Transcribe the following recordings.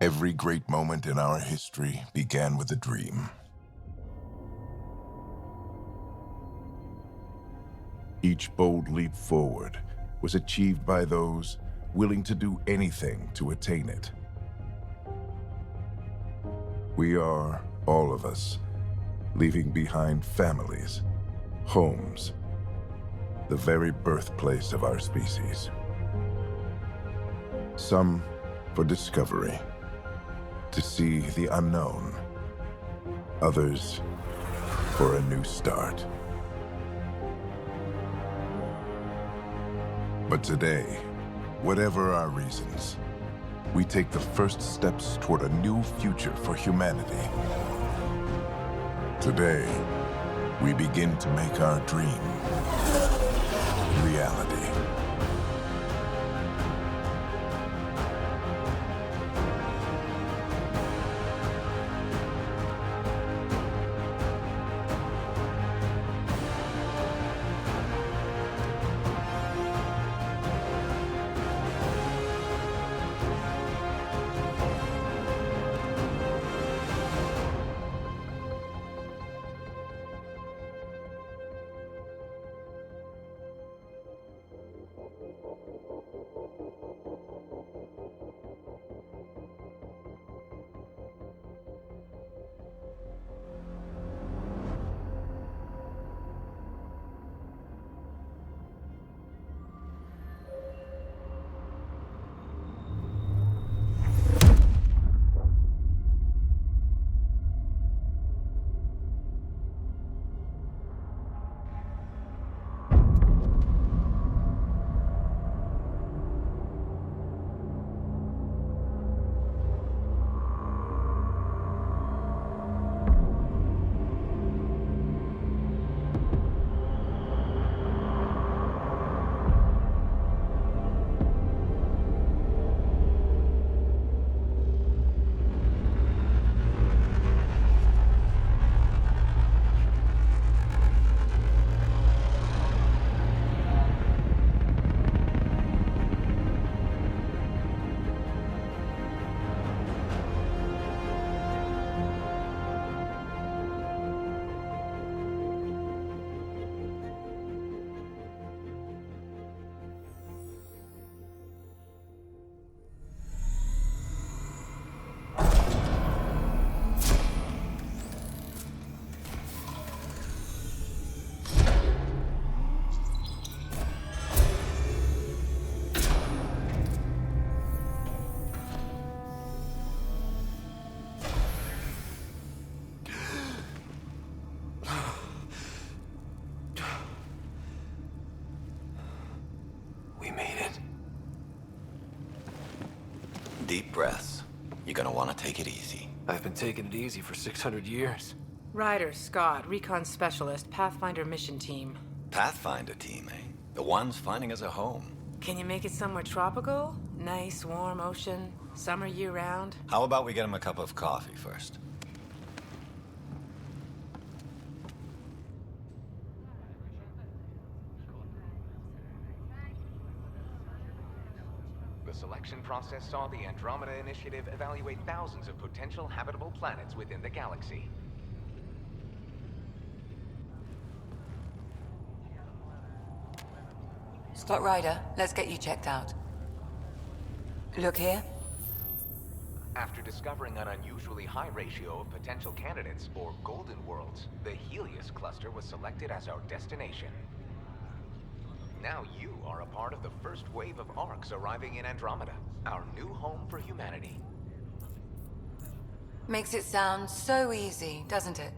Every great moment in our history began with a dream. Each bold leap forward was achieved by those willing to do anything to attain it. We are, all of us, leaving behind families, homes, the very birthplace of our species. Some for discovery, to see the unknown. Others for a new start. But today, whatever our reasons, we take the first steps toward a new future for humanity. Today, we begin to make our dream reality. Deep breaths. You're gonna want to take it easy. I've been taking it easy for 600 years. Ryder, Scott, Recon Specialist, Pathfinder Mission Team. Pathfinder team, eh? The ones finding us a home. Can you make it somewhere tropical? Nice, warm ocean, summer year-round? How about we get him a cup of coffee first? The selection process saw the Andromeda Initiative evaluate thousands of potential habitable planets within the galaxy. Scott Ryder, let's get you checked out. Look here. After discovering an unusually high ratio of potential candidates, or golden worlds, the Helios cluster was selected as our destination. Now you are a part of the first wave of ARCs arriving in Andromeda, our new home for humanity. Makes it sound so easy, doesn't it?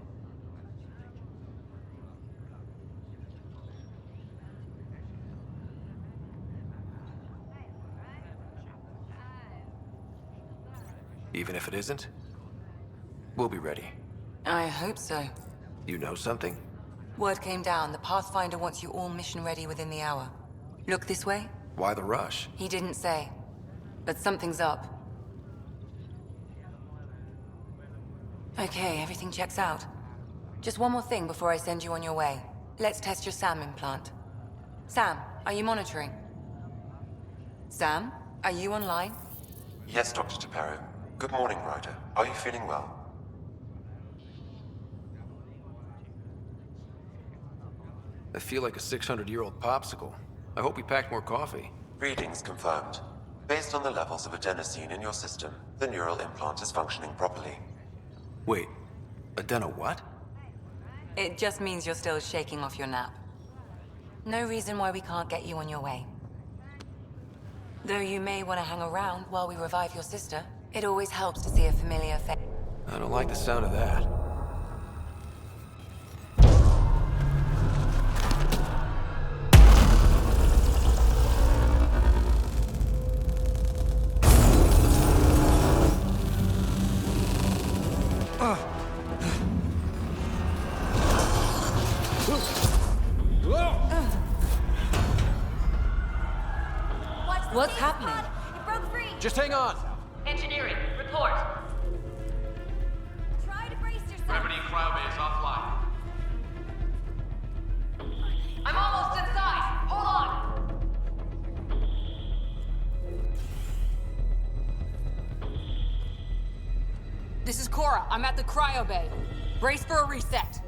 Even if it isn't, we'll be ready. I hope so. You know something? Word came down. The Pathfinder wants you all mission ready within the hour. Look this way? Why the rush? He didn't say. But something's up. Okay, everything checks out. Just one more thing before I send you on your way. Let's test your SAM implant. Sam, are you monitoring? Sam, are you online? Yes, Dr. Tapero. Good morning, Ryder. Are you feeling well? I feel like a 600-year-old popsicle. I hope we packed more coffee. Readings confirmed. Based on the levels of adenosine in your system, the neural implant is functioning properly. Wait, adeno what? It just means you're still shaking off your nap. No reason why we can't get you on your way. Though you may want to hang around while we revive your sister, it always helps to see a familiar face. I don't like the sound of that. What's happening? It broke free! Just hang on! Engineering, report. Try to brace yourself. Gravity cryobay is offline. I'm almost inside. Hold on. This is Cora. I'm at the cryo bay. Brace for a reset.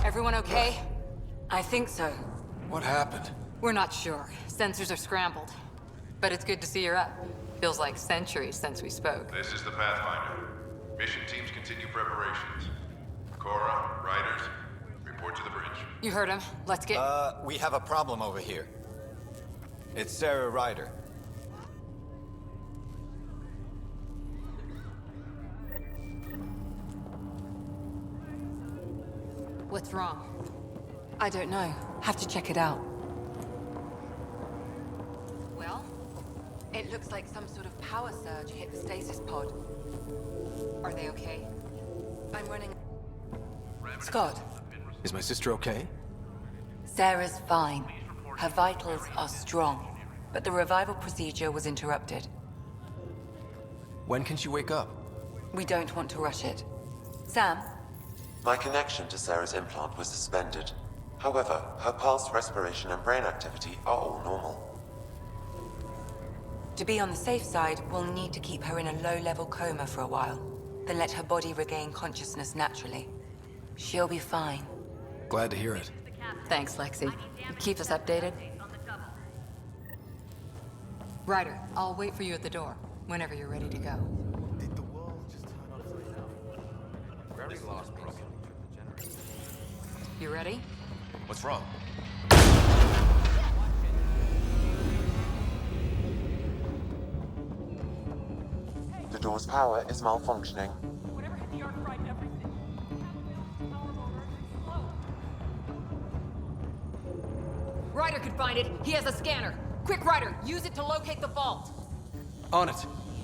Everyone okay? I think so. What happened? We're not sure. Sensors are scrambled. But it's good to see you're up. Feels like centuries since we spoke. This is the Pathfinder. Mission teams continue preparations. Cora, Riders, report to the bridge. You heard him. Let's get... We have a problem over here. It's Sarah Ryder. What's wrong? I don't know. Have to check it out. Well? It looks like some sort of power surge hit the stasis pod. Are they okay? I'm running... Scott, Is my sister okay? Sarah's fine. Her vitals are strong, but the revival procedure was interrupted. When can she wake up? We don't want to rush it. Sam? My connection to Sarah's implant was suspended. However, her pulse, respiration, and brain activity are all normal. To be on the safe side, we'll need to keep her in a low-level coma for a while, then let her body regain consciousness naturally. She'll be fine. Glad to hear it. Thanks, Lexi. Keep us updated. Ryder, I'll wait for you at the door, whenever you're ready to go. You ready? What's wrong? The door's power is malfunctioning. Ryder could find it. He has a scanner. Quick, Ryder, use it to locate the vault. On it.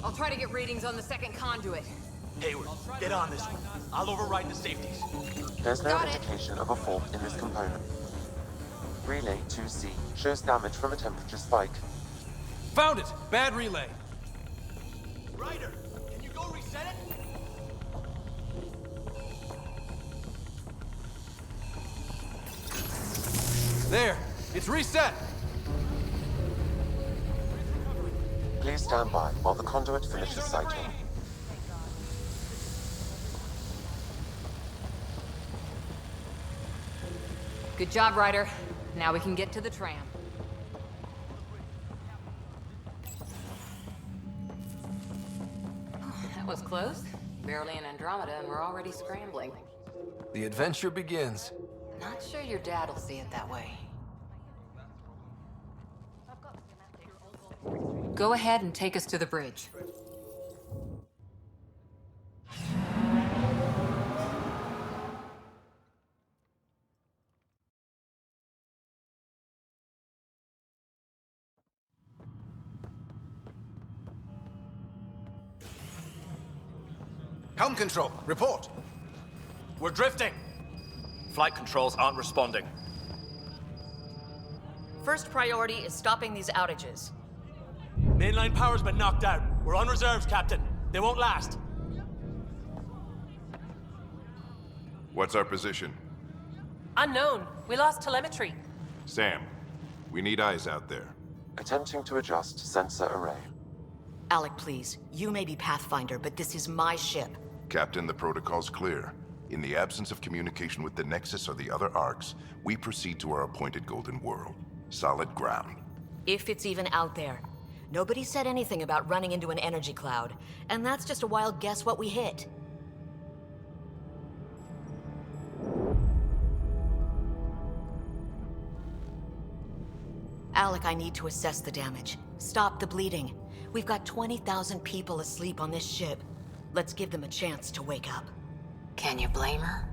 I'll try to get readings on the second conduit. Hayward, get on this one. I'll override the safeties. There's no Got it. indication of a fault in this component. Relay 2C shows damage from a temperature spike. Found it! Bad relay. Ryder, can you go reset it? There! It's reset! Please stand by while the conduit finishes cycling. Good job, Ryder. Now we can get to the tram. That was close. Barely in Andromeda, and we're already scrambling. The adventure begins. Not sure your dad'll see it that way. Go ahead and take us to the bridge. Helm control, report. We're drifting. flight controls aren't responding. First priority is stopping these outages. Mainline power's been knocked out. We're on reserves, Captain. They won't last. What's our position? Unknown. We lost telemetry. Sam, we need eyes out there. Attempting to adjust sensor array. Alec, please. You may be Pathfinder, but this is my ship. Captain, the protocol's clear. In the absence of communication with the Nexus or the other arcs, we proceed to our appointed Golden World. Solid ground. If it's even out there. Nobody said anything about running into an energy cloud, and that's just a wild guess what we hit. Alec, I need to assess the damage. Stop the bleeding. We've got 20,000 people asleep on this ship. Let's give them a chance to wake up. Can you blame her?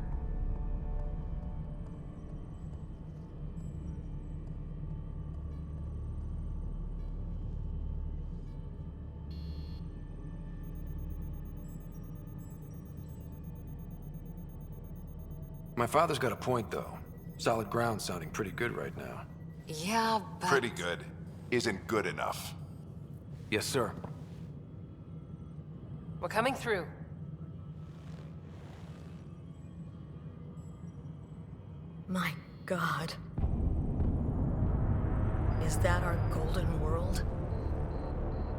My father's got a point, though. Solid ground sounding pretty good right now. Yeah, but... Pretty good. Isn't good enough. Yes, sir. We're coming through. My God. Is that our Golden World?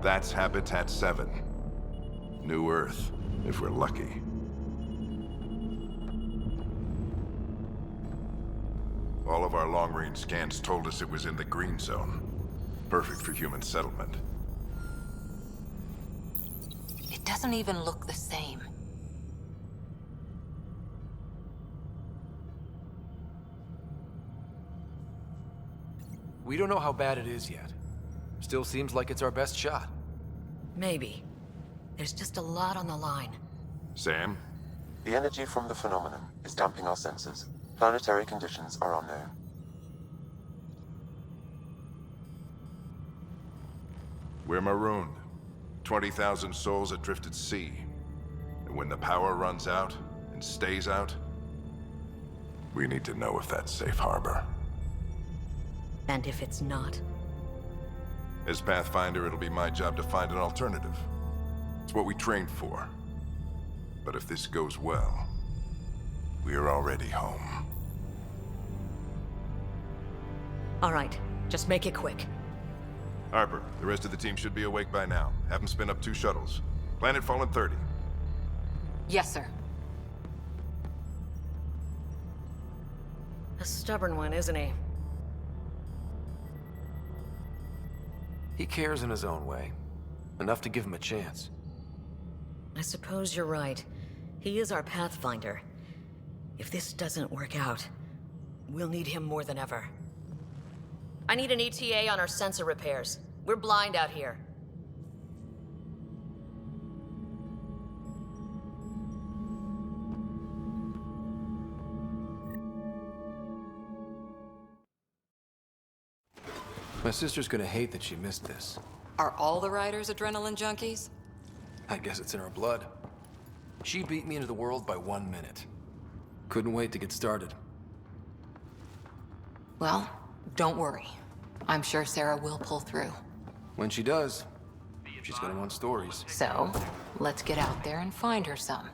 That's Habitat 7. New Earth, if we're lucky. All of our long-range scans told us it was in the green zone. Perfect for human settlement. It doesn't even look the same. We don't know how bad it is yet. Still seems like it's our best shot. Maybe. There's just a lot on the line. Sam? The energy from the phenomenon is damping our sensors. Planetary conditions are unknown. We're marooned. 20,000 souls adrift at sea. And when the power runs out, and stays out, we need to know if that's safe harbor. And if it's not? As Pathfinder, it'll be my job to find an alternative. It's what we trained for. But if this goes well, we're already home. All right, just make it quick. Harper, the rest of the team should be awake by now. Have them spin up 2 shuttles. Planet Fallen 30. Yes, sir. A stubborn one, isn't he? He cares in his own way. Enough to give him a chance. I suppose you're right. He is our Pathfinder. If this doesn't work out, we'll need him more than ever. I need an ETA on our sensor repairs. We're blind out here. My sister's gonna hate that she missed this. Are all the riders adrenaline junkies? I guess it's in her blood. She beat me into the world by 1 minute. Couldn't wait to get started. Well, don't worry. I'm sure Sarah will pull through. When she does, she's gonna want stories. So, let's get out there and find her some.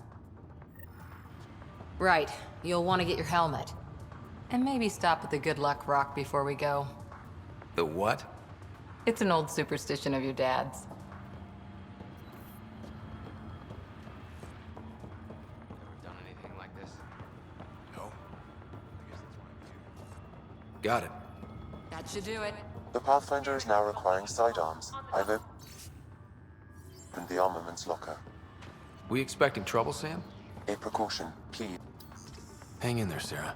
Right, you'll want to get your helmet. And maybe stop at the Good Luck Rock before we go. The what? It's an old superstition of your dad's. Done anything like this? No. Got it. That should do it. The Pathfinder is now requiring sidearms. I've opened the armaments locker. We expecting trouble, Sam? A precaution, please. Hang in there, Sarah.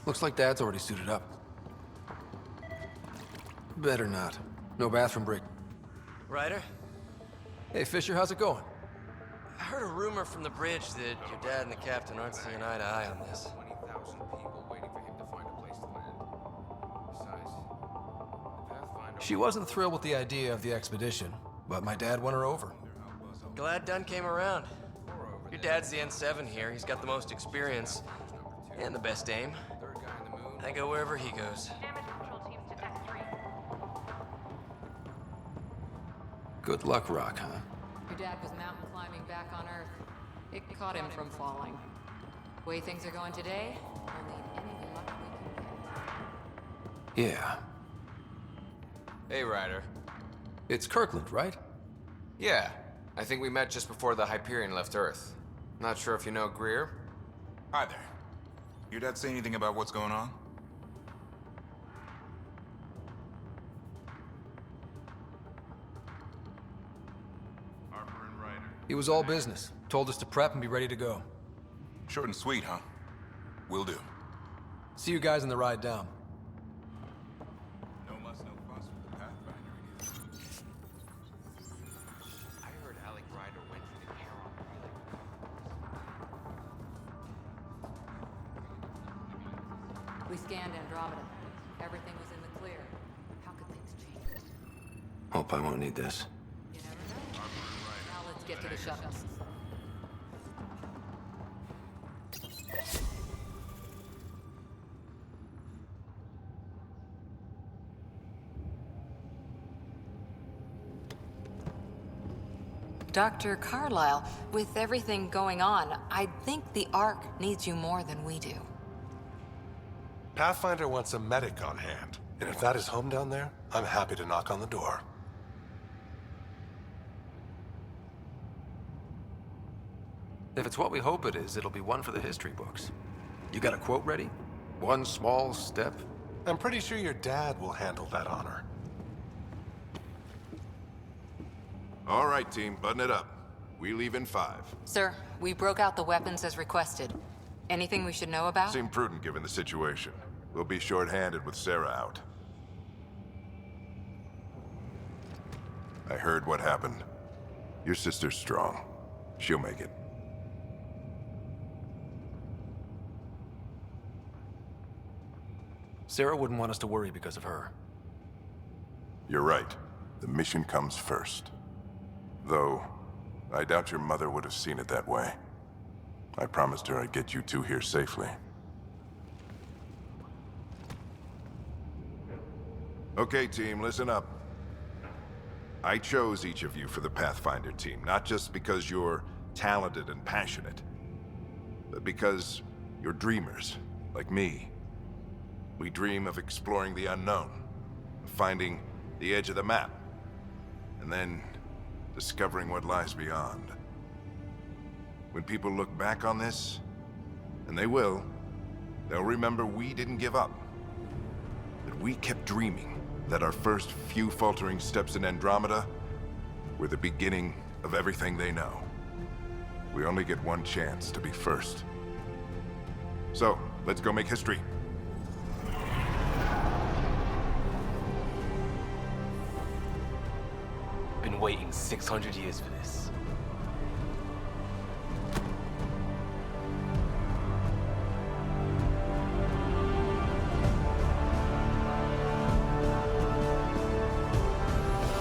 Looks like Dad's already suited up. Better not. No bathroom break. Ryder? Hey, Fisher, how's it going? I heard a rumor from the bridge that your dad and the captain aren't seeing eye to eye on this. 20,000 people waiting for him to find a place to land. Besides, the Pathfinder... She wasn't thrilled with the idea of the expedition, but my dad won her over. Glad Dunn came around. Your dad's the N7 here. He's got the most experience. And the best aim. Third guy in the moon. I go wherever he goes. Good luck, Rock, huh? Your dad was mountain climbing back on Earth. It caught him from falling. Way things are going today, we'll need any luck we can get. Yeah. Hey, Ryder. It's Kirkland, right? Yeah, I think we met just before the Hyperion left Earth. Not sure if you know Greer? Hi there. Your dad say anything about what's going on? Harper and Ryder. He was all business. Told us to prep and be ready to go. Short and sweet, huh? Will do. See you guys on the ride down. No muss, no fuss with the Pathfinder in here. I heard Alec Ryder went for the Charon relay. We scanned Andromeda. Everything was in the clear. How could things change? Hope I won't need this. You never know. Now let's get to the shuttles. Dr. Carlyle, with everything going on, I think the Ark needs you more than we do. Pathfinder wants a medic on hand, and if that is home down there, I'm happy to knock on the door. If it's what we hope it is, it'll be one for the history books. You got a quote ready? One small step? I'm pretty sure your dad will handle that honor. All right, team, button it up. We leave in 5. Sir, we broke out the weapons as requested. Anything we should know about? Seemed prudent given the situation. We'll be short-handed with Sarah out. I heard what happened. Your sister's strong. She'll make it. Sarah wouldn't want us to worry because of her. You're right. The mission comes first. Though, I doubt your mother would have seen it that way. I promised her I'd get you two here safely. Okay, team, listen up. I chose each of you for the Pathfinder team, not just because you're talented and passionate, but because you're dreamers, like me. We dream of exploring the unknown, of finding the edge of the map, and then discovering what lies beyond. When people look back on this, and they will, they'll remember we didn't give up. That we kept dreaming, that our first few faltering steps in Andromeda were the beginning of everything they know. We only get one chance to be first. So, let's go make history. Been waiting 600 years for this.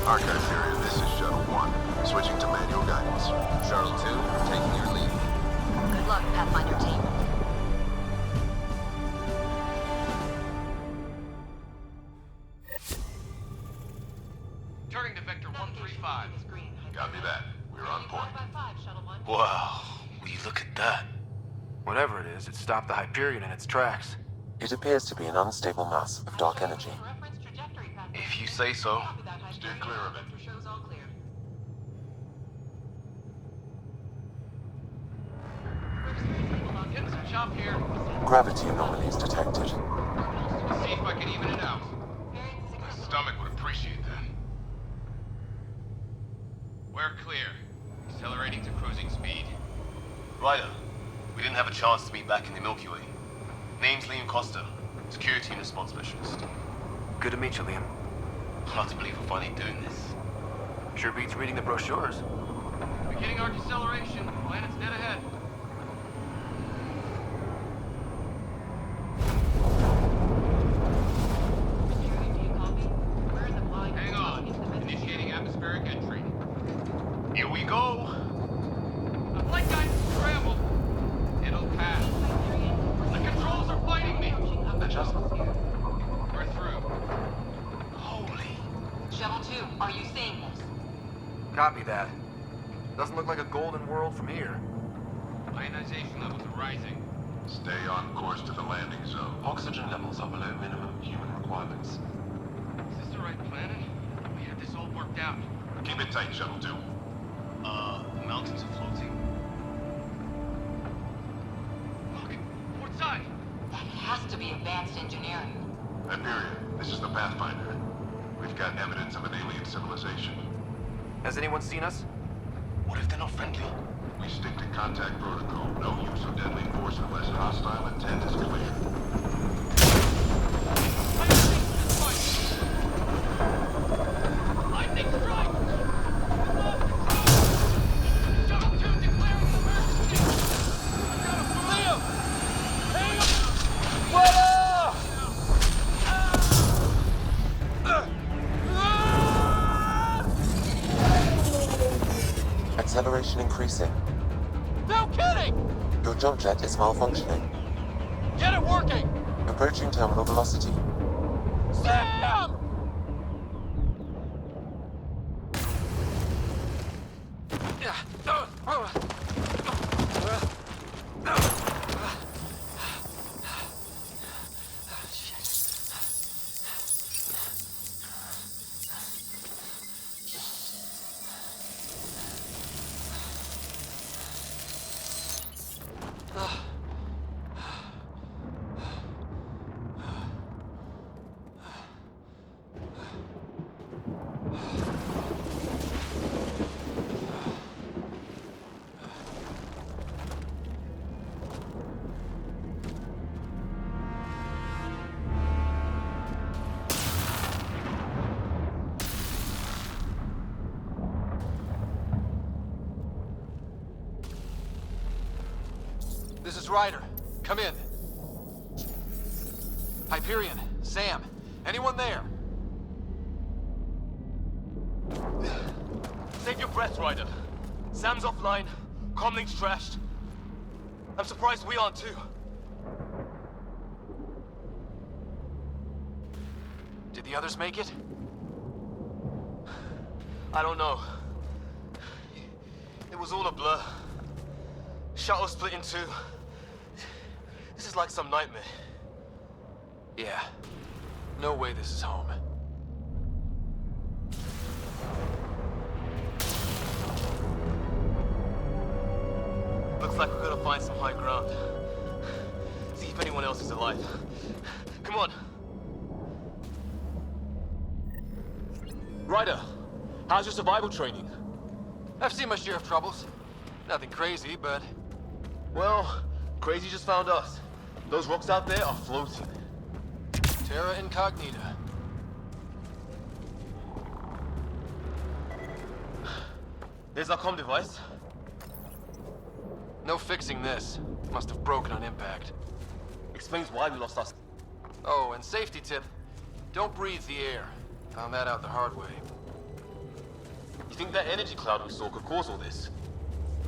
Archive period, this is Shuttle 1. Switching to manual guidance. Shuttle 2, taking your lead. Good luck, Pathfinder team. Turning to Vector 135. Copy that. We're on point. Wow, will you look at that? Whatever it is, it stopped the Hyperion in its tracks. It appears to be an unstable mass of dark energy. If you say so. Steer clear of it. Getting some chop here. Gravity anomalies detected. Let's see if I can even it out. My stomach would appreciate that. We're clear. Accelerating to cruising speed. Ryder, we didn't have a chance to meet back in the Milky Way. Name's Liam Costa, Security and Response Specialist. Good to meet you, Liam. Hard to believe we're finally doing this. Sure beats reading the brochures. Beginning our deceleration. Planet's dead ahead. Hang on. Initiating atmospheric entry. Here we go! The flight guidance is scrambled. It'll pass. The control Copy that. Doesn't look like a golden world from here. Ionization levels are rising. Stay on course to the landing zone. Oxygen levels are below minimum human requirements. Is this the right planet? We have this all worked out. Keep it tight, Shuttle 2. The mountains are floating. Look, port side. That has to be advanced engineering. Hyperion, this is the Pathfinder. We've got evidence of an alien civilization. Has anyone seen us? What if they're not friendly? We stick to contact protocol. No use of deadly force unless hostile intent is clear. Lightning strike! Shuttle 2 declaring emergency! Leo! Hang on! What up? Acceleration increasing. No kidding! Your jump jet is malfunctioning. Get it working! Approaching terminal velocity. Sam! This is Ryder. Come in. Hyperion, Sam, anyone there? Save your breath, Ryder. Sam's offline. Comlink's trashed. I'm surprised we aren't too. Did the others make it? I don't know. It was all a blur. Shuttle split in two. This is like some nightmare. Yeah. No way this is home. Looks like we're gonna find some high ground. See if anyone else is alive. Come on. Ryder, how's your survival training? I've seen my share of troubles. Nothing crazy, but... Well, crazy just found us. Those rocks out there are floating. Terra Incognita. There's our comm device. No fixing this. Must have broken on impact. Explains why we lost our... Oh, and safety tip. Don't breathe the air. Found that out the hard way. You think that energy cloud we saw could cause all this?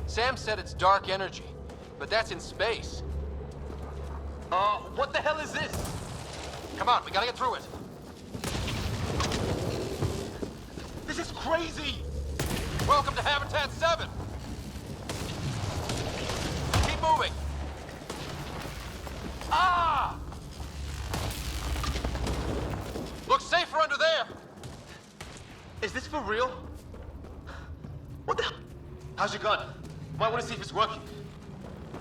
Sam said it's dark energy, but that's in space. What the hell is this? Come on, we gotta get through it. This is crazy! Welcome to Habitat 7! Keep moving! Ah! Looks safer under there! Is this for real? What the hell? How's your gun? Might want to see if it's working.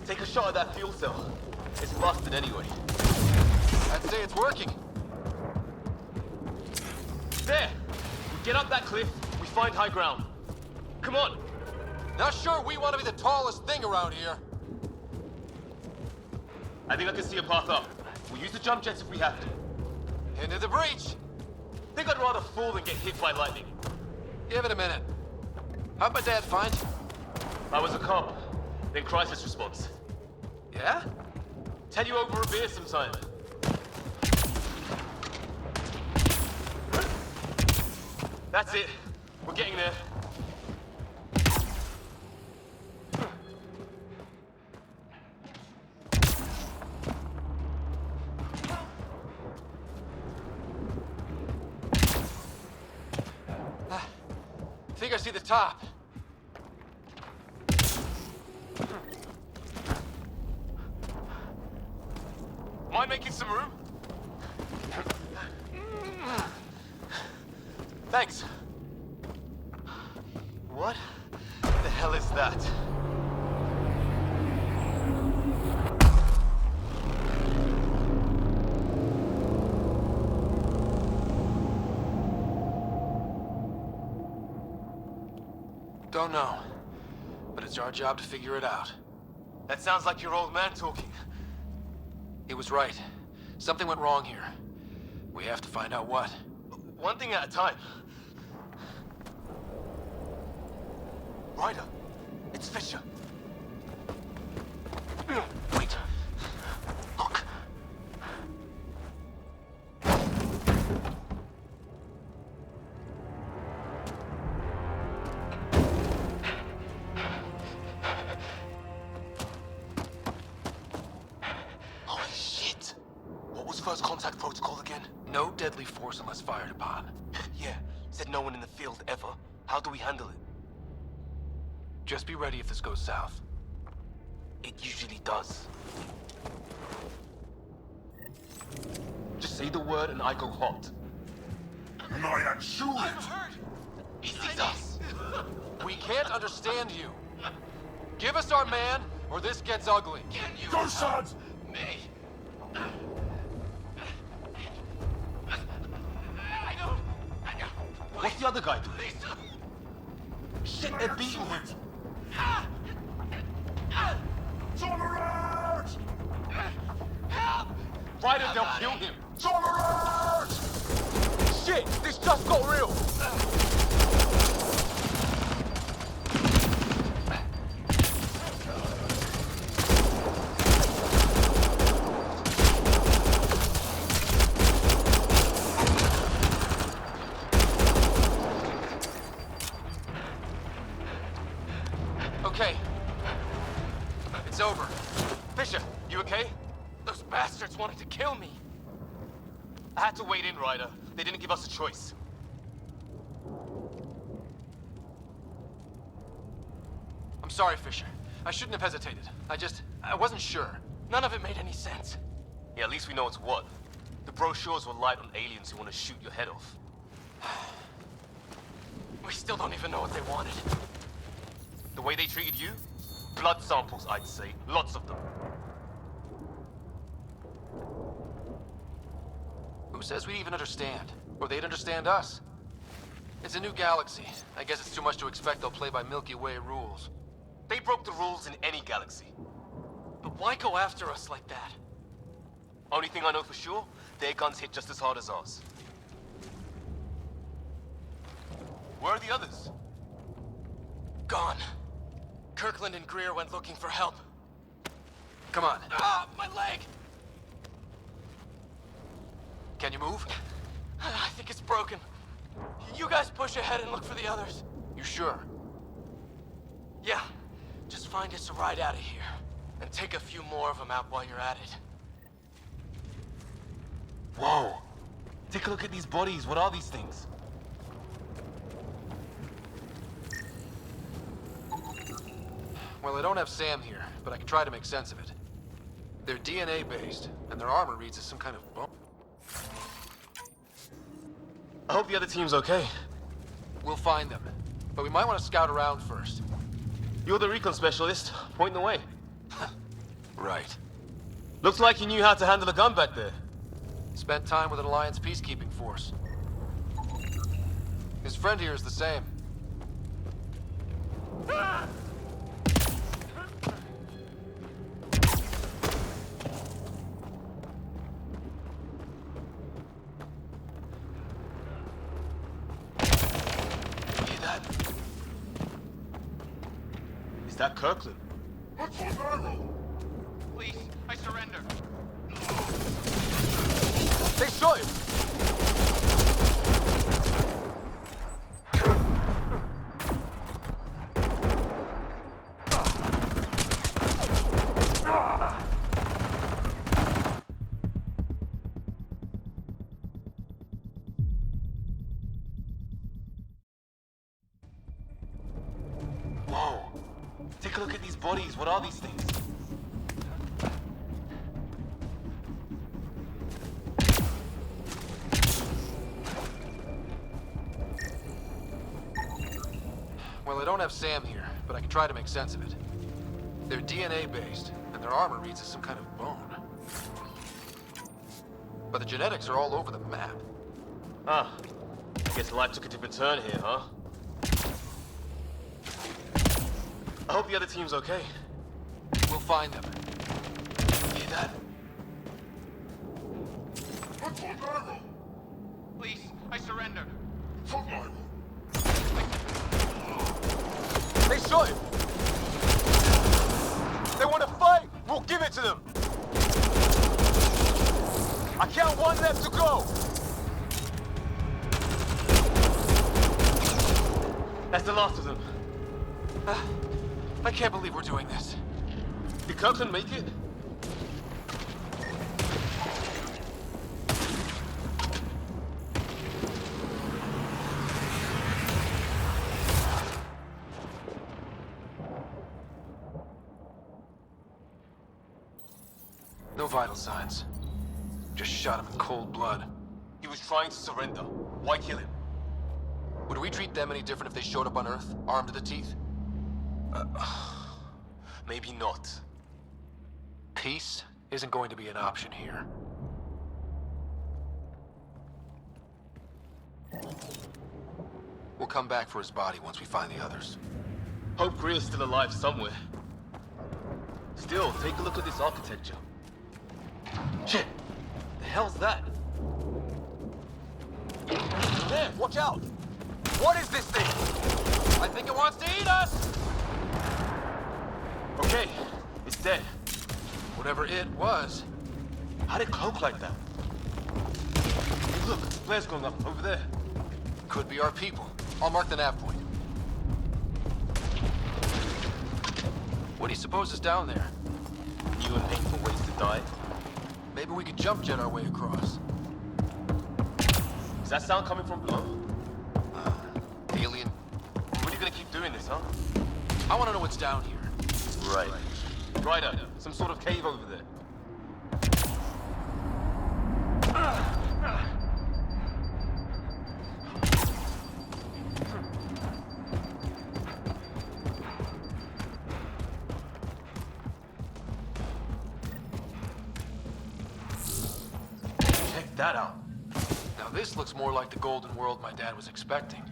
Take a shot at that fuel cell. It's busted anyway. I'd say it's working. There! We get up that cliff, we find high ground. Come on! Not sure we want to be the tallest thing around here. I think I can see a path up. We'll use the jump jets if we have to. Into the breach! Think I'd rather fall than get hit by lightning. Give it a minute. How'd my dad find you? I was a cop, then crisis response. Yeah? Tell you over a beer sometime. That's it. We're getting there. think I see the top. Mind making some room? Thanks. What the hell is that? Don't know. But it's our job to figure it out. That sounds like your old man talking. He was right. Something went wrong here. We have to find out what. One thing at a time. Ryder, it's Fisher. Wait. Look. Holy shit. What was first contact protocol again? No deadly force unless fired upon. Yeah, said no one in the field ever. How do we handle it? Just be ready if this goes south. It usually does. Just say the word and I go hot. And I am sure He sees us. We can't understand you. Give us our man, or this gets ugly. Go, sons! Me. What's the other guy doing? Shit, they're beating him. Tolerate! Ryder, they'll kill him. Tolerate! Shit, this just got real. Okay. It's over. Fisher, you okay? Those bastards wanted to kill me. I had to wait in, Ryder. They didn't give us a choice. I'm sorry, Fisher. I shouldn't have hesitated. I wasn't sure. None of it made any sense. Yeah, at least we know it's what. The brochures were light on aliens who want to shoot your head off. We still don't even know what they wanted. The way they treated you? Blood samples, I'd say. Lots of them. Who says we'd even understand? Or they'd understand us? It's a new galaxy. I guess it's too much to expect they'll play by Milky Way rules. They broke the rules in any galaxy. But why go after us like that? Only thing I know for sure, their guns hit just as hard as ours. Where are the others? Gone. Kirkland and Greer went looking for help. Come on. Ah, my leg! Can you move? I think it's broken. You guys push ahead and look for the others. You sure? Yeah. Just find us a ride out of here. And take a few more of them out while you're at it. Whoa. Take a look at these bodies. What are these things? Well, I don't have Sam here, but I can try to make sense of it. They're DNA-based, and their armor reads as some kind of bump. I hope the other team's okay. We'll find them, but we might want to scout around first. You're the recon specialist. Point the way. Right. Looks like you knew how to handle a gun back there. Spent time with an Alliance peacekeeping force. His friend here is the same. Is that Kirkland? What's on arrow? Please, I surrender. They shot him! a look at these bodies. What are these things? Well, I don't have Sam here, but I can try to make sense of it. They're DNA-based, and their armor reads as some kind of bone. But the genetics are all over the map. Ah, I guess life took a different turn here, huh? I hope the other team's okay. We'll find them. Hear that? Please, I surrender. They shot him! They want to fight! We'll give it to them! I count one left to go! That's the last of them. I can't believe we're doing this. Did Kirkland make it? No vital signs. Just shot him in cold blood. He was trying to surrender. Why kill him? Would we treat them any different if they showed up on Earth, armed to the teeth? Maybe not. Peace isn't going to be an option here. We'll come back for his body once we find the others. Hope Greer's still alive somewhere. Still, take a look at this architecture. Shit! The hell's that? There, watch out! What is this thing? I think it wants to eat us! Okay, it's dead. Whatever it was. How'd it cloak like that? Hey, look, flares going up over there. Could be our people. I'll mark the nav point. What do you suppose is down there? New and painful ways to die. Maybe we could jump jet our way across. Is that sound coming from below? Alien. When are you gonna keep doing this, huh? I want to know what's down here. Right. Ryder, some sort of cave over there. Check that out. Now this looks more like the golden world my dad was expecting.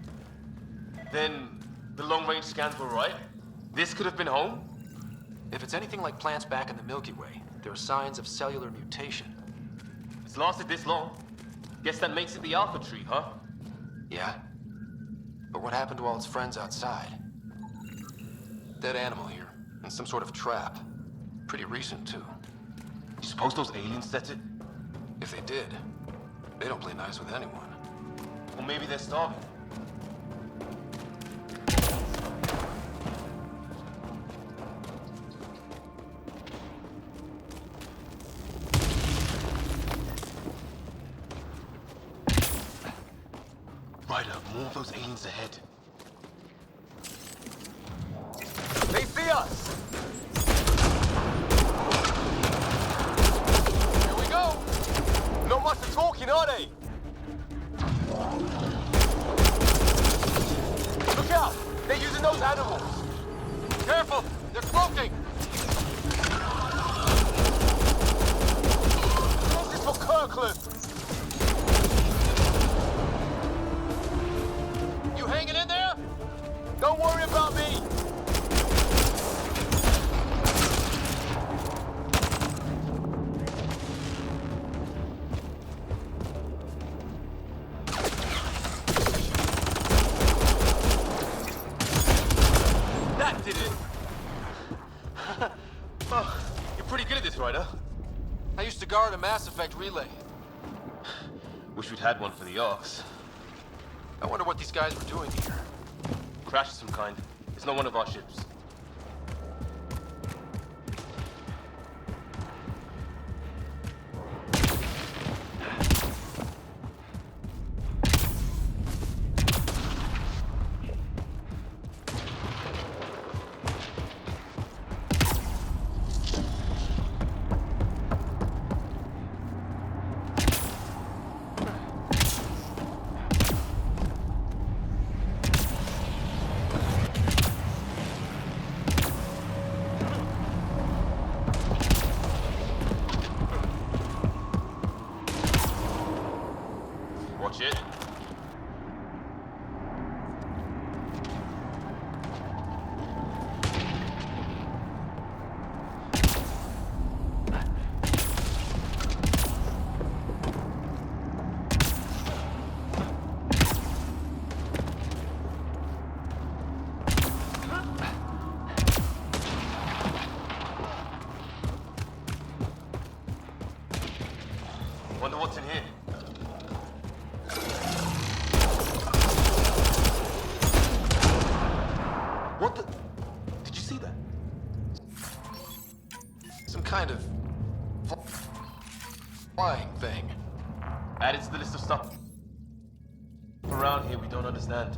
Then the long-range scans were right? This could have been home? If it's anything like plants back in the Milky Way, there are signs of cellular mutation. It's lasted this long. Guess that makes it the Alpha Tree, huh? Yeah? But what happened to all its friends outside? Dead animal here, and some sort of trap. Pretty recent, too. You suppose those aliens set it? If they did, they don't play nice with anyone. Or maybe they're starving. Ryder, more of those aliens ahead. They see us! Here we go! Not much for talking, are they? Look out! They're using those animals! Careful! They're cloaking! This is for Kirkland! You hanging in there? Don't worry about me! That did it! Oh, you're pretty good at this, Ryder. I used to guard a Mass Effect relay. Wish we'd had one for the Arcs. I wonder what these guys were doing here. Crash of some kind. It's not one of our ships. Wonder what's in here. What the? Did you see that? Some kind of flying thing. Added to the list of stuff around here we don't understand.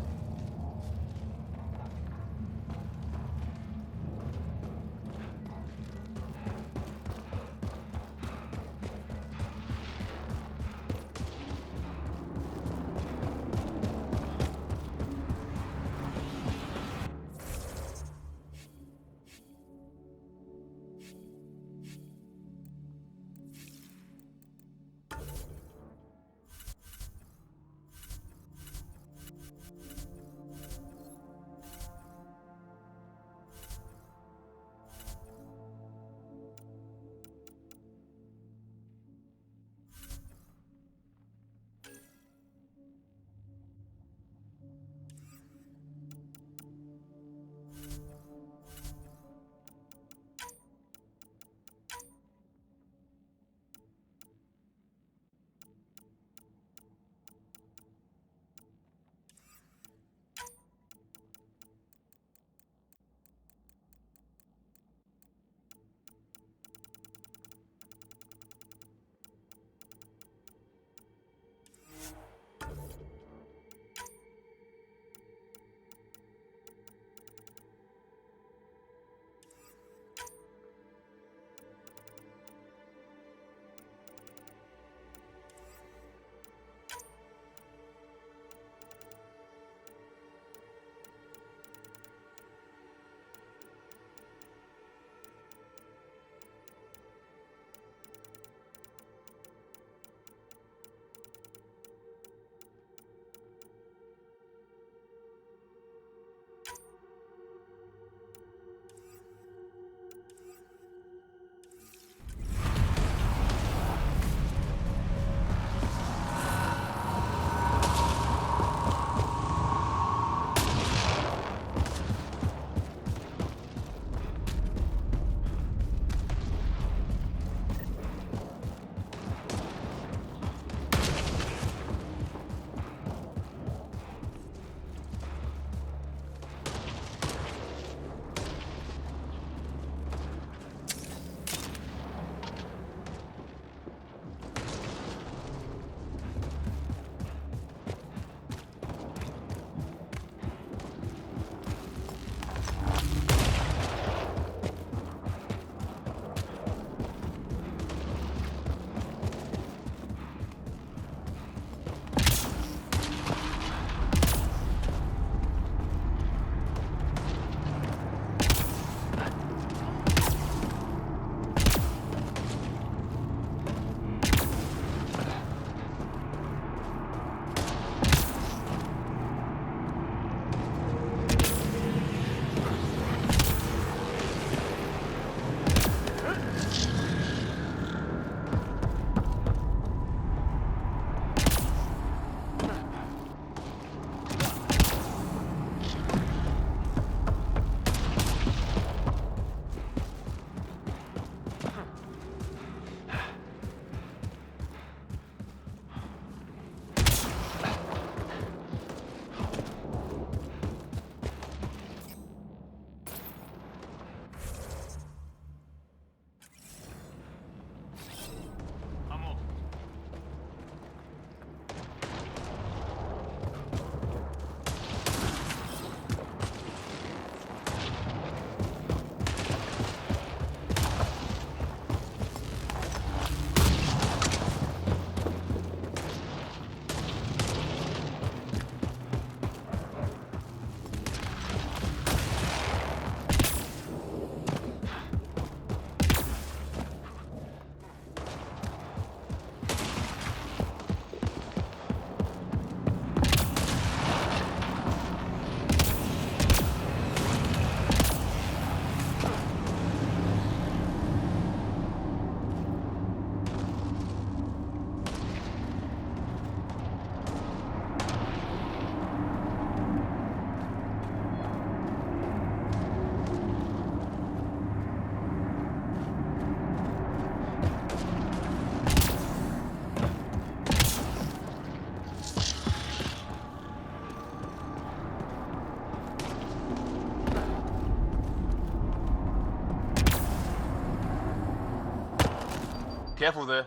Careful there.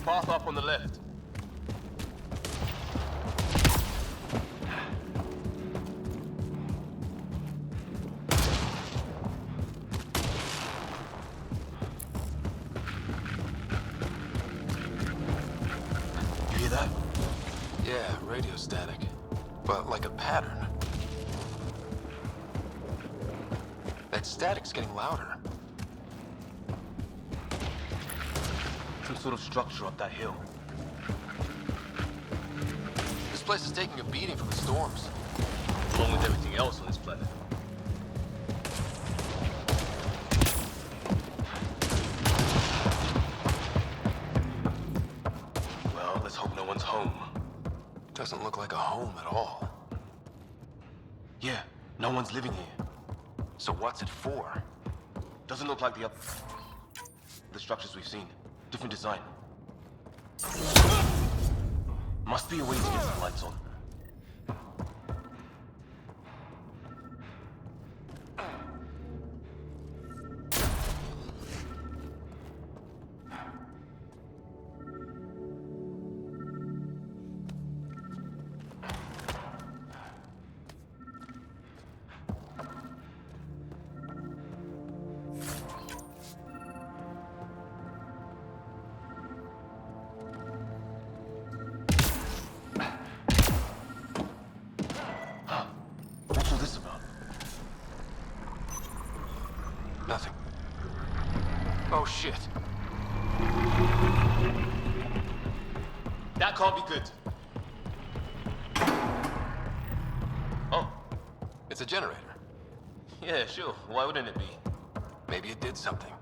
Path up on the left. You hear that? Yeah, radio static. But like a pattern. That static's getting louder. Some sort of structure up that hill. This place is taking a beating from the storms. Along with everything else on this planet. Well, let's hope no one's home. Doesn't look like a home at all. Yeah, no one's living here. So what's it for? Doesn't look like the structures we've seen. Different design. Must be a way to get some lights on. What's all this about? Nothing. Oh shit. That can't be good. Oh. It's a generator. Yeah, sure. Why wouldn't it be? Maybe it did something.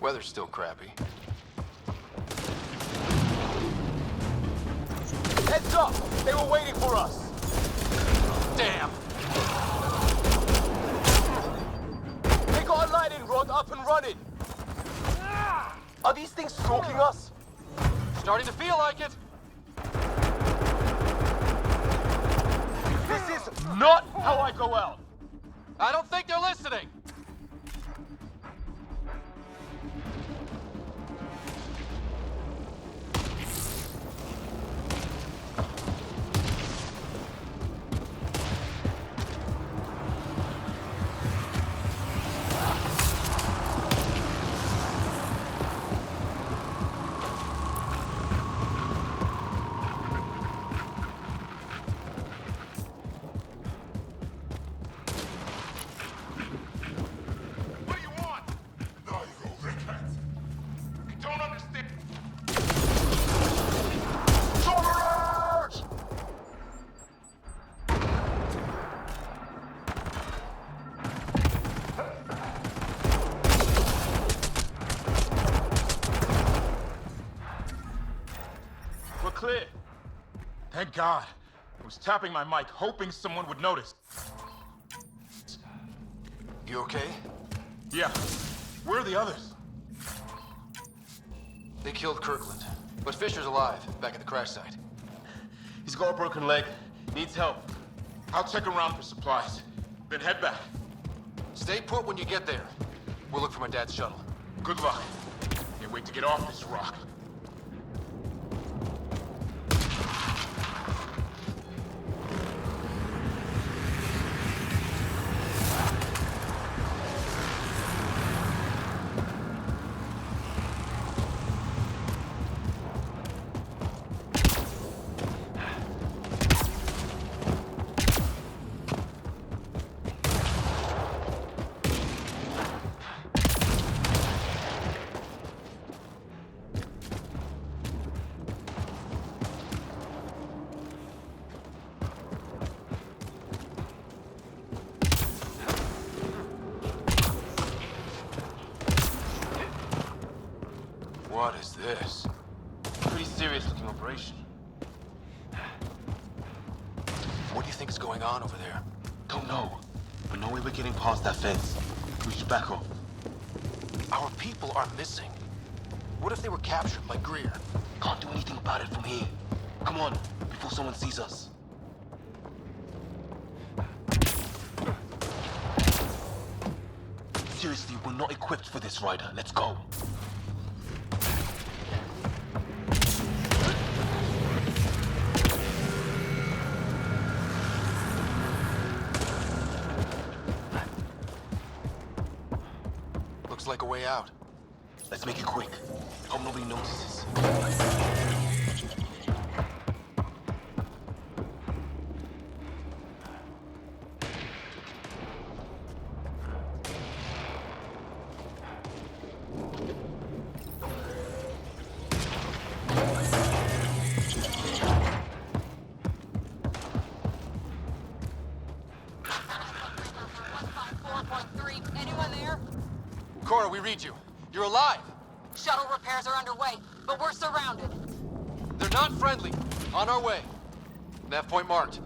Weather's still crappy. Heads up! They were waiting for us! Damn! They got a lighting rod up and running! Are these things stalking us? Starting to feel like it! This is not how I go out! I don't think they're listening! Clear. Thank God. I was tapping my mic, hoping someone would notice. You okay? Yeah. Where are the others? They killed Kirkland. But Fisher's alive, back at the crash site. He's got a broken leg. Needs help. I'll check around for supplies. Then head back. Stay put when you get there. We'll look for my dad's shuttle. Good luck. Can't wait to get off this rock. What is this? Pretty serious looking operation. What do you think is going on over there? Don't know. But no way we're getting past that fence. We should back off. Our people are missing. What if they were captured like Greer? Can't do anything about it from here. Come on, before someone sees us. Seriously, we're not equipped for this, Ryder. Let's go. Looks like a way out. Let's make it quick. Hope nobody notices. Anyone there? Cora, we read you. You're alive. Shuttle repairs are underway, but we're surrounded. They're not friendly. On our way. Nav point marked.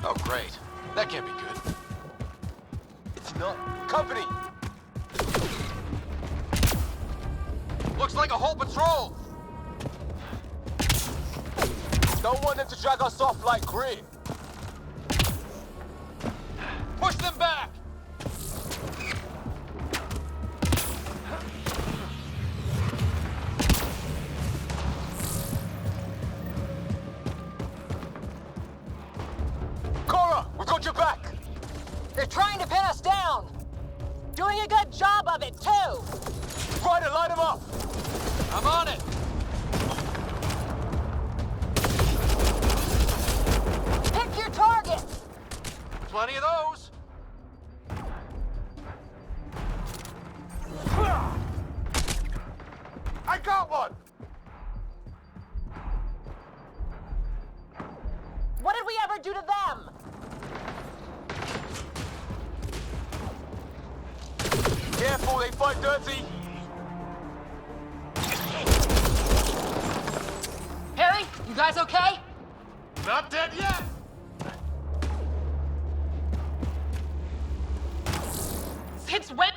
Oh, great. That can't be good. It's not. Company! Looks like a whole patrol! Don't want them to drag us off like Greer. Push them back! Cora, we've got your back! They're trying to pin us down! Doing a good job of it, too! Ryder, line them up! I'm on it! Pick your targets! Plenty of those! I got one! What did we ever do to them? Careful, they fight dirty! guys okay? Not dead yet! Since when?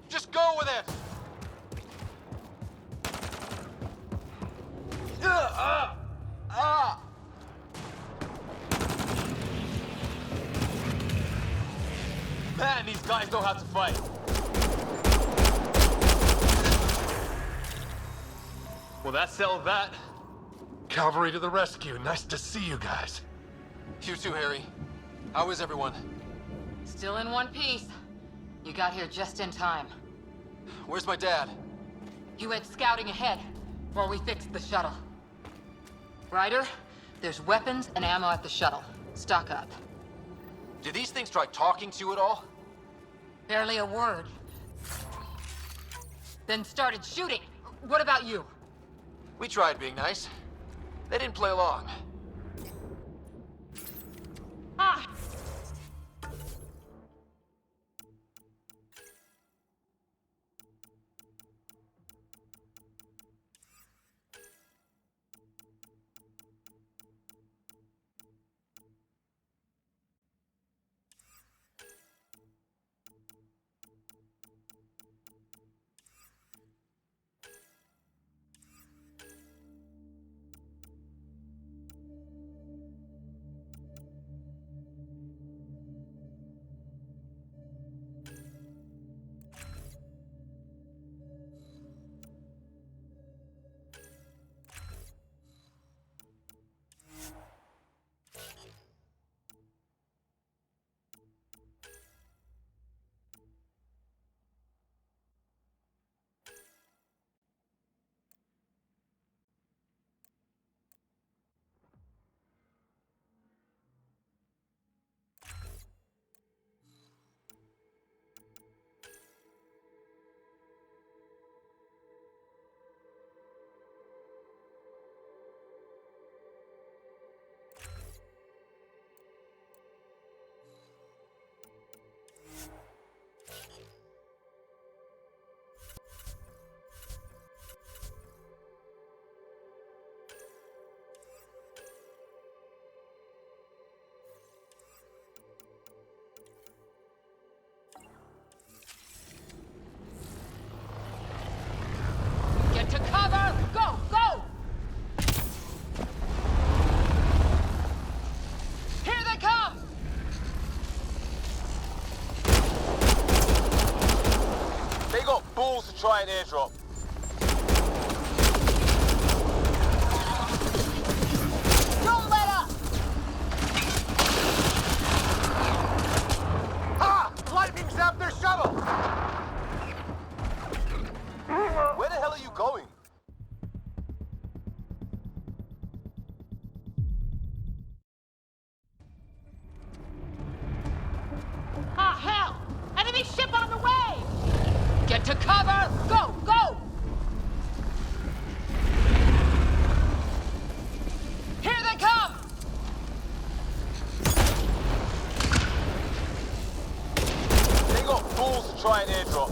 Just go with it! Man, these guys know how to fight. Well, that settled that. Cavalry to the rescue. Nice to see you guys. You too, Harry. How is everyone? Still in one piece. You got here just in time. Where's my dad? He went scouting ahead while we fixed the shuttle. Ryder, there's weapons and ammo at the shuttle. Stock up. Did these things try talking to you at all? Barely a word. Then started shooting. What about you? We tried being nice. They didn't play along. Ah! To cover! Go! Go! Here they come! They got balls to try an airdrop. Don't let up! Ah! Lightning zapped their shuttle! Where the hell are you going? Ah, hell! Enemy ship on the way! Get to cover! Go! Go! Here they come! They got balls to try an airdrop.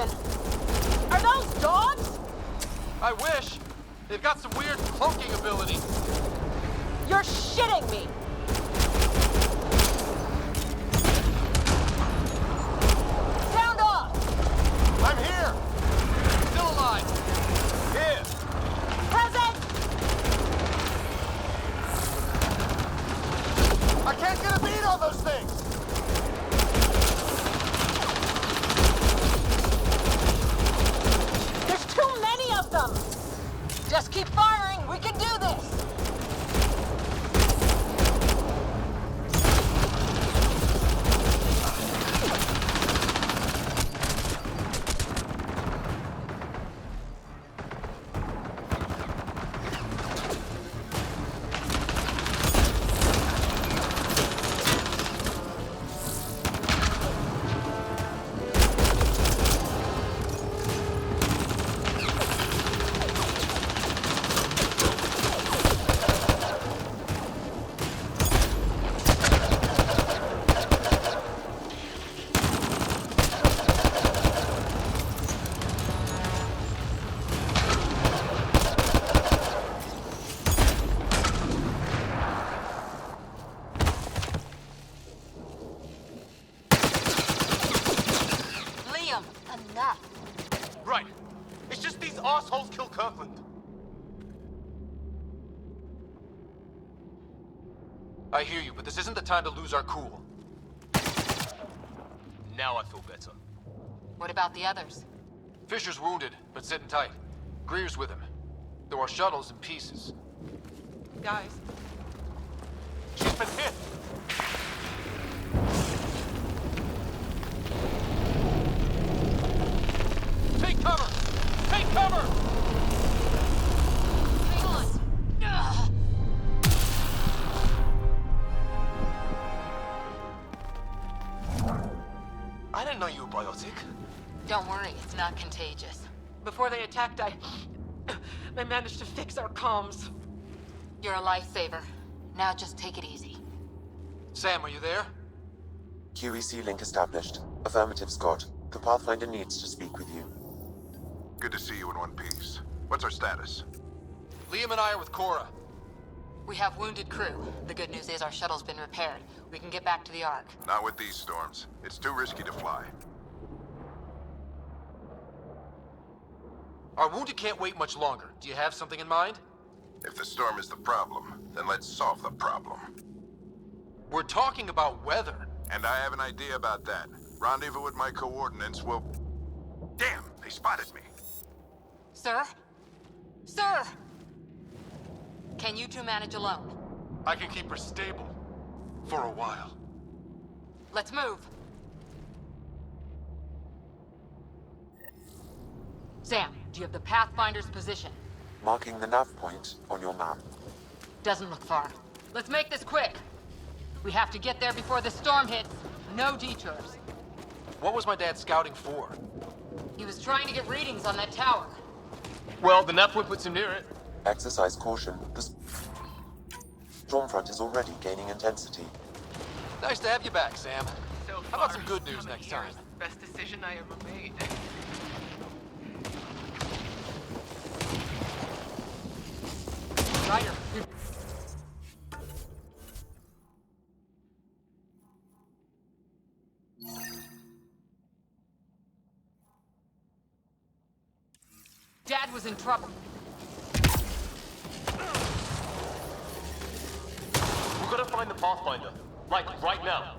oxygen. Are those dogs? I wish. They've got some weird cloaking ability. You're shitting me. Sound off. I'm here. Still alive. Here. Present. I can't get a beat on those things. There's too many of them. Just keep firing. We can do this. Right. It's just these assholes killed Kirkland. I hear you, but this isn't the time to lose our cool. Now I feel better. What about the others? Fisher's wounded, but sitting tight. Greer's with him. There are shuttles in pieces. Guys. She's been hit! Take cover! Take cover! Hang on. Ugh. I didn't know you were biotic. Don't worry, it's not contagious. Before they attacked, I managed to fix our comms. You're a lifesaver. Now just take it easy. Sam, are you there? QEC link established. Affirmative, Scott. The Pathfinder needs to speak with you. Good to see you in one piece. What's our status? Liam and I are with Cora. We have wounded crew. The good news is our shuttle's been repaired. We can get back to the Ark. Not with these storms. It's too risky to fly. Our wounded can't wait much longer. Do you have something in mind? If the storm is the problem, then let's solve the problem. We're talking about weather. And I have an idea about that. Rendezvous with my coordinates will... Damn, they spotted me. Sir? Sir! Can you two manage alone? I can keep her stable. For a while. Let's move. Sam, do you have the Pathfinder's position? Marking the nav point on your map. Doesn't look far. Let's make this quick. We have to get there before the storm hits. No detours. What was my dad scouting for? He was trying to get readings on that tower. Well, the nav point puts him near it. Exercise caution. The storm front is already gaining intensity. Nice to have you back, Sam. How about some good news next time? Best decision I ever made. Ryder, Dad was in trouble. We've got to find the Pathfinder. Like, right now.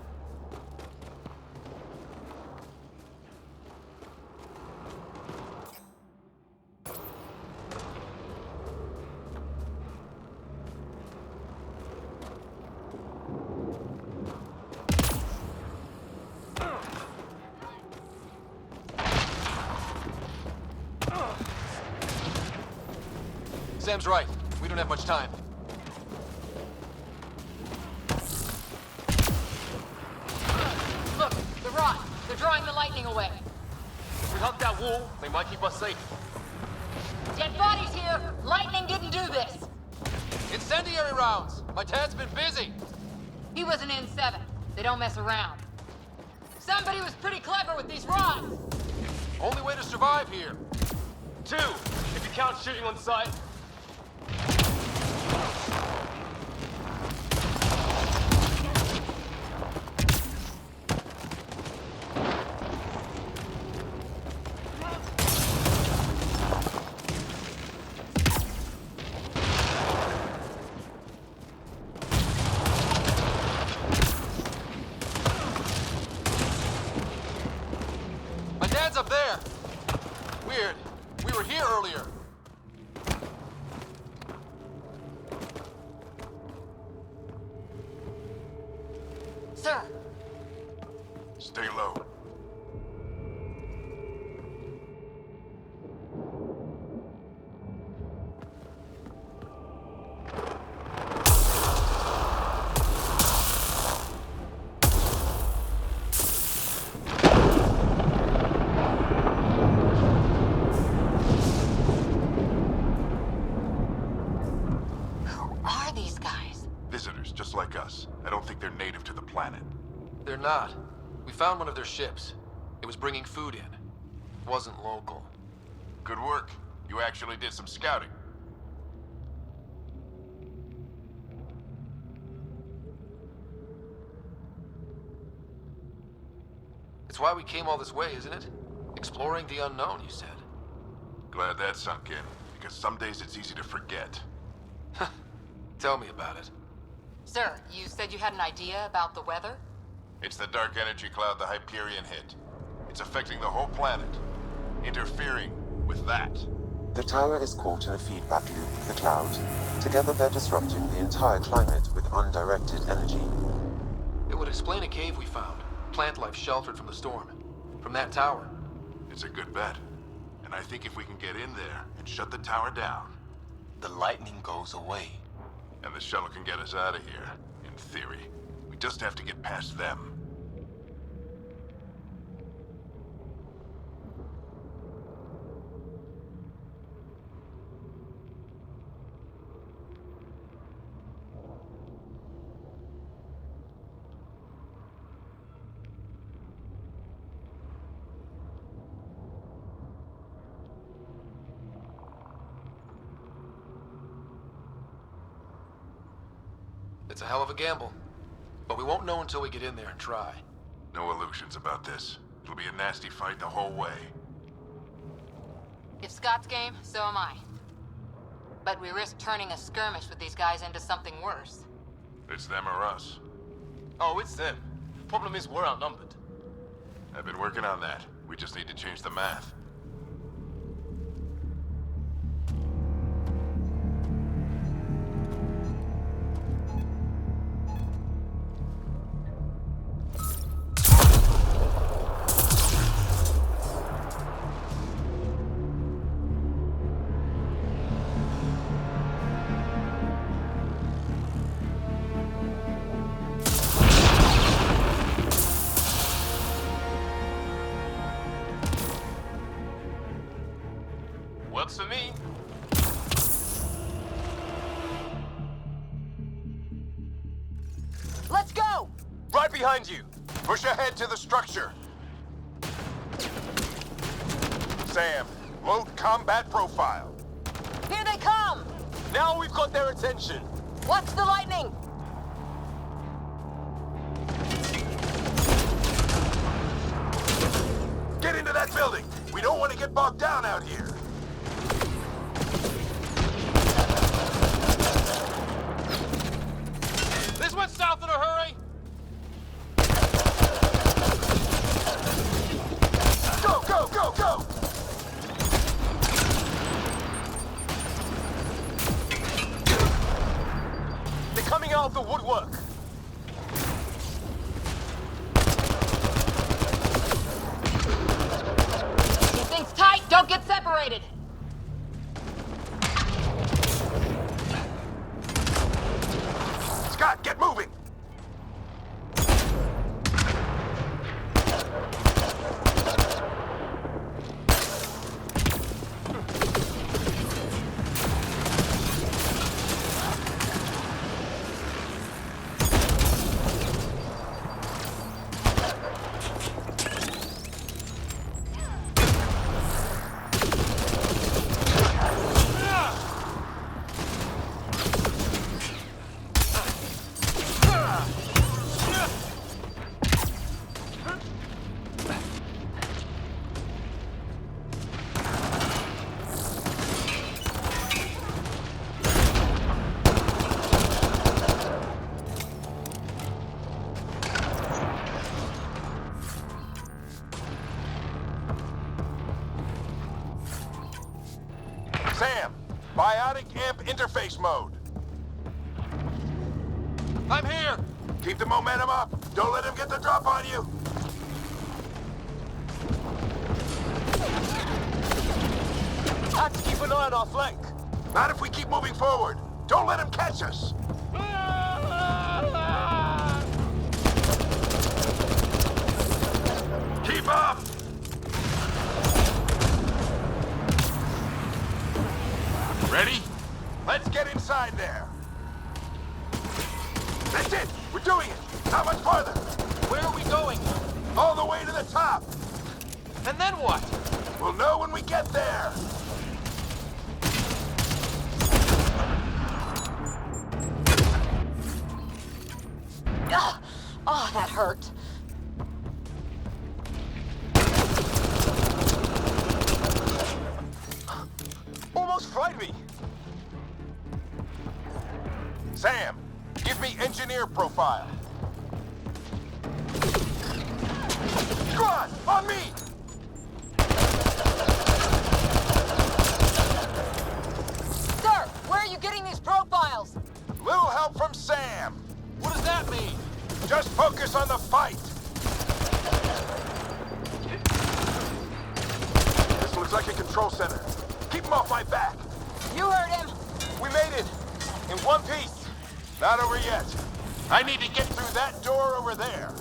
Sam's right. We don't have much time. Look, the rod. They're drawing the lightning away. If we hug that wall, they might keep us safe. Dead bodies here. Lightning didn't do this. Incendiary rounds! My dad's been busy! He was an N7. They don't mess around. Somebody was pretty clever with these rods. Only way to survive here. 2, if you count shooting on sight. My dad's up there. Weird. We were here earlier. Sir, Stay low. who are these guys? Visitors, just like us. I don't think they're native to the planet. They're not. We found one of their ships. It was bringing food in. It wasn't local. Good work. You actually did some scouting. It's why we came all this way, isn't it? Exploring the unknown, you said. Glad that sunk in, because some days it's easy to forget. Tell me about it. Sir, you said you had an idea about the weather? It's the dark energy cloud the Hyperion hit. It's affecting the whole planet, interfering with that. The tower is caught in a feedback loop with the cloud. Together they're disrupting the entire climate with undirected energy. It would explain a cave we found. Plant life sheltered from the storm. From that tower. It's a good bet. And I think if we can get in there and shut the tower down, The lightning goes away. and the shuttle can get us out of here, in theory. We just have to get past them. It's a hell of a gamble. But we won't know until we get in there and try. No illusions about this. It'll be a nasty fight the whole way. If Scott's game, so am I. But we risk turning a skirmish with these guys into something worse. It's them or us. Oh, it's them. Problem is, we're outnumbered. I've been working on that. We just need to change the math. Works for me. Let's go! Right behind you. Push ahead to the structure. Sam, load combat profile. Here they come! Now we've got their attention. Watch the lightning! Get into that building. We don't want to get bogged down out here. This went south in a hurry! Go, go, go, go! They're coming out of the woodwork. Keep things tight, don't get separated! Scott, get moving! Sam, biotic amp interface mode. I'm here! Keep the momentum up. Don't let him get the drop on you. Have to keep an eye on our flank. Not if we keep moving forward. Don't let him catch us. Keep up! Ready? Let's get inside there. That's it! We're doing it! Not much farther! Where are we going? All the way to the top! And then what? We'll know when we get there! Oh, that hurt. Almost fried me. Sam, give me engineer profile. Squad, on me! Sir, where are you getting these profiles? Little help from Sam. What does that mean? Just focus on the fight. This looks like a control center. Keep him off my back. You heard him. We made it. In one piece. Not over yet. I need to get through that door over there.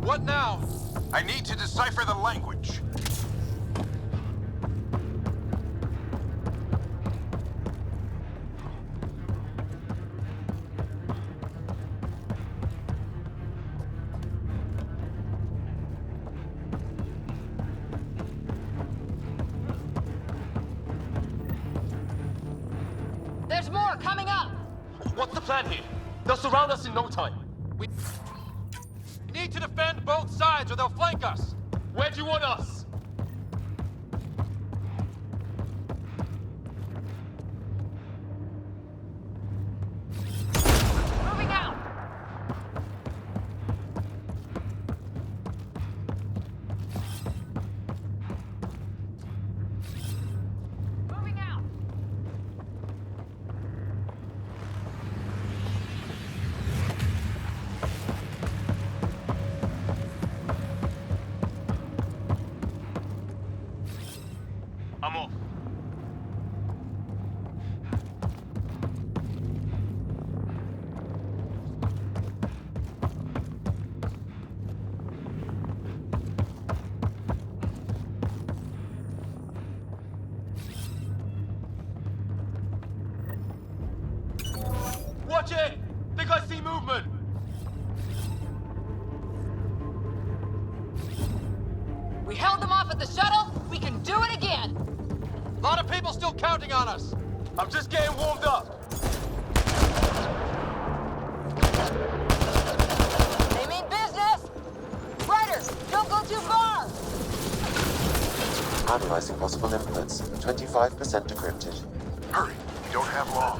What now? I need to decipher the language. There's more coming up! What's the plan here? They'll surround us in no time. We need to defend both sides or they'll flank us. Where do you want us? Moving out! Moving out! I'm off. Watch it! Think I see movement! We held them off at the shuttle. We can do it again. A lot of people still counting on us. I'm just getting warmed up. They mean business. Ryder, don't go too far. Analyzing possible inputs. 25% decrypted. Hurry, we don't have long.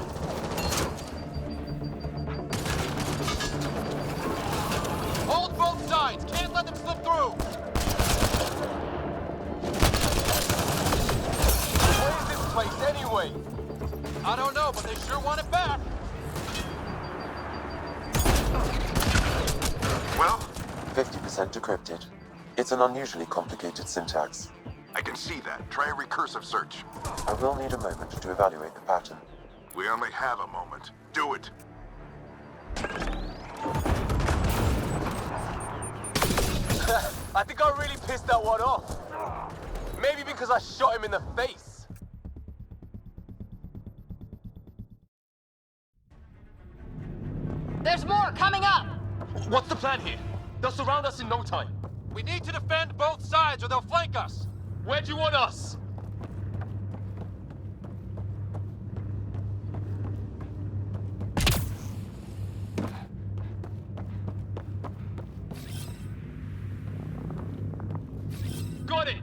Hold both sides. Can't let them slip through. Where is this place anyway? I don't know, but they sure want it back. Well? 50% decrypted. It's an unusually complicated syntax. I can see that. Try a recursive search. I will need a moment to evaluate the pattern. We only have a moment. Do it. I think I really pissed that one off. Maybe because I shot him in the face. There's more coming up. What's the plan here? They'll surround us in no time. We need to defend both sides or they'll flank us. Where do you want us? Got it!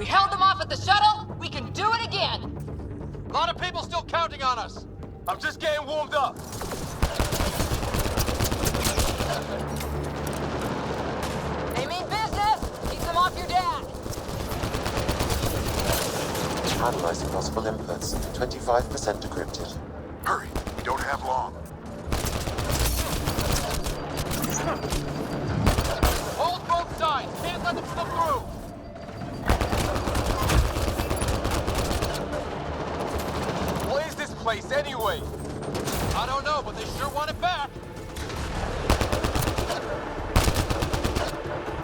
We held them off at the shuttle. We can do it again. A lot of people still counting on us. I'm just getting warmed up. They mean business. Keep them off your dad. Analyzing possible inputs. 25% decrypted. Hurry, we don't have long. Hold both sides. Can't let them slip through. What is this place anyway? I don't know, but they sure want it back.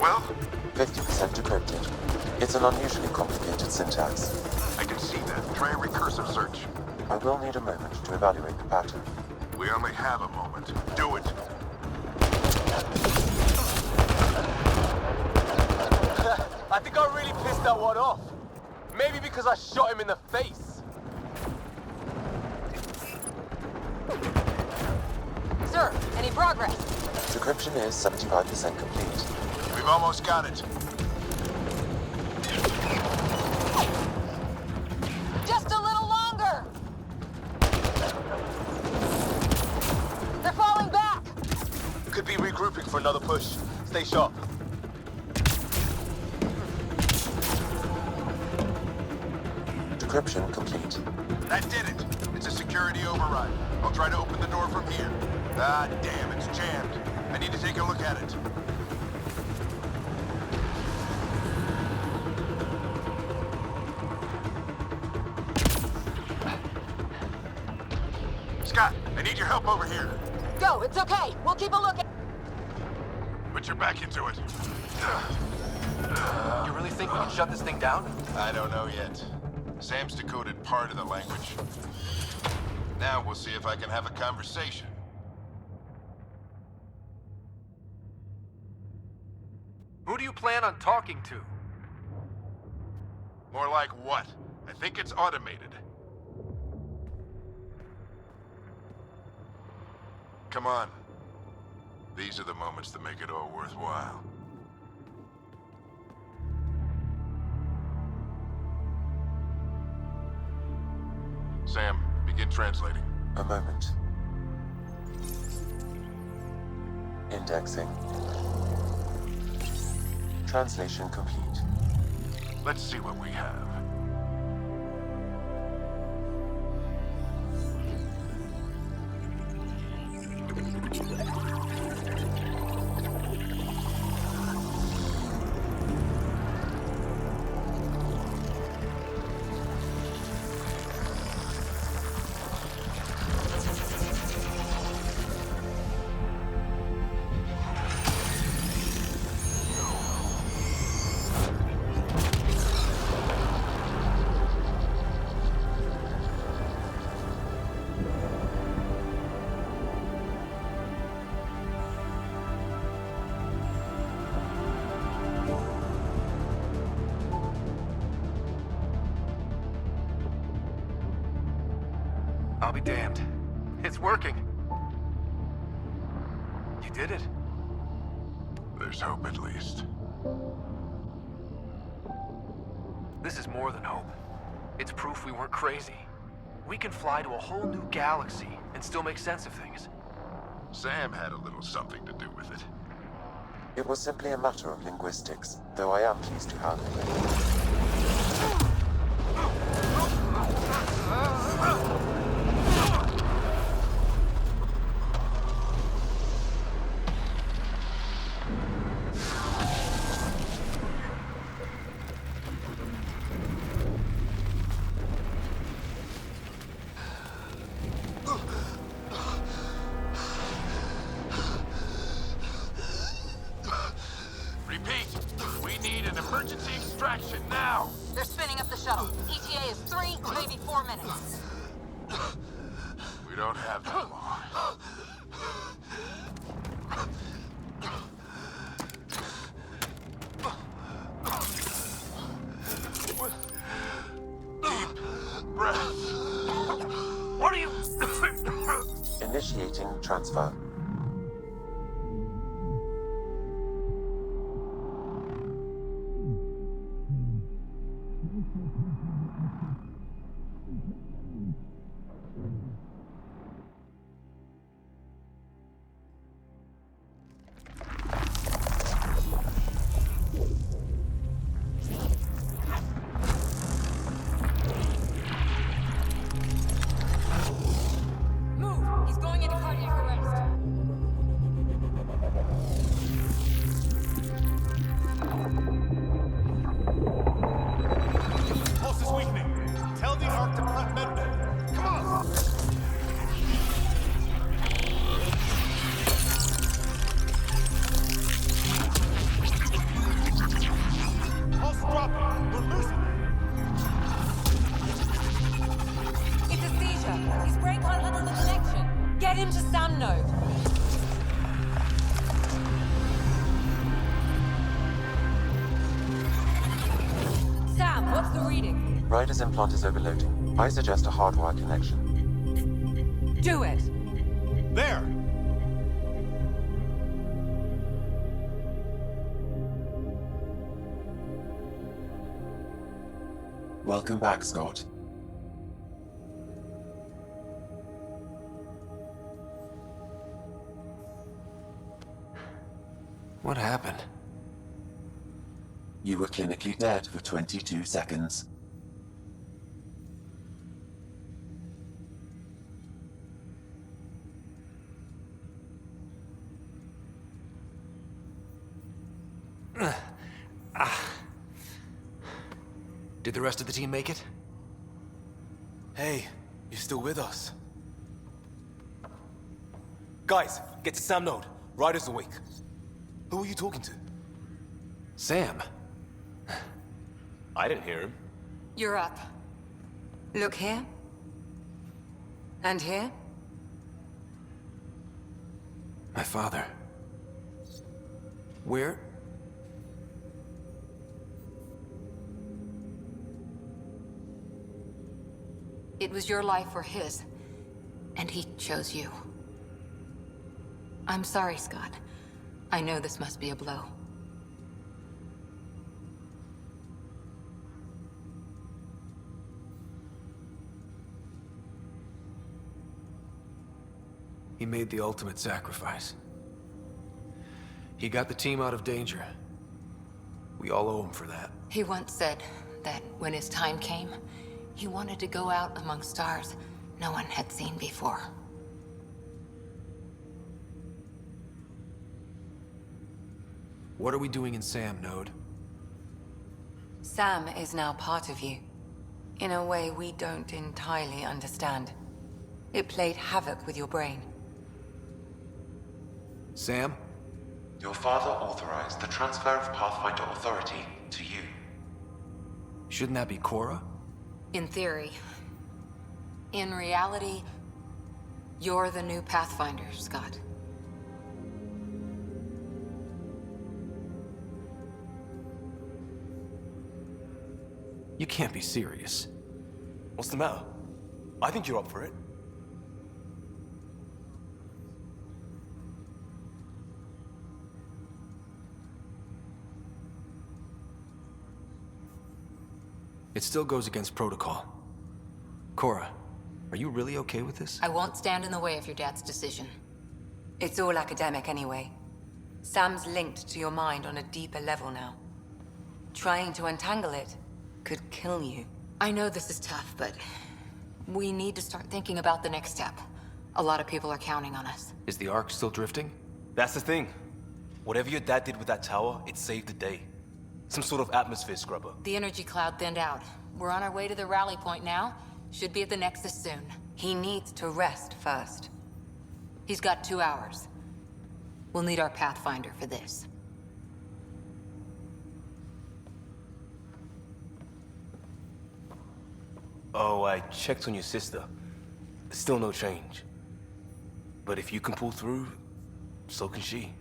Well? 50% decrypted. It's an unusually complicated syntax. I can see that. Try a recursive search. I will need a moment to evaluate the pattern. We only have a moment. Do it. I think I really pissed that one off. Maybe because I shot him in the face. Sir, any progress? Decryption is 75% complete. We've almost got it. Just a little longer. They're falling back. Could be regrouping for another push. Stay sharp. Decryption complete. That did it. It's a security override. I'll try to open the door from here. Ah, damn, it's jammed. I need to take a look at it. Scott, I need your help over here. Go, it's okay. We'll keep a look at... Put your back into it. You really think we can shut this thing down? I don't know yet. Sam's decoded part of the language. Now we'll see if I can have a conversation. Who do you plan on talking to? More like what? I think it's automated. Come on. These are the moments that make it all worthwhile. Sam, begin translating. A moment. Indexing. Translation complete. Let's see what we have. I'll be damned. It's working. You did it. There's hope at least. This is more than hope. It's proof we weren't crazy. We can fly to a whole new galaxy and still make sense of things. Sam had a little something to do with it. It was simply a matter of linguistics, though I am pleased to have it. They're spinning up the shuttle. ETA is 3, maybe 4 minutes. We don't have that long. Deep breath. What are you... Initiating transfer. reading? Ryder's implant is overloading. I suggest a hardwire connection. Do it! There! Welcome back, Scott. What happened? You were clinically dead for 22 seconds. Did the rest of the team make it? Hey, you're still with us. Guys, get to Sam Node. Ryder's awake. Who are you talking to? Sam. I didn't hear him. You're up. Look here. And here. My father. Where? It was your life or his, and he chose you. I'm sorry, Scott. I know this must be a blow. He made the ultimate sacrifice. He got the team out of danger. We all owe him for that. He once said that when his time came, he wanted to go out among stars no one had seen before. What are we doing in Sam, Node? Sam is now part of you. In a way we don't entirely understand. It played havoc with your brain. Sam? Your father authorized the transfer of Pathfinder authority to you. Shouldn't that be Cora? In theory. In reality, you're the new Pathfinder, Scott. You can't be serious. What's the matter? I think you're up for it. It still goes against protocol. Cora, are you really okay with this? I won't stand in the way of your dad's decision. It's all academic anyway. Sam's linked to your mind on a deeper level now. Trying to untangle it could kill you. I know this is tough, but we need to start thinking about the next step. A lot of people are counting on us. Is the Ark still drifting? That's the thing. Whatever your dad did with that tower, it saved the day. Some sort of atmosphere scrubber. The energy cloud thinned out. We're on our way to the rally point now. Should be at the Nexus soon. He needs to rest first. He's got 2 hours. We'll need our Pathfinder for this. Oh, I checked on your sister. Still no change. But if you can pull through, so can she.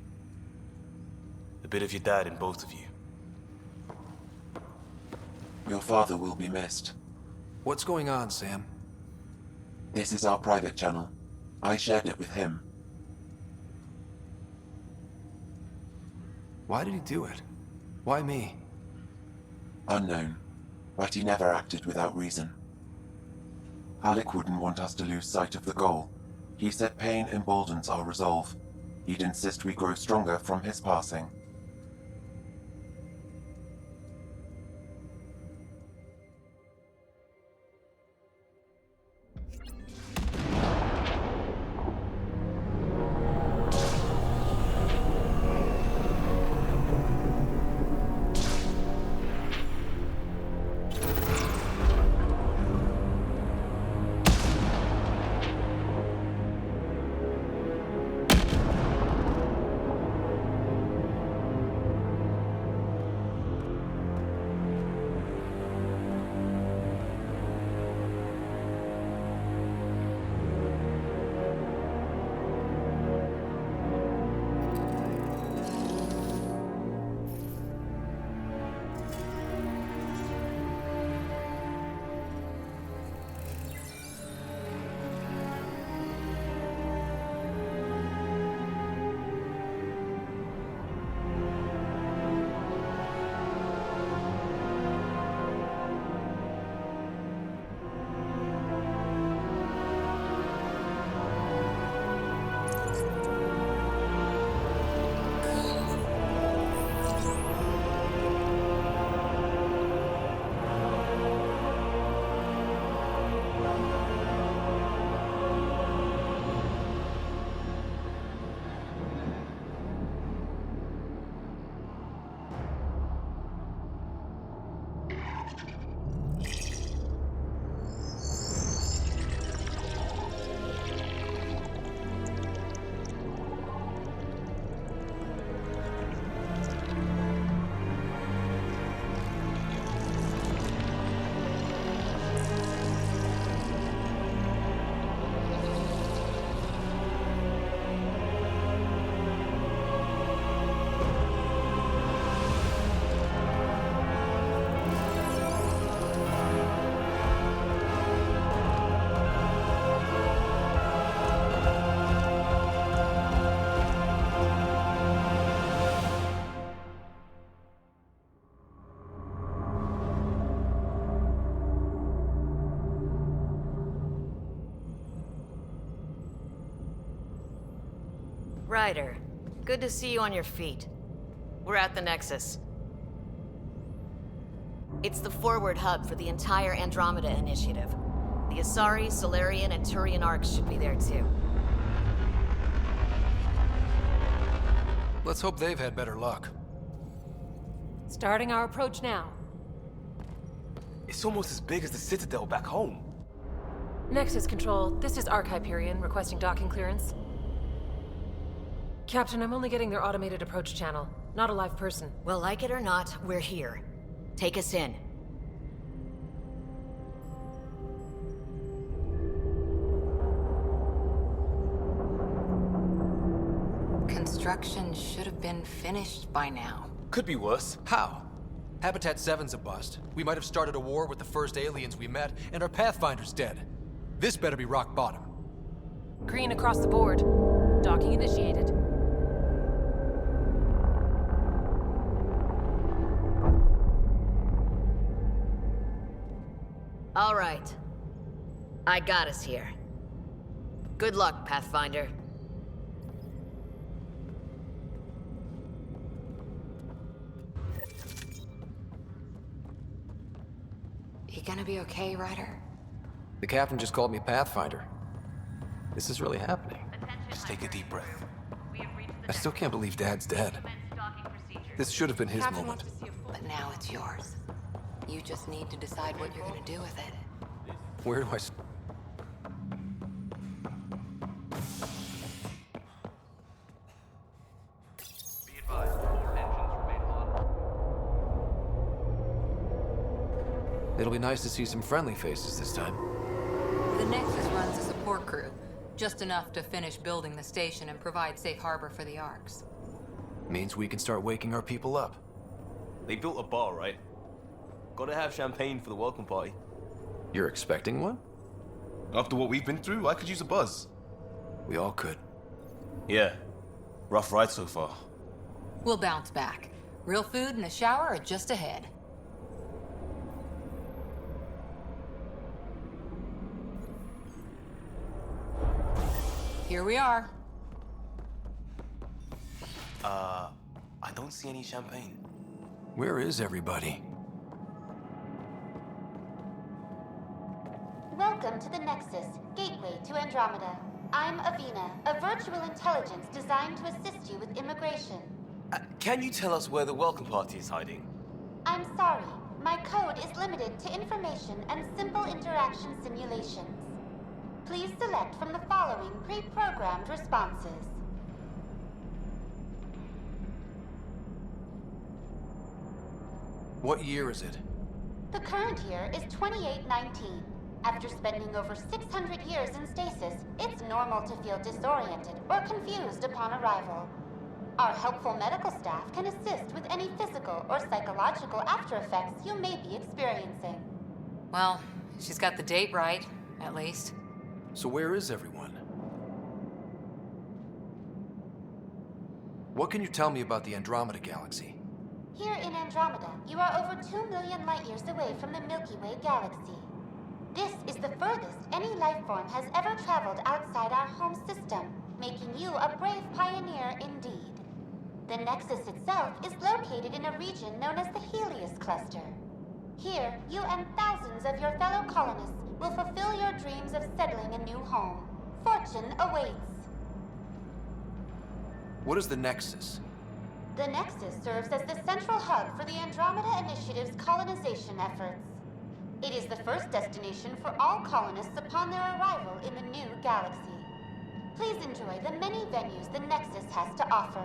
A bit of your dad in both of you. Your father will be missed. What's going on, Sam? This is our private channel. I shared it with him. Why did he do it? Why me? Unknown, but he never acted without reason. Alec wouldn't want us to lose sight of the goal. He said pain emboldens our resolve. He'd insist we grow stronger from his passing. Ryder, good to see you on your feet. We're at the Nexus. It's the forward hub for the entire Andromeda initiative. The Asari, Solarian, and Turian arcs should be there too. Let's hope they've had better luck. Starting our approach now. It's almost as big as the Citadel back home. Nexus Control, this is Hyperion requesting docking clearance. Captain, I'm only getting their automated approach channel, not a live person. Well, like it or not, we're here. Take us in. Construction should have been finished by now. Could be worse. How? Habitat 7's a bust. We might have started a war with the first aliens we met, and our Pathfinder's dead. This better be rock bottom. Green across the board. Docking initiated. All right. I got us here. Good luck, Pathfinder. You gonna be okay, Ryder? The captain just called me Pathfinder. This is really happening. Just take a deep breath. I still can't believe Dad's dead. This should have been his moment. But now it's yours. You just need to decide what you're gonna do with it. Where do I... It'll be nice to see some friendly faces this time. The Nexus runs a support crew. Just enough to finish building the station and provide safe harbor for the arcs. Means we can start waking our people up. They built a bar, right? Gotta have champagne for the welcome party. You're expecting one? After what we've been through, I could use a buzz. We all could. Yeah. Rough ride so far. We'll bounce back. Real food and a shower are just ahead. Here we are. I don't see any champagne. Where is everybody? Welcome to the Nexus, gateway to Andromeda. I'm Avina, a virtual intelligence designed to assist you with immigration. Can you tell us where the welcome party is hiding? I'm sorry, my code is limited to information and simple interaction simulations. Please select from the following pre-programmed responses. What year is it? The current year is 2819. After spending over 600 years in stasis, it's normal to feel disoriented or confused upon arrival. Our helpful medical staff can assist with any physical or psychological after effects you may be experiencing. Well, she's got the date right, at least. So where is everyone? What can you tell me about the Andromeda galaxy? Here in Andromeda, you are over 2 million light-years away from the Milky Way galaxy. This is the furthest any life form has ever traveled outside our home system, making you a brave pioneer indeed. The Nexus itself is located in a region known as the Helios Cluster. Here, you and thousands of your fellow colonists will fulfill your dreams of settling a new home. Fortune awaits. What is the Nexus? The Nexus serves as the central hub for the Andromeda Initiative's colonization efforts. It is the first destination for all colonists upon their arrival in the new galaxy. Please enjoy the many venues the Nexus has to offer.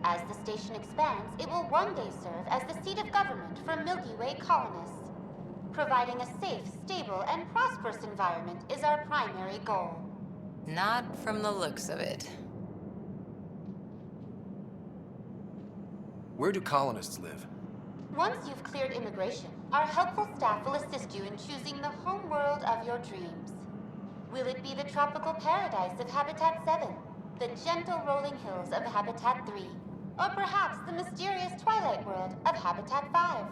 As the station expands, it will one day serve as the seat of government for Milky Way colonists. Providing a safe, stable, and prosperous environment is our primary goal. Not from the looks of it. Where do colonists live? Once you've cleared immigration, our helpful staff will assist you in choosing the home world of your dreams. Will it be the tropical paradise of Habitat 7, the gentle rolling hills of Habitat 3, or perhaps the mysterious twilight world of Habitat 5?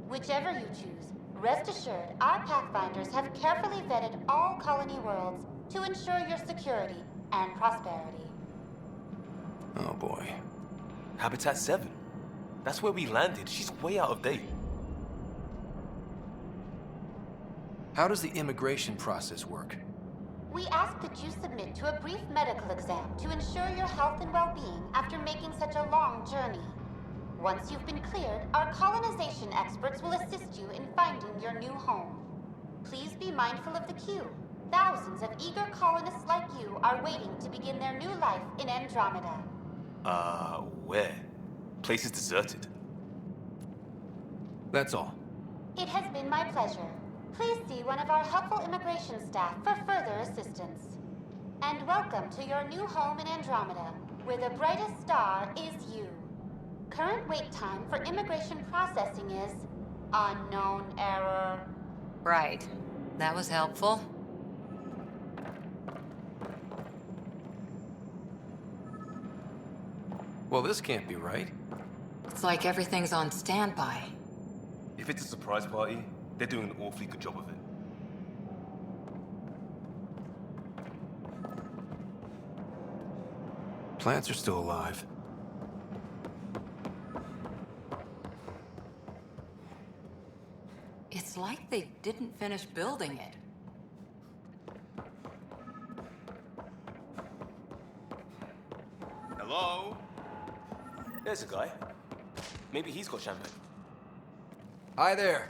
Whichever you choose, rest assured our Pathfinders have carefully vetted all colony worlds to ensure your security and prosperity. Oh boy. Habitat 7. That's where we landed. She's way out of date. How does the immigration process work? We ask that you submit to a brief medical exam to ensure your health and well-being after making such a long journey. Once you've been cleared, our colonization experts will assist you in finding your new home. Please be mindful of the queue. Thousands of eager colonists like you are waiting to begin their new life in Andromeda. Where? Place is deserted. That's all. It has been my pleasure. Please see one of our helpful immigration staff for further assistance. And welcome to your new home in Andromeda, where the brightest star is you. Current wait time for immigration processing is unknown error. Right. That was helpful. Well, this can't be right. It's like everything's on standby. If it's a surprise party, they're doing an awfully good job of it. Plants are still alive. It's like they didn't finish building it. Hello? There's a guy. Maybe he's got champagne. Hi there.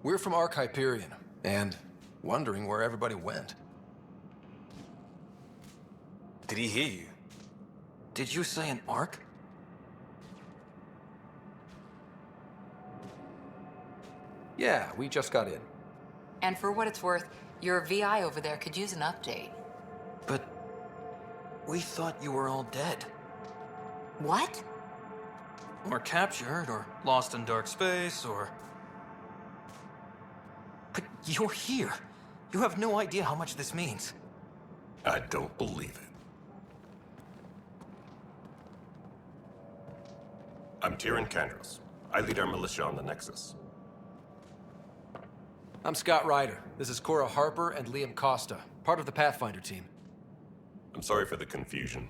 We're from Hyperion, and wondering where everybody went. Did he hear you? Did you say an Ark? Yeah, we just got in. And for what it's worth, your VI over there could use an update. But we thought you were all dead. What? Or captured, or lost in dark space, or... But you're here. You have no idea how much this means. I don't believe it. I'm Tyrion Kandros. I lead our militia on the Nexus. I'm Scott Ryder. This is Cora Harper and Liam Costa, part of the Pathfinder team. I'm sorry for the confusion.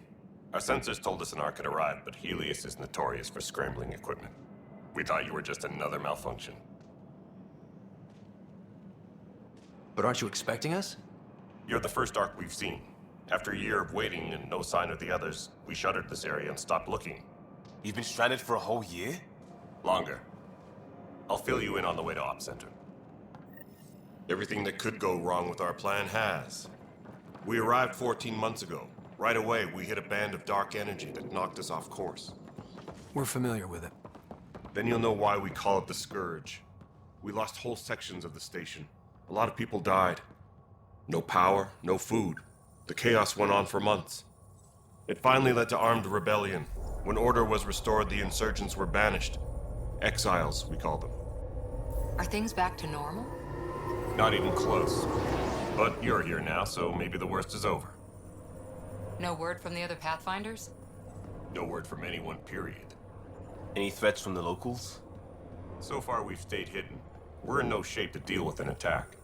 Our sensors told us an Ark had arrived, but Helios is notorious for scrambling equipment. We thought you were just another malfunction. But aren't you expecting us? You're the first Ark we've seen. After a year of waiting and no sign of the others, we shuttered this area and stopped looking. You've been stranded for a whole year? Longer. I'll fill you in on the way to Op Center. Everything that could go wrong with our plan has. We arrived 14 months ago. Right away, we hit a band of dark energy that knocked us off course. We're familiar with it. Then you'll know why we call it the Scourge. We lost whole sections of the station. A lot of people died. No power, no food. The chaos went on for months. It finally led to armed rebellion. When order was restored, the insurgents were banished. Exiles, we call them. Are things back to normal? Not even close. But you're here now, so maybe the worst is over. No word from the other Pathfinders? No word from anyone, period. Any threats from the locals? So far, we've stayed hidden. We're in no shape to deal with an attack.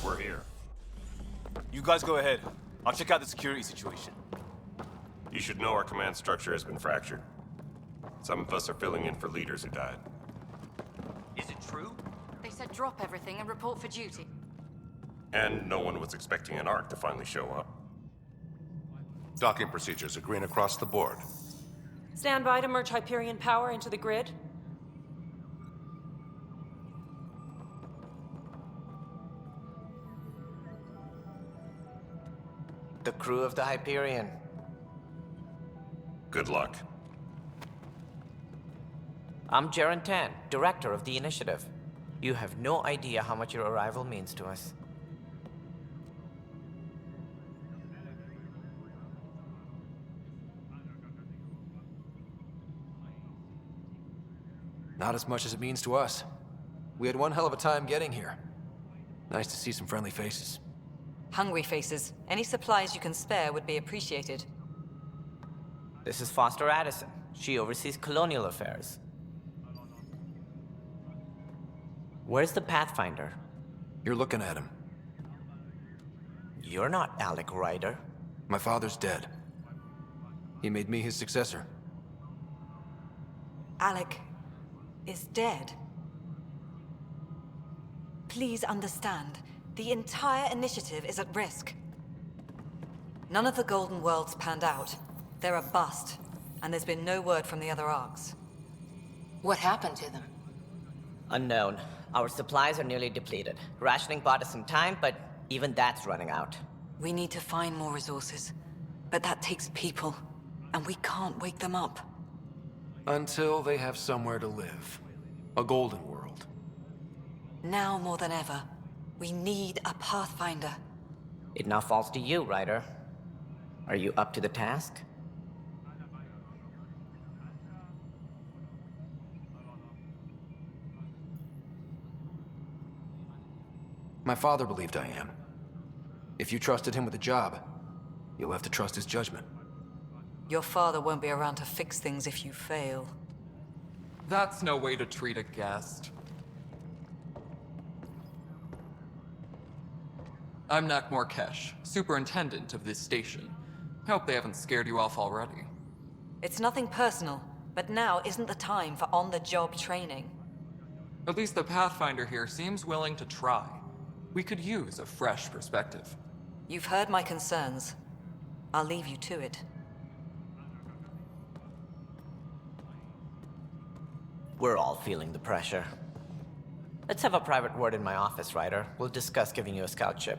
We're here. You guys go ahead. I'll check out the security situation. You should know our command structure has been fractured. Some of us are filling in for leaders who died. Is it true? They said drop everything and report for duty. And no one was expecting an Ark to finally show up. Docking procedures are green across the board. Stand by to merge Hyperion power into the grid. The crew of the Hyperion. Good luck. I'm Jaren Tan, director of the initiative. You have no idea how much your arrival means to us. Not as much as it means to us. We had one hell of a time getting here. Nice to see some friendly faces. Hungry faces. Any supplies you can spare would be appreciated. This is Foster Addison. She oversees colonial affairs. Where's the Pathfinder? You're looking at him. You're not Alec Ryder. My father's dead. He made me his successor. Alec is dead. Please understand, the entire initiative is at risk. None of the Golden Worlds panned out. They're a bust, and there's been no word from the other arcs. What happened to them? Unknown. Our supplies are nearly depleted. Rationing bought us some time, but even that's running out. We need to find more resources, but that takes people, and we can't wake them up. Until they have somewhere to live. A golden world. Now more than ever, we need a Pathfinder. It now falls to you, Ryder. Are you up to the task? My father believed I am. If you trusted him with a job, you'll have to trust his judgment. Your father won't be around to fix things if you fail. That's no way to treat a guest. I'm Nak Morkesh, superintendent of this station. Hope they haven't scared you off already. It's nothing personal, but now isn't the time for on-the-job training. At least the Pathfinder here seems willing to try. We could use a fresh perspective. You've heard my concerns. I'll leave you to it. We're all feeling the pressure. Let's have a private word in my office, Ryder. We'll discuss giving you a scout ship.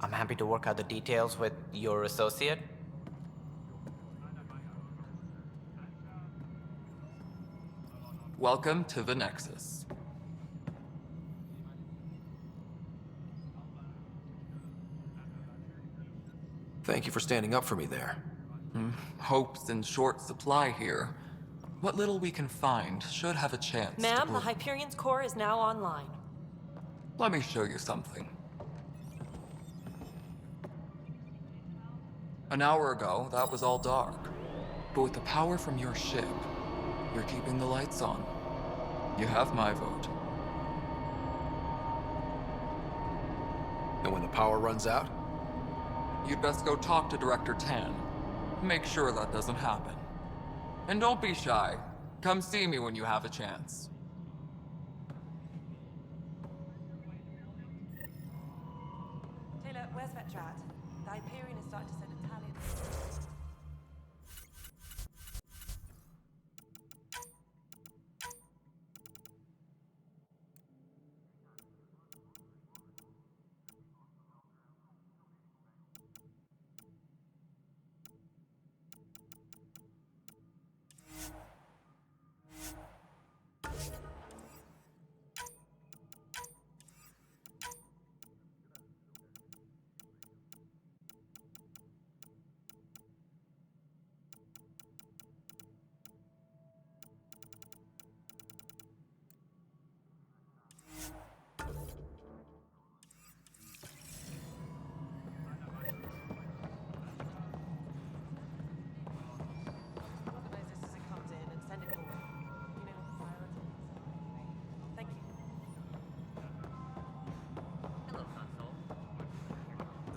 I'm happy to work out the details with your associate. Welcome to the Nexus. Thank you for standing up for me there. Hope's in short supply here. What little we can find should have a chance. Ma'am, the Hyperion's core is now online. Let me show you something. An hour ago, that was all dark. But with the power from your ship, you're keeping the lights on. You have my vote. And when the power runs out? You'd best go talk to Director Tan. Make sure that doesn't happen. And don't be shy. Come see me when you have a chance. Taylor, where's Vetrat? The Hyperion is starting to send Italian.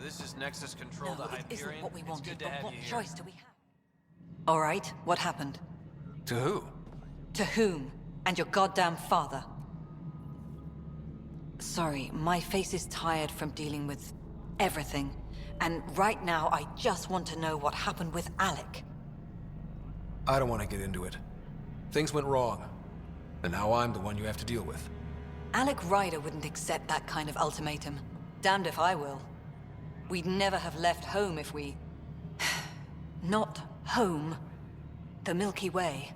This is Nexus Control to No, it Hyperion. isn't what we It's wanted, good to but have what you here. choice do we have? All right, what happened? To who? To whom? And your goddamn father. Sorry, my face is tired from dealing with everything. And right now, I just want to know what happened with Alec. I don't want to get into it. Things went wrong. And now I'm the one you have to deal with. Alec Ryder wouldn't accept that kind of ultimatum. Damned if I will. We'd never have left home if we... Not home. The Milky Way.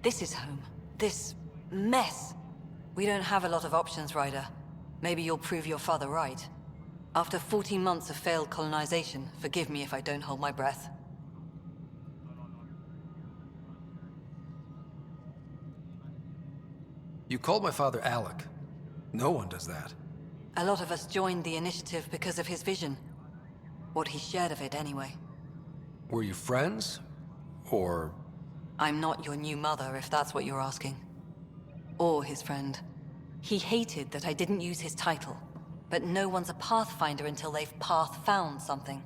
This is home. This mess. We don't have a lot of options, Ryder. Maybe you'll prove your father right. After 14 months of failed colonization, forgive me if I don't hold my breath. You called my father Alec. No one does that. A lot of us joined the initiative because of his vision. What he shared of it, anyway. Were you friends? Or... I'm not your new mother, if that's what you're asking. Or his friend. He hated that I didn't use his title. But no one's a pathfinder until they've path-found something.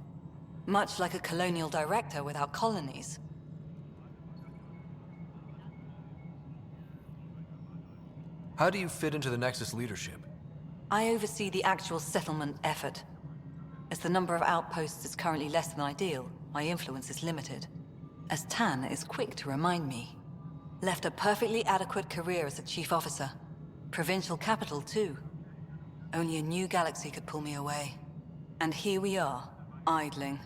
Much like a colonial director without colonies. How do you fit into the Nexus leadership? I oversee the actual settlement effort. As the number of outposts is currently less than ideal, my influence is limited. As Tan is quick to remind me. Left a perfectly adequate career as a chief officer. Provincial capital, too. Only a new galaxy could pull me away. And here we are, idling.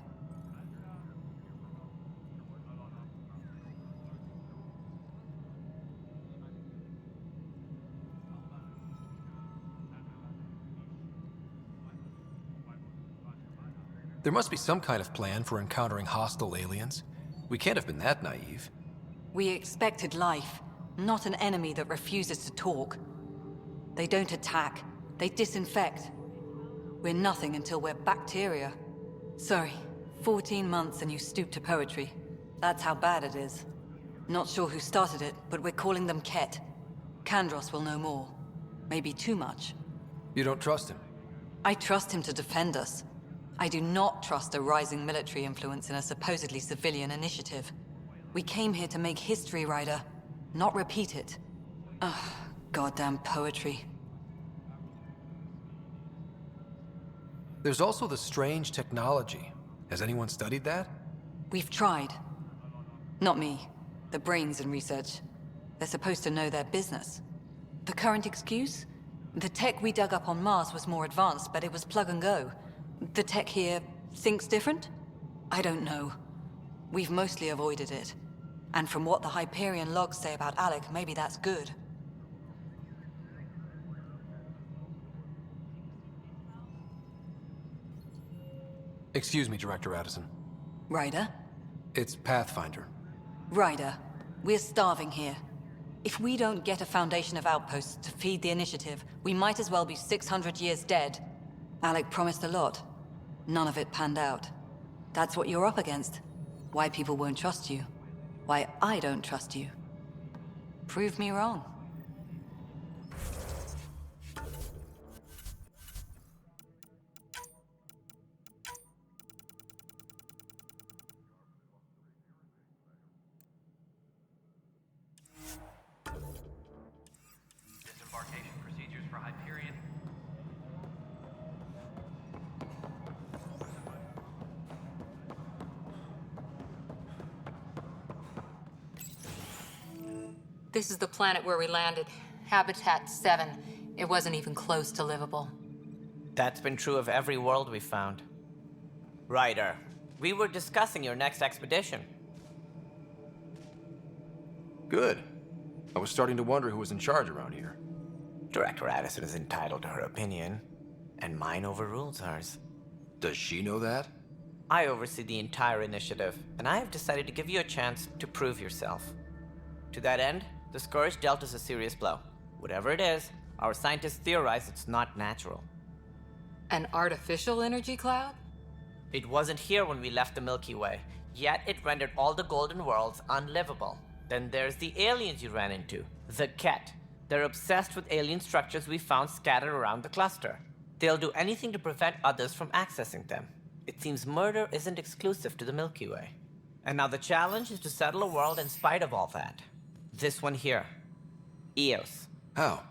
There must be some kind of plan for encountering hostile aliens. We can't have been that naive. We expected life, not an enemy that refuses to talk. They don't attack, they disinfect. We're nothing until we're bacteria. Sorry, 14 months and you stoop to poetry. That's how bad it is. Not sure who started it, but we're calling them Ket. Kandros will know more. Maybe too much. You don't trust him? I trust him to defend us. I do not trust a rising military influence in a supposedly civilian initiative. We came here to make history, Ryder, not repeat it. Ugh, goddamn poetry. There's also the strange technology. Has anyone studied that? We've tried. Not me. The brains in research. They're supposed to know their business. The current excuse? The tech we dug up on Mars was more advanced, but it was plug and go. The tech here thinks different? I don't know. We've mostly avoided it. And from what the Hyperion logs say about Alec, maybe that's good. Excuse me, Director Addison. Ryder? It's Pathfinder. Ryder, we're starving here. If we don't get a foundation of outposts to feed the initiative, we might as well be 600 years dead. Alec promised a lot. None of it panned out. That's what you're up against. Why people won't trust you. Why I don't trust you. Prove me wrong. Disembarkation procedures for Hyperion. This is the planet where we landed. Habitat 7. It wasn't even close to livable. That's been true of every world we found. Ryder, we were discussing your next expedition. Good. I was starting to wonder who was in charge around here. Director Addison is entitled to her opinion, and mine overrules hers. Does she know that? I oversee the entire initiative, and I have decided to give you a chance to prove yourself. To that end, the Scourge dealt us a serious blow. Whatever it is, our scientists theorize it's not natural. An artificial energy cloud? It wasn't here when we left the Milky Way, yet it rendered all the Golden Worlds unlivable. Then there's the aliens you ran into, the Ket. They're obsessed with alien structures we found scattered around the cluster. They'll do anything to prevent others from accessing them. It seems murder isn't exclusive to the Milky Way. And now the challenge is to settle a world in spite of all that. This one here. Eos. How?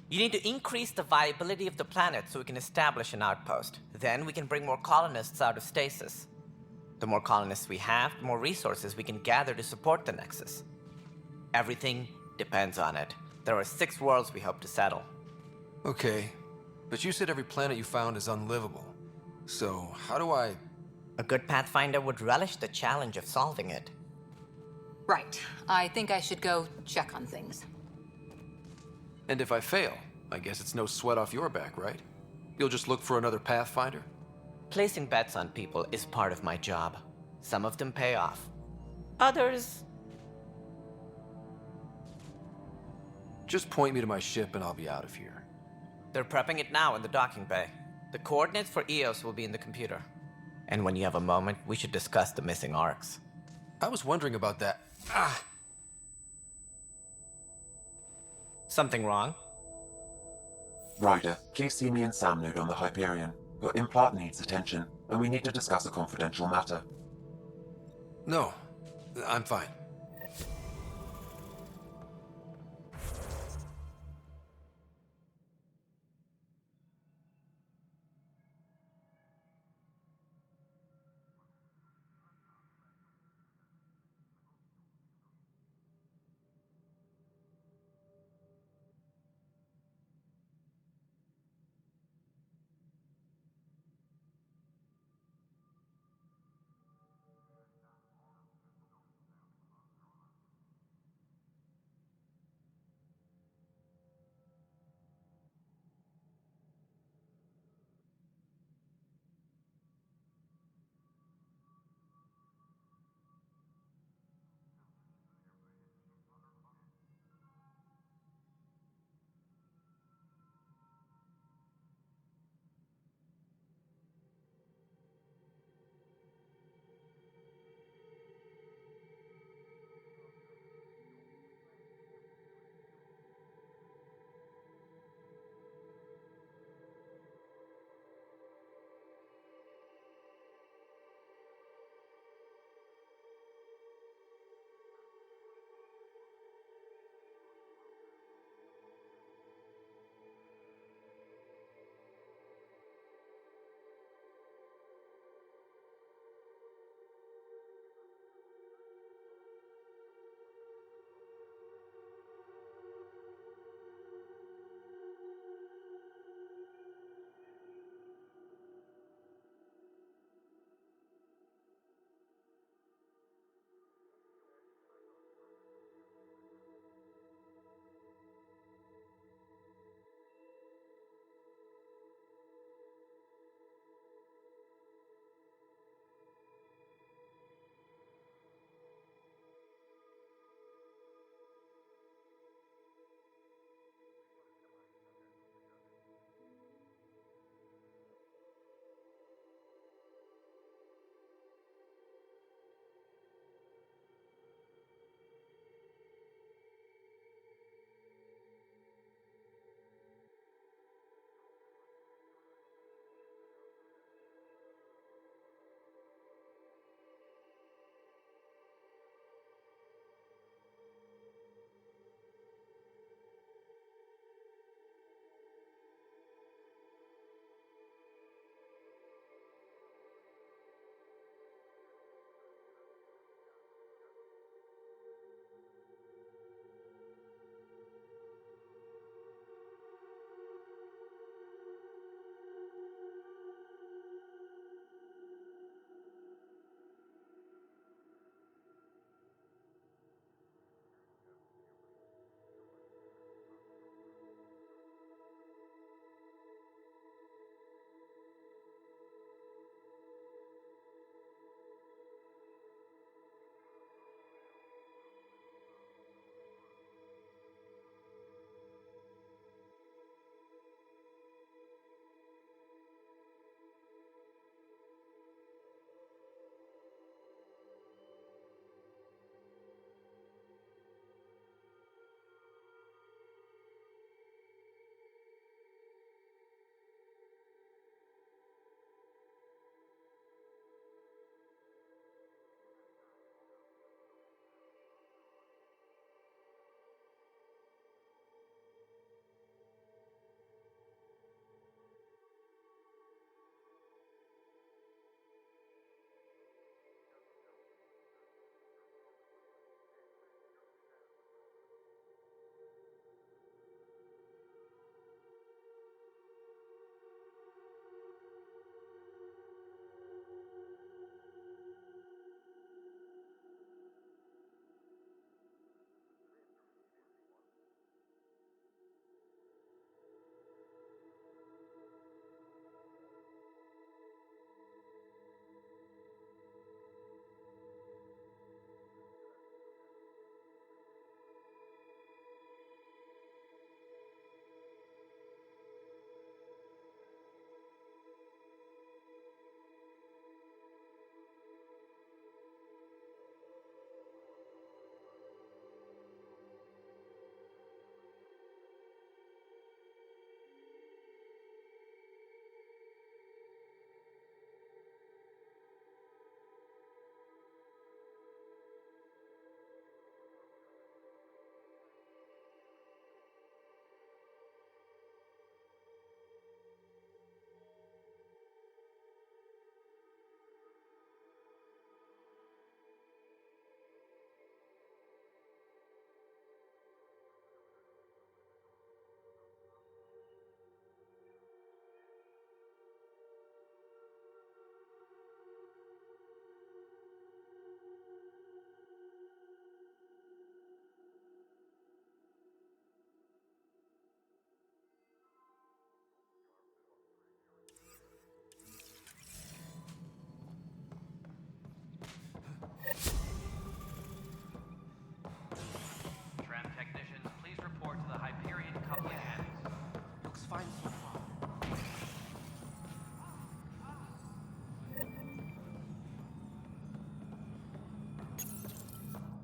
You need to increase the viability of the planet so we can establish an outpost. Then we can bring more colonists out of stasis. The more colonists we have, the more resources we can gather to support the Nexus. Everything depends on it. There are 6 worlds we hope to settle. Okay, but you said every planet you found is unlivable. So, how do I... A good Pathfinder would relish the challenge of solving it. Right. I think I should go check on things. And if I fail, I guess it's no sweat off your back, right? You'll just look for another Pathfinder? Placing bets on people is part of my job. Some of them pay off. Others... Just point me to my ship and I'll be out of here. They're prepping it now in the docking bay. The coordinates for EOS will be in the computer. And when you have a moment, we should discuss the missing arcs. I was wondering about that. Ah! Something wrong? Ryder, please see me and Sam Node on the Hyperion. Your implant needs attention, and we need to discuss a confidential matter. No, I'm fine.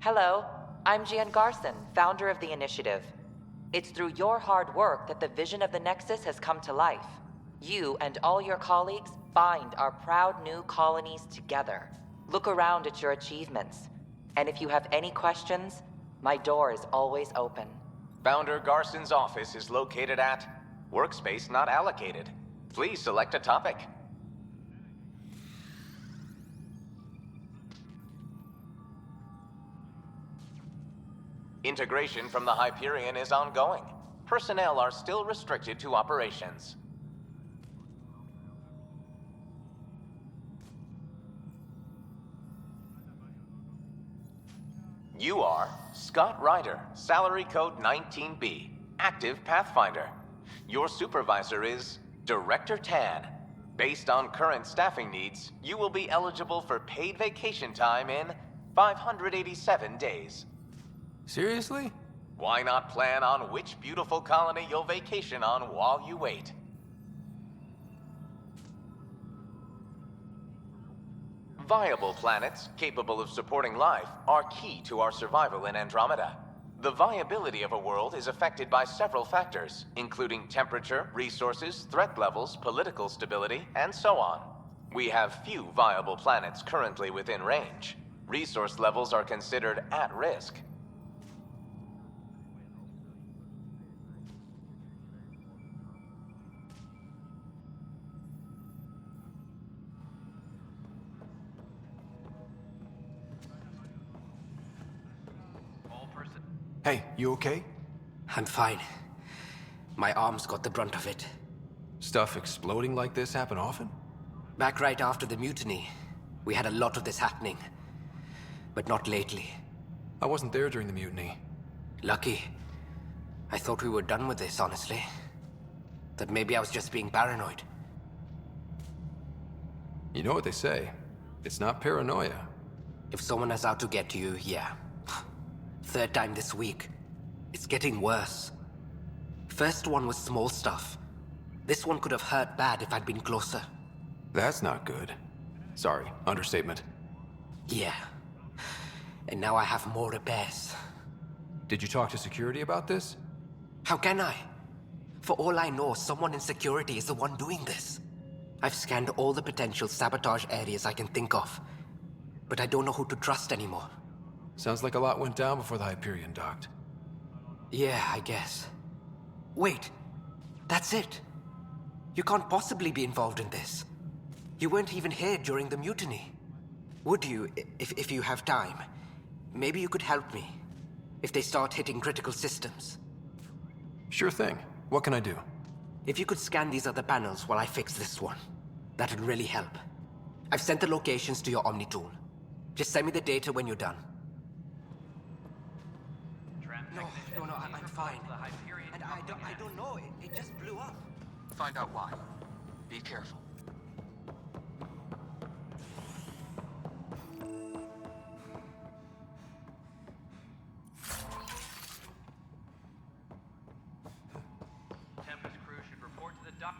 Hello, I'm Gian Garson, founder of the initiative. It's through your hard work that the vision of the Nexus has come to life. You and all your colleagues bind our proud new colonies together. Look around at your achievements. And if you have any questions, my door is always open. Founder Garson's office is located at Workspace Not Allocated. Please select a topic. Integration from the Hyperion is ongoing. Personnel are still restricted to operations. You are Scott Ryder, salary code 19B, active Pathfinder. Your supervisor is Director Tan. Based on current staffing needs, you will be eligible for paid vacation time in 587 days. Seriously? Why not plan on which beautiful colony you'll vacation on while you wait? Viable planets capable of supporting life are key to our survival in Andromeda. The viability of a world is affected by several factors, including temperature, resources, threat levels, political stability, and so on. We have few viable planets currently within range. Resource levels are considered at risk. Hey, you okay? I'm fine. My arms got the brunt of it. Stuff exploding like this happen often? Back right after the mutiny, we had a lot of this happening. But not lately. I wasn't there during the mutiny. Lucky. I thought we were done with this, honestly. That maybe I was just being paranoid. You know what they say. It's not paranoia. If someone is out to get you, yeah. Third time this week. It's getting worse. First one was small stuff. This one could have hurt bad if I'd been closer. That's not good. Sorry, understatement. Yeah. And now I have more repairs. Did you talk to security about this? How can I? For all I know, someone in security is the one doing this. I've scanned all the potential sabotage areas I can think of. But I don't know who to trust anymore. Sounds like a lot went down before the Hyperion docked. Yeah, I guess. Wait, that's it. You can't possibly be involved in this. You weren't even here during the mutiny. Would you, if you have time? Maybe you could help me, if they start hitting critical systems. Sure thing. What can I do? If you could scan these other panels while I fix this one, that'd really help. I've sent the locations to your Omni tool. Just send me the data when you're done. No, I'm fine. And I don't know, it just blew up. Find out why. Be careful. Tempest crew should report to the dock.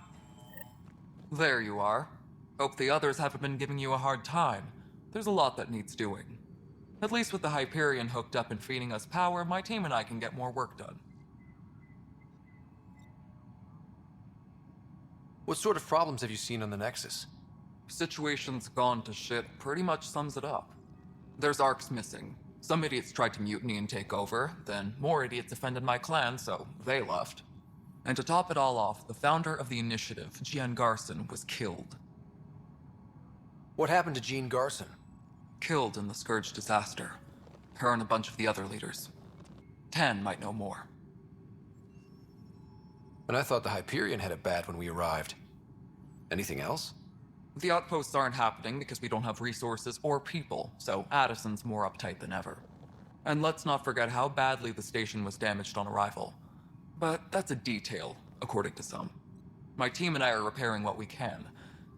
There you are. Hope the others haven't been giving you a hard time. There's a lot that needs doing. At least with the Hyperion hooked up and feeding us power, my team and I can get more work done. What sort of problems have you seen on the Nexus? Situation's gone to shit pretty much sums it up. There's arcs missing. Some idiots tried to mutiny and take over, then more idiots offended my clan, so they left. And to top it all off, the founder of the initiative, Gian Garson, was killed. What happened to Gian Garson? Killed in the Scourge disaster. Her and a bunch of the other leaders. Tan might know more. And I thought the Hyperion had it bad when we arrived. Anything else? The outposts aren't happening because we don't have resources or people, so Addison's more uptight than ever. And let's not forget how badly the station was damaged on arrival. But that's a detail, according to some. My team and I are repairing what we can.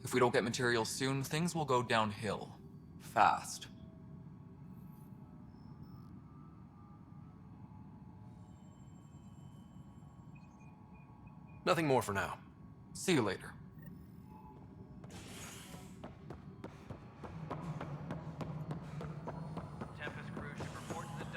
If we don't get materials soon, things will go downhill. Fast. Nothing more for now. See you later. Tempest crew should report to the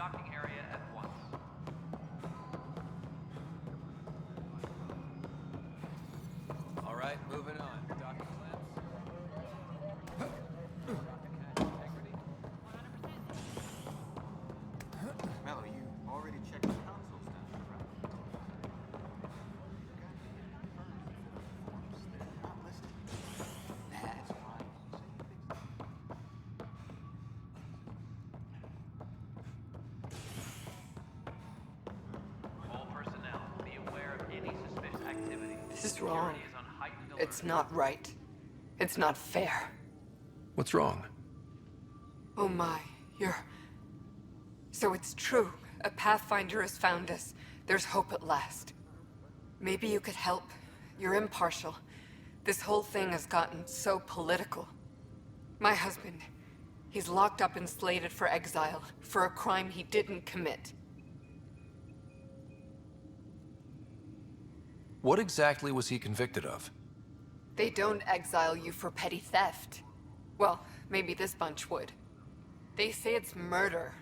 This is wrong. It's not right. It's not fair. What's wrong? Oh my, So it's true. A Pathfinder has found us. There's hope at last. Maybe you could help. You're impartial. This whole thing has gotten so political. My husband, he's locked up and slated for exile for a crime he didn't commit. What exactly was he convicted of? They don't exile you for petty theft. Well, maybe this bunch would. They say it's murder.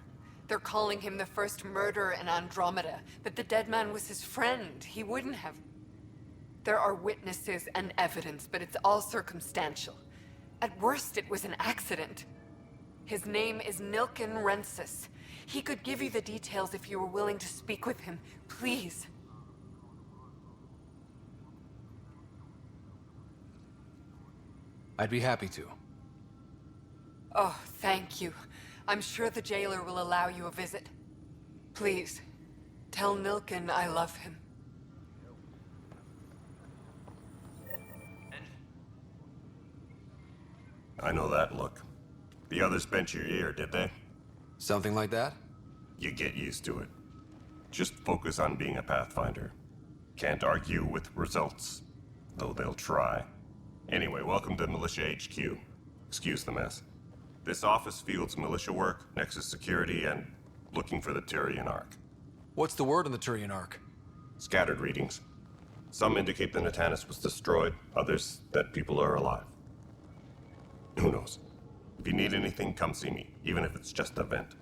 They're calling him the first murderer in Andromeda, but the dead man was his friend. He wouldn't have. There are witnesses and evidence, but it's all circumstantial. At worst, it was an accident. His name is Nilken Rensis. He could give you the details if you were willing to speak with him. Please. I'd be happy to. Oh, thank you. I'm sure the jailer will allow you a visit. Please, tell Nilken I love him. I know that look. The others bent your ear, did they? Something like that? You get used to it. Just focus on being a Pathfinder. Can't argue with results, though they'll try. Anyway, welcome to Militia HQ. Excuse the mess. This office fields militia work, Nexus security, and looking for the Turian Ark. What's the word on the Turian Ark? Scattered readings. Some indicate the Natanus was destroyed, others that people are alive. Who knows? If you need anything, come see me, even if it's just a vent.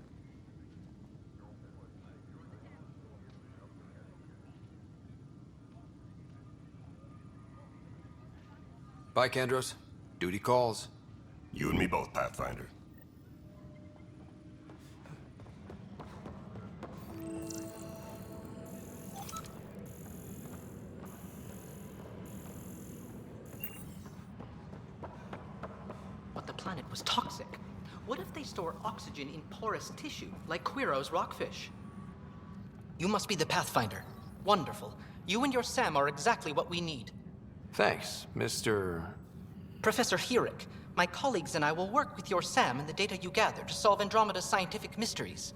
Bye, Kandros. Duty calls. You and me both, Pathfinder. But the planet was toxic. What if they store oxygen in porous tissue, like Quiro's rockfish? You must be the Pathfinder. Wonderful. You and your Sam are exactly what we need. Thanks, Mr. Professor Hyrik, my colleagues and I will work with your Sam and the data you gather to solve Andromeda's scientific mysteries.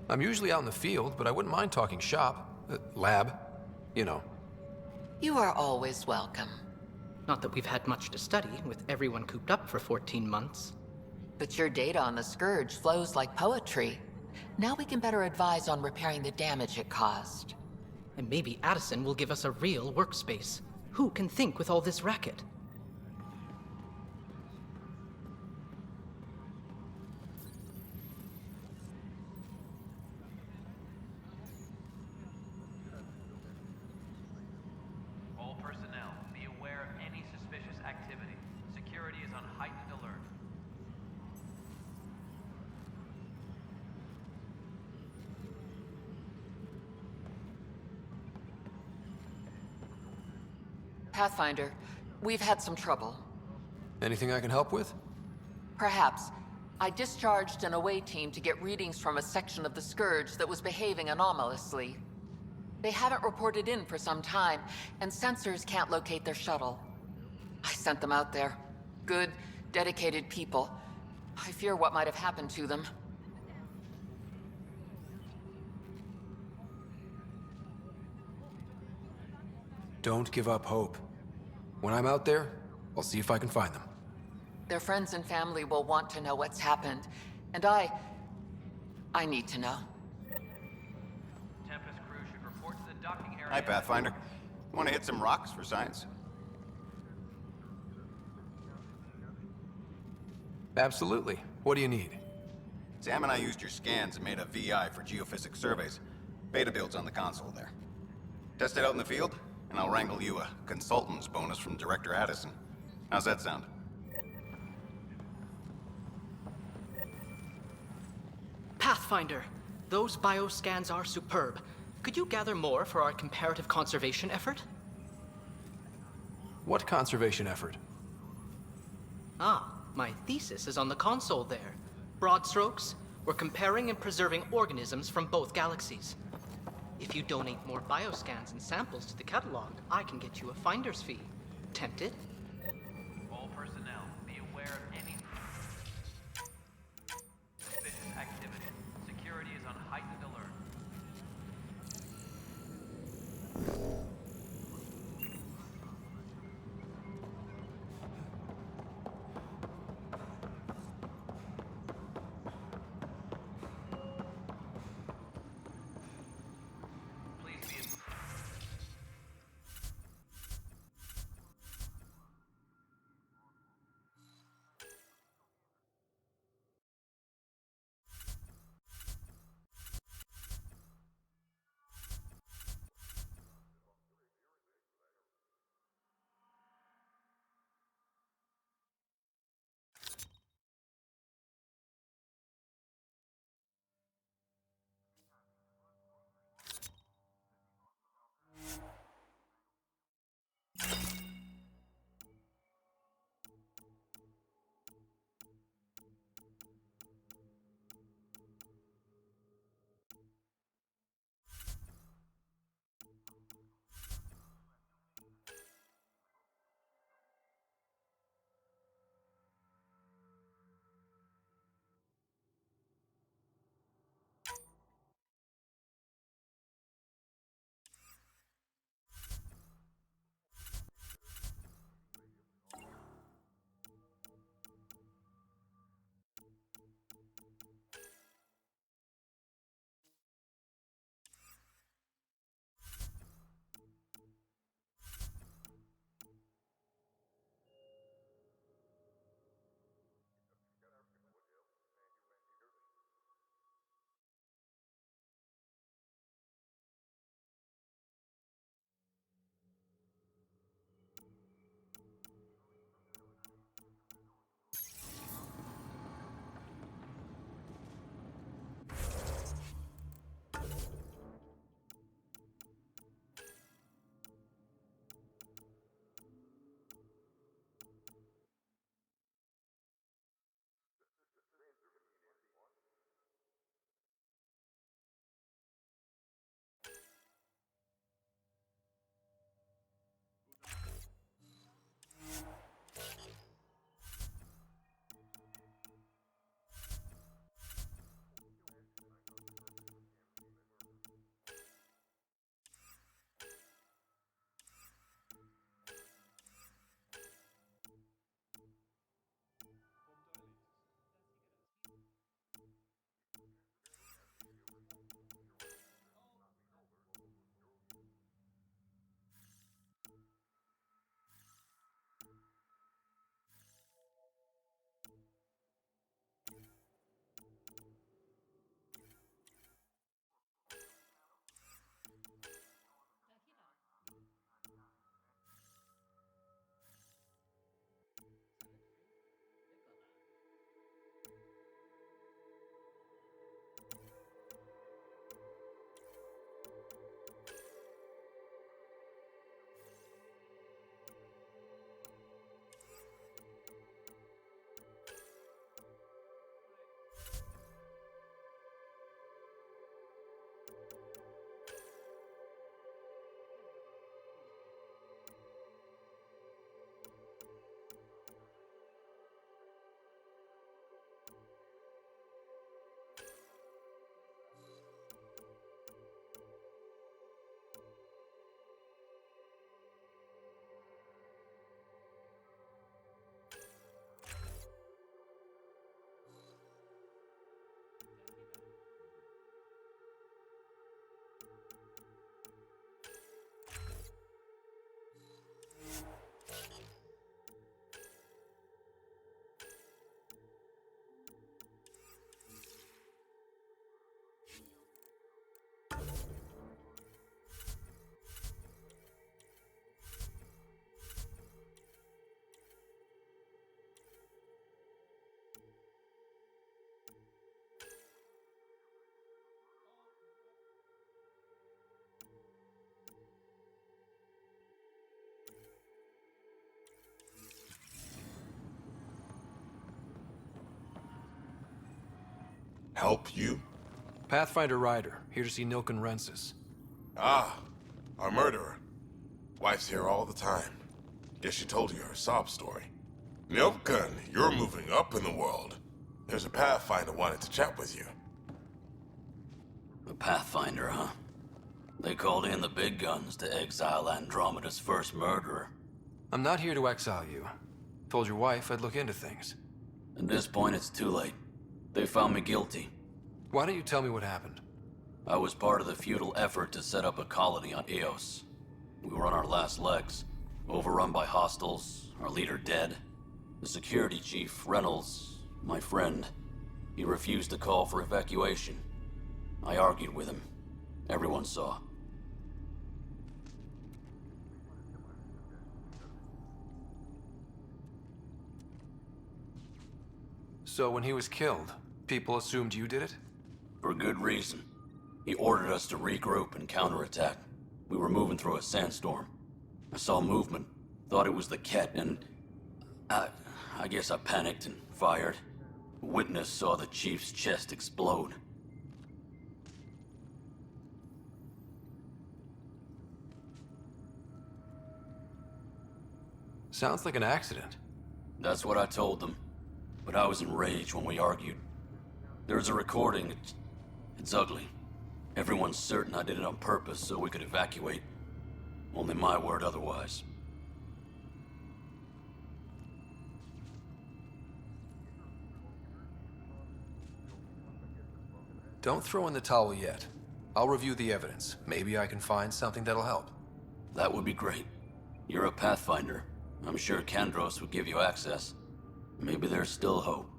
I'm usually out in the field, but I wouldn't mind talking shop. Lab. You know. You are always welcome. Not that we've had much to study, with everyone cooped up for 14 months. But your data on the Scourge flows like poetry. Now we can better advise on repairing the damage it caused. And maybe Addison will give us a real workspace. Who can think with all this racket? All personnel, be aware of any suspicious activity. Security is on heightened alert. Pathfinder, we've had some trouble. Anything I can help with? Perhaps. I discharged an away team to get readings from a section of the Scourge that was behaving anomalously. They haven't reported in for some time, and sensors can't locate their shuttle. I sent them out there. Good, dedicated people. I fear what might have happened to them. Don't give up hope. When I'm out there, I'll see if I can find them. Their friends and family will want to know what's happened, and I need to know. Tempest crew should report to the docking area. Hi, Pathfinder. Want to hit some rocks for science? Absolutely. What do you need? Sam and I used your scans and made a VI for geophysics surveys. Beta builds on the console there. Test it out in the field, and I'll wrangle you a consultant's bonus from Director Addison. How's that sound? Pathfinder, those bioscans are superb. Could you gather more for our comparative conservation effort? What conservation effort? Ah, my thesis is on the console there. Broad strokes, we're comparing and preserving organisms from both galaxies. If you donate more bioscans and samples to the catalog, I can get you a finder's fee. Tempted? All personnel, be aware of any suspicious activity. Security is on heightened alert. Help you? Pathfinder Rider, here to see Nilk and Rensis. Ah, our murderer. Wife's here all the time. Guess she told you her sob story. Milk Gun, you're moving up in the world. There's a Pathfinder wanted to chat with you. A Pathfinder, huh? They called in the big guns to exile Andromeda's first murderer. I'm not here to exile you. Told your wife I'd look into things. At this point, it's too late. They found me guilty. Why don't you tell me what happened? I was part of the futile effort to set up a colony on Eos. We were on our last legs, overrun by hostiles, our leader dead. The security chief, Reynolds, my friend, he refused to call for evacuation. I argued with him. Everyone saw. So when he was killed, people assumed you did it? For good reason. He ordered us to regroup and counterattack. We were moving through a sandstorm. I saw movement, thought it was the Ket, and I guess I panicked and fired. A witness saw the chief's chest explode. Sounds like an accident. That's what I told them. But I was enraged when we argued. There's a recording. It's ugly. Everyone's certain I did it on purpose so we could evacuate. Only my word otherwise. Don't throw in the towel yet. I'll review the evidence. Maybe I can find something that'll help. That would be great. You're a Pathfinder. I'm sure Kandros would give you access. Maybe there's still hope.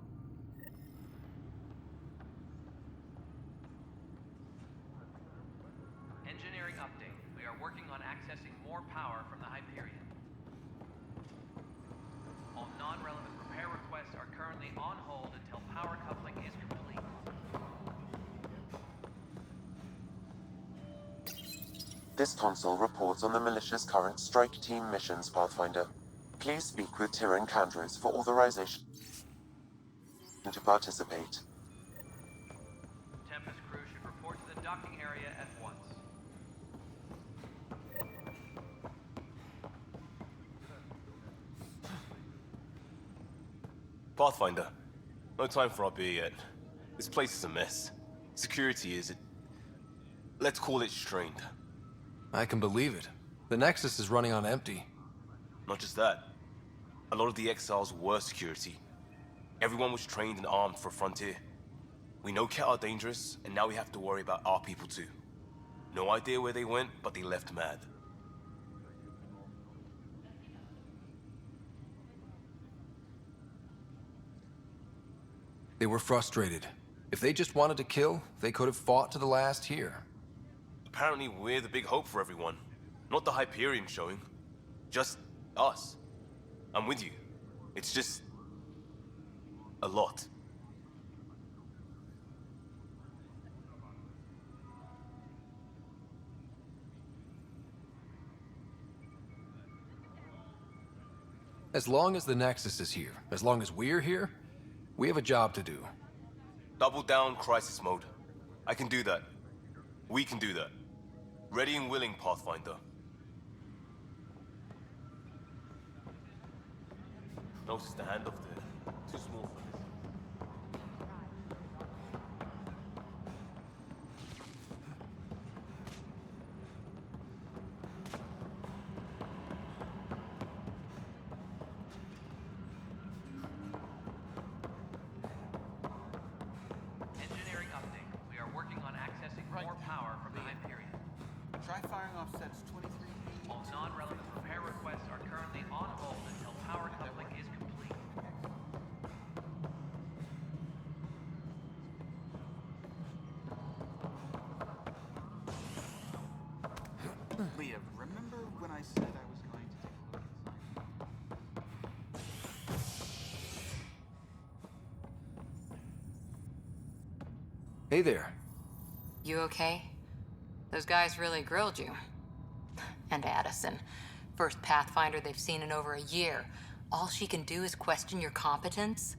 Engineering update. We are working on accessing more power from the Hyperion. All non-relevant repair requests are currently on hold until power coupling is complete. This console reports on the militia's current strike team missions, Pathfinder. Please speak with Tyrion Kandros for authorization to participate. Tempest crew should report to the docking area at once. Pathfinder, no time for our beer yet. This place is a mess. Security is, let's call it strained. I can believe it. The Nexus is running on empty. Not just that. A lot of the exiles were security. Everyone was trained and armed for Frontier. We know Ket are dangerous, and now we have to worry about our people too. No idea where they went, but they left mad. They were frustrated. If they just wanted to kill, they could have fought to the last here. Apparently we're the big hope for everyone. Not the Hyperion showing. Just us. I'm with you. It's just... a lot. As long as the Nexus is here, as long as we're here, we have a job to do. Double down crisis mode. I can do that. We can do that. Ready and willing, Pathfinder. Notice the handoff there. Too small for this. Engineering update. We are working on accessing more power from the Hyperion. Try firing off sets 23. All non-relevant repair requests are currently on hold until power coupling is complete. Leah, remember when I said I was going to take a look inside? Hey there. You okay? Those guys really grilled you. And Addison. First Pathfinder they've seen in over a year. All she can do is question your competence?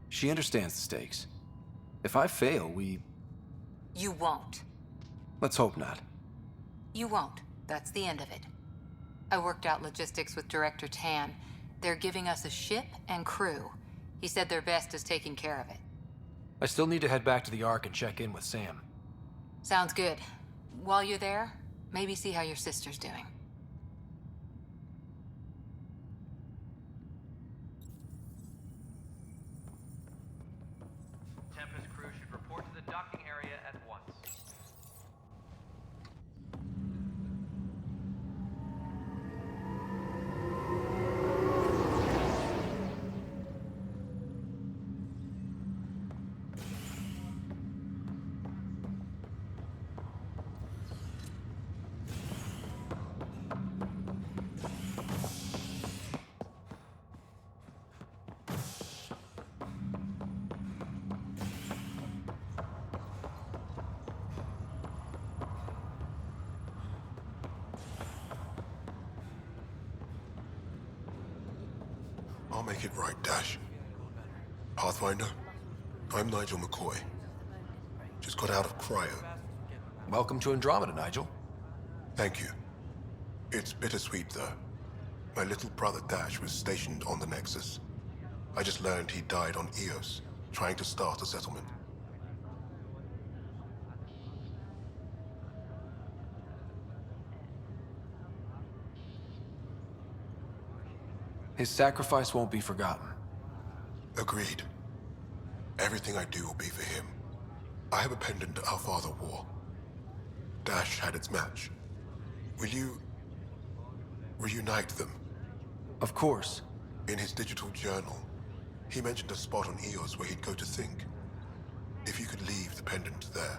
She understands the stakes. If I fail, we You won't. Let's hope not. You won't. That's the end of it. I worked out logistics with Director Tan. They're giving us a ship and crew. He said their best is taking care of it. I still need to head back to the Ark and check in with Sam. Sounds good. While you're there, maybe see how your sister's doing. Tempest crew should report to the docking area at once. I'll make it right, Dash. Pathfinder, I'm Nigel McCoy. Just got out of cryo. Welcome to Andromeda, Nigel. Thank you. It's bittersweet, though. My little brother Dash was stationed on the Nexus. I just learned he died on Eos, trying to start a settlement. His sacrifice won't be forgotten. Agreed. Everything I do will be for him. I have a pendant our father wore. Dash had its match. Will you reunite them? Of course. In his digital journal, he mentioned a spot on Eos where he'd go to think. If you could leave the pendant there.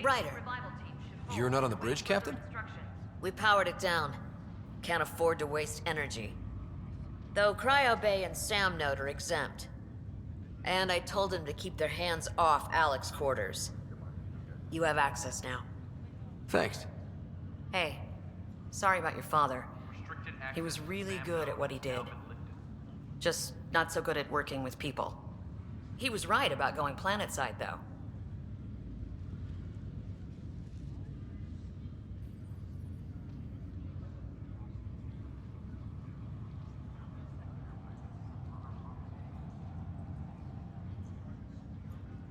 Ryder. You're not on the bridge, Captain? We powered it down. Can't afford to waste energy. Though Cryo Bay and Sam Node are exempt. And I told them to keep their hands off Alec's quarters. You have access now. Thanks. Hey, sorry about your father. He was really good at what he did. Just not so good at working with people. He was right about going planetside, though.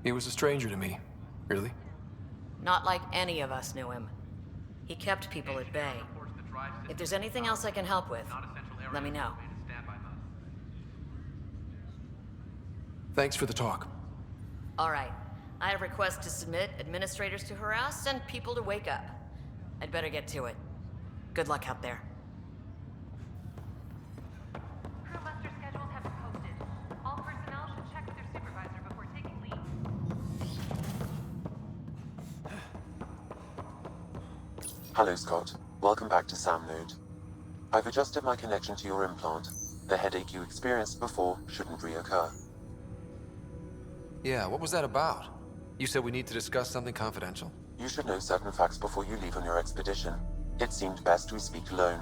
He was a stranger to me. Really? Not like any of us knew him. He kept people at bay. If there's anything else I can help with, let me know. Thanks for the talk. All right. I have requests to submit, administrators to harass, and people to wake up. I'd better get to it. Good luck out there. Crew muster schedules have been posted. All personnel should check with their supervisor before taking leave. Hello, Scott. Welcome back to Sam Node. I've adjusted my connection to your implant. The headache you experienced before shouldn't reoccur. Yeah, what was that about? You said we need to discuss something confidential? You should know certain facts before you leave on your expedition. It seemed best we speak alone.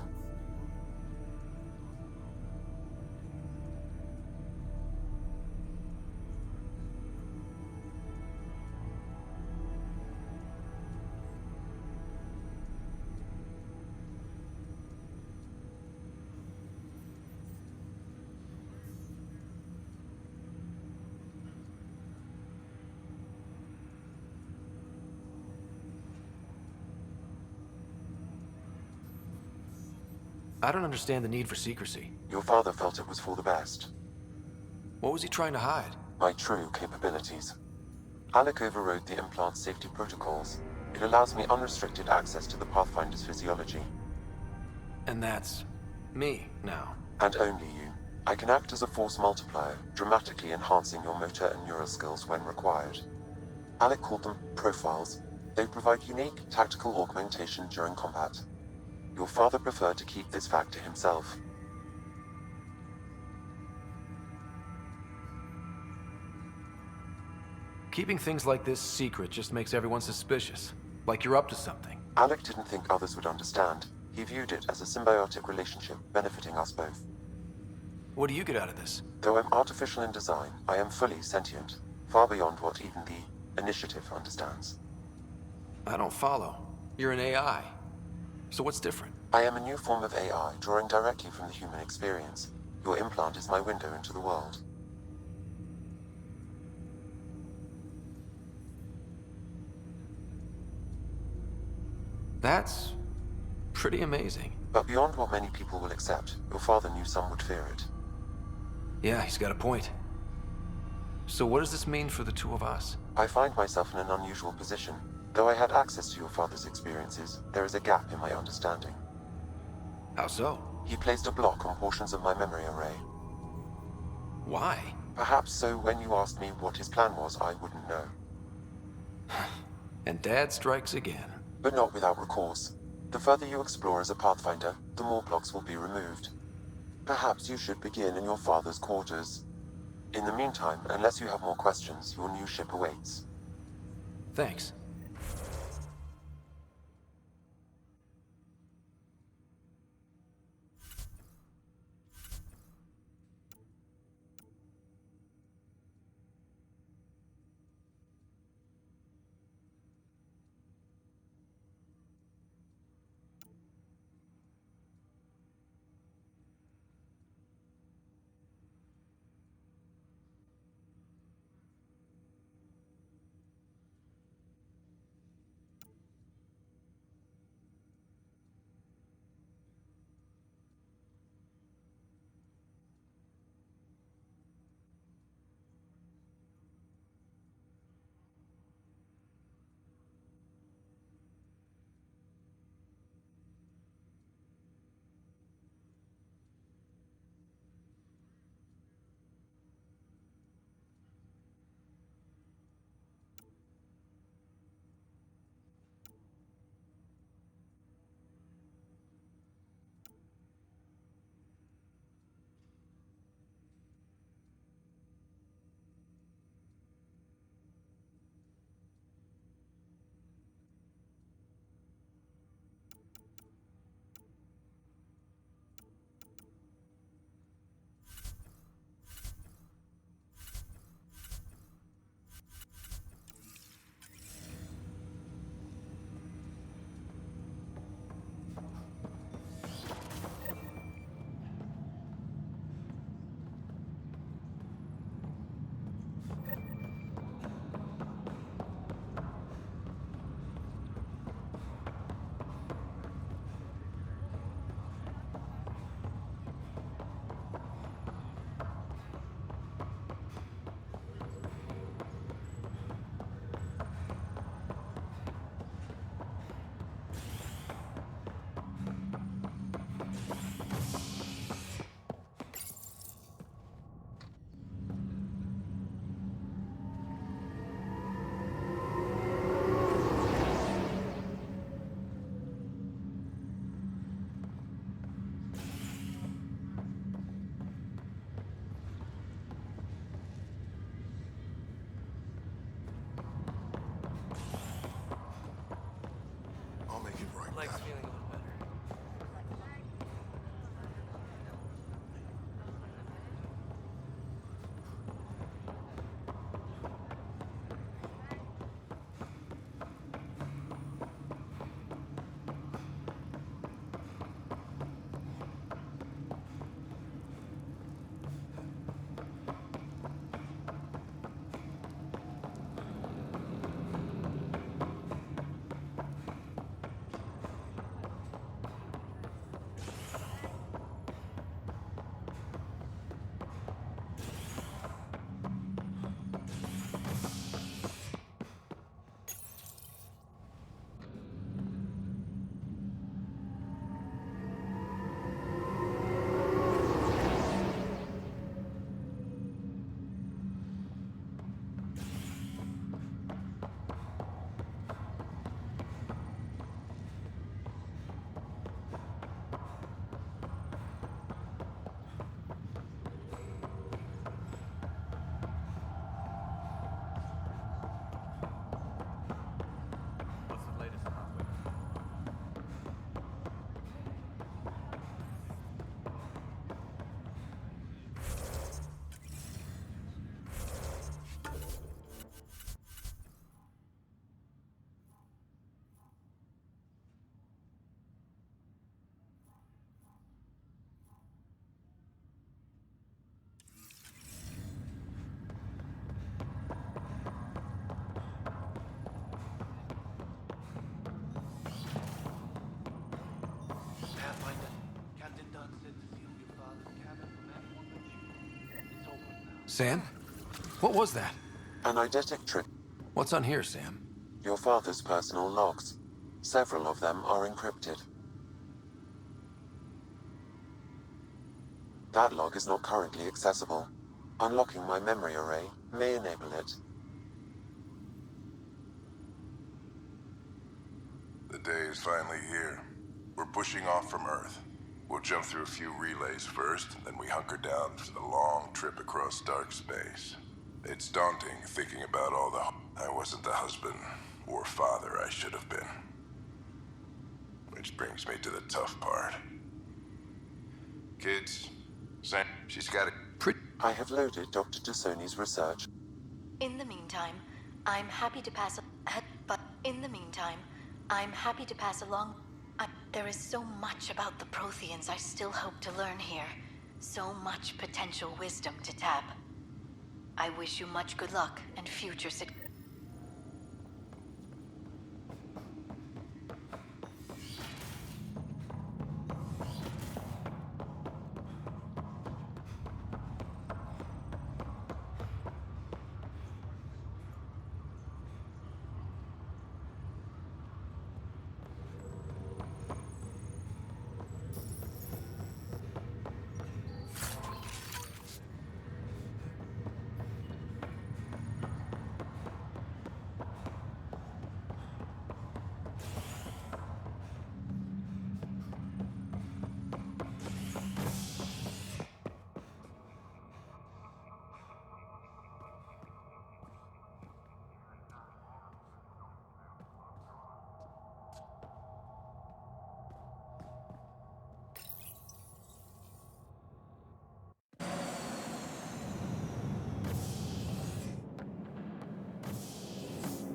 I don't understand the need for secrecy. Your father felt it was for the best. What was he trying to hide? My true capabilities. Alec overrode the implant's safety protocols. It allows me unrestricted access to the Pathfinder's physiology. And that's me now. And only you. I can act as a force multiplier, dramatically enhancing your motor and neural skills when required. Alec called them profiles. They provide unique tactical augmentation during combat. Your father preferred to keep this fact to himself. Keeping things like this secret just makes everyone suspicious. Like you're up to something. Alec didn't think others would understand. He viewed it as a symbiotic relationship, benefiting us both. What do you get out of this? Though I'm artificial in design, I am fully sentient, far beyond what even the Initiative understands. I don't follow. You're an AI. So what's different? I am a new form of AI, drawing directly from the human experience. Your implant is my window into the world. That's pretty amazing. But beyond what many people will accept, your father knew some would fear it. Yeah, he's got a point. So what does this mean for the two of us? I find myself in an unusual position. Though I had access to your father's experiences, there is a gap in my understanding. How so? He placed a block on portions of my memory array. Why? Perhaps so when you asked me what his plan was, I wouldn't know. And Dad strikes again. But not without recourse. The further you explore as a Pathfinder, the more blocks will be removed. Perhaps you should begin in your father's quarters. In the meantime, unless you have more questions, your new ship awaits. Thanks. Sam? What was that? An eidetic trick. What's on here, Sam? Your father's personal logs. Several of them are encrypted. That log is not currently accessible. Unlocking my memory array may enable it. The day is finally here. We're pushing off from Earth. We'll jump through a few relays first, then we hunker down for the long trip across dark space. It's daunting thinking about all the... I wasn't the husband or father I should have been. Which brings me to the tough part. Kids, Sam, she's got it. I have loaded Dr. Tassoni's research. In the meantime, I'm happy to pass along. There is so much about the Protheans I still hope to learn here. So much potential wisdom to tap. I wish you much good luck and future success.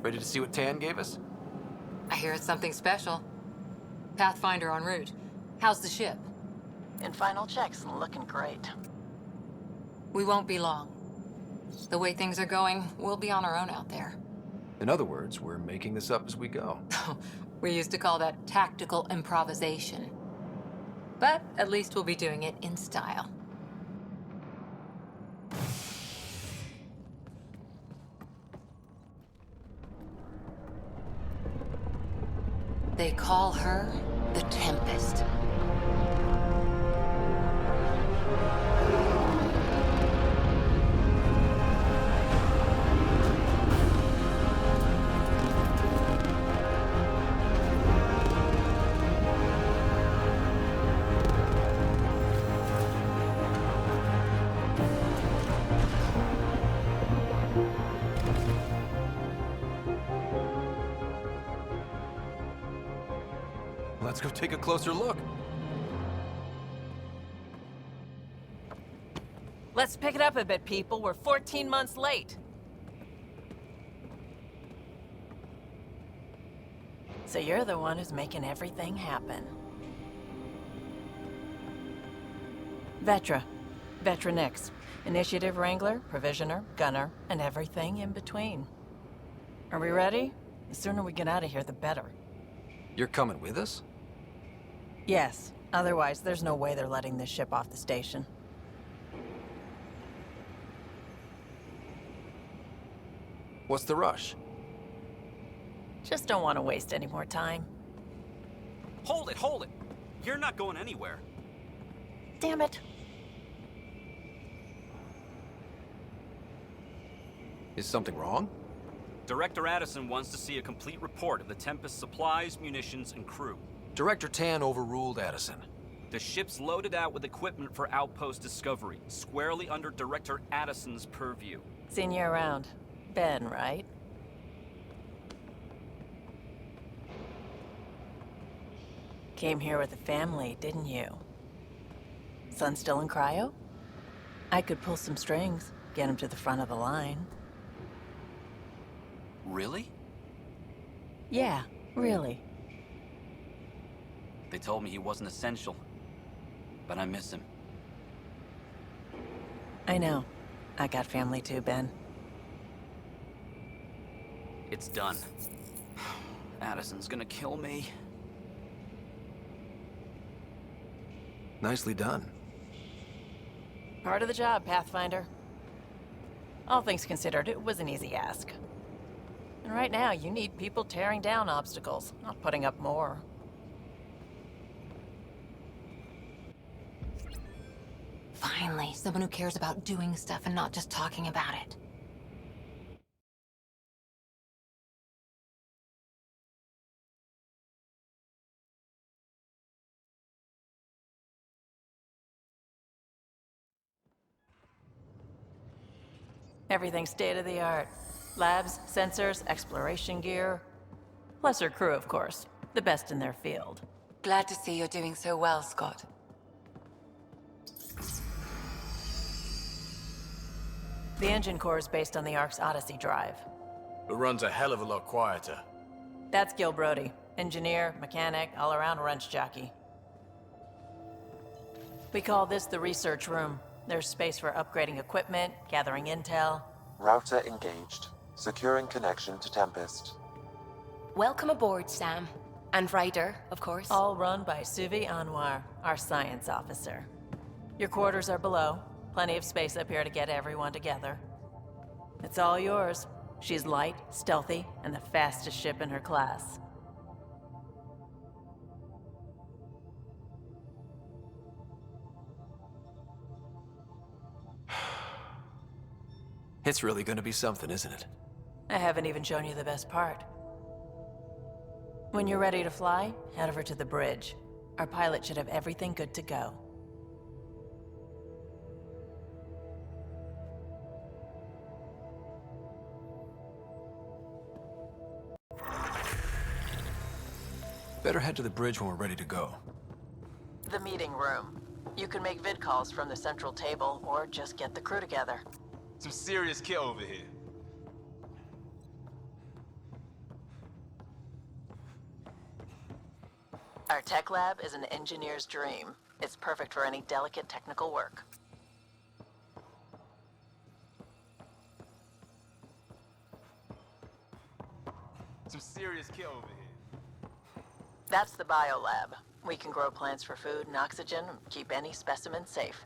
Ready to see what Tan gave us? I hear it's something special. Pathfinder en route. How's the ship? In final checks, looking great. We won't be long. The way things are going, we'll be on our own out there. In other words, we're making this up as we go. We used to call that tactical improvisation. But at least we'll be doing it in style. They call her the Tempest. Let's go take a closer look. Let's pick it up a bit, people. We're 14 months late. So you're the one who's making everything happen. Vetra. Vetronix. Initiative Wrangler, Provisioner, Gunner, and everything in between. Are we ready? The sooner we get out of here, the better. You're coming with us? Yes. Otherwise, there's no way they're letting this ship off the station. What's the rush? Just don't want to waste any more time. Hold it, hold it! You're not going anywhere. Damn it. Is something wrong? Director Addison wants to see a complete report of the Tempest's supplies, munitions, and crew. Director Tan overruled Addison. The ship's loaded out with equipment for outpost discovery, squarely under Director Addison's purview. Seen you around. Ben, right? Came here with a family, didn't you? Son still in cryo? I could pull some strings, get him to the front of the line. Really? Yeah, really. They told me he wasn't essential, but I miss him. I know. I got family too, Ben. It's done. Addison's gonna kill me. Nicely done. Part of the job, Pathfinder. All things considered, it was an easy ask. And right now, you need people tearing down obstacles, not putting up more. Finally, someone who cares about doing stuff and not just talking about it. Everything's state-of-the-art. Labs, sensors, exploration gear. Plus her crew, of course. The best in their field. Glad to see you're doing so well, Scott. The engine core is based on the Ark's Odyssey drive. It runs a hell of a lot quieter. That's Gil Brody. Engineer, mechanic, all-around wrench jockey. We call this the research room. There's space for upgrading equipment, gathering intel. Router engaged. Securing connection to Tempest. Welcome aboard, Sam. And Ryder, of course. All run by Suvi Anwar, our science officer. Your quarters are below. Plenty of space up here to get everyone together. It's all yours. She's light, stealthy, and the fastest ship in her class. It's really gonna be something, isn't it? I haven't even shown you the best part. When you're ready to fly, head over to the bridge. Our pilot should have everything good to go. Better head to the bridge when we're ready to go. The meeting room. You can make vid calls from the central table, or just get the crew together. Some serious kit over here. Our tech lab is an engineer's dream. It's perfect for any delicate technical work. Some serious kit over here. That's the biolab. We can grow plants for food and oxygen, and keep any specimen safe.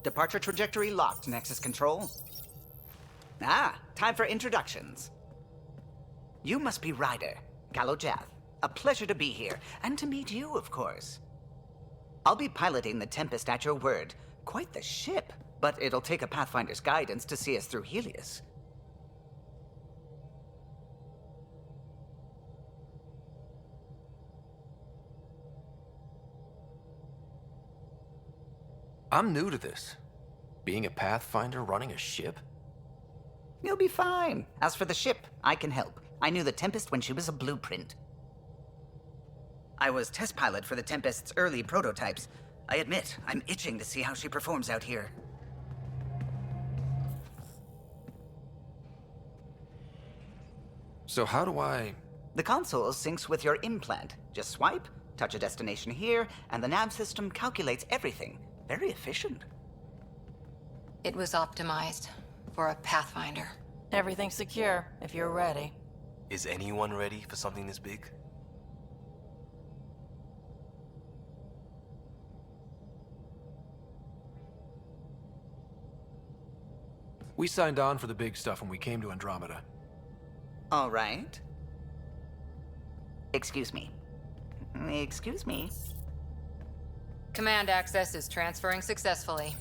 Departure trajectory locked, Nexus Control. Ah, time for introductions. You must be Ryder, Kalojath. A pleasure to be here, and to meet you, of course. I'll be piloting the Tempest at your word. Quite the ship, but it'll take a Pathfinder's guidance to see us through Helios. I'm new to this. Being a Pathfinder running a ship? You'll be fine. As for the ship, I can help. I knew the Tempest when she was a blueprint. I was test pilot for the Tempest's early prototypes. I admit, I'm itching to see how she performs out here. So how do I... The console syncs with your implant. Just swipe, touch a destination here, and the nav system calculates everything. Very efficient. It was optimized for a Pathfinder. Everything's secure, if you're ready. Is anyone ready for something this big? We signed on for the big stuff when we came to Andromeda. All right. Excuse me. Excuse me. Command access is transferring successfully.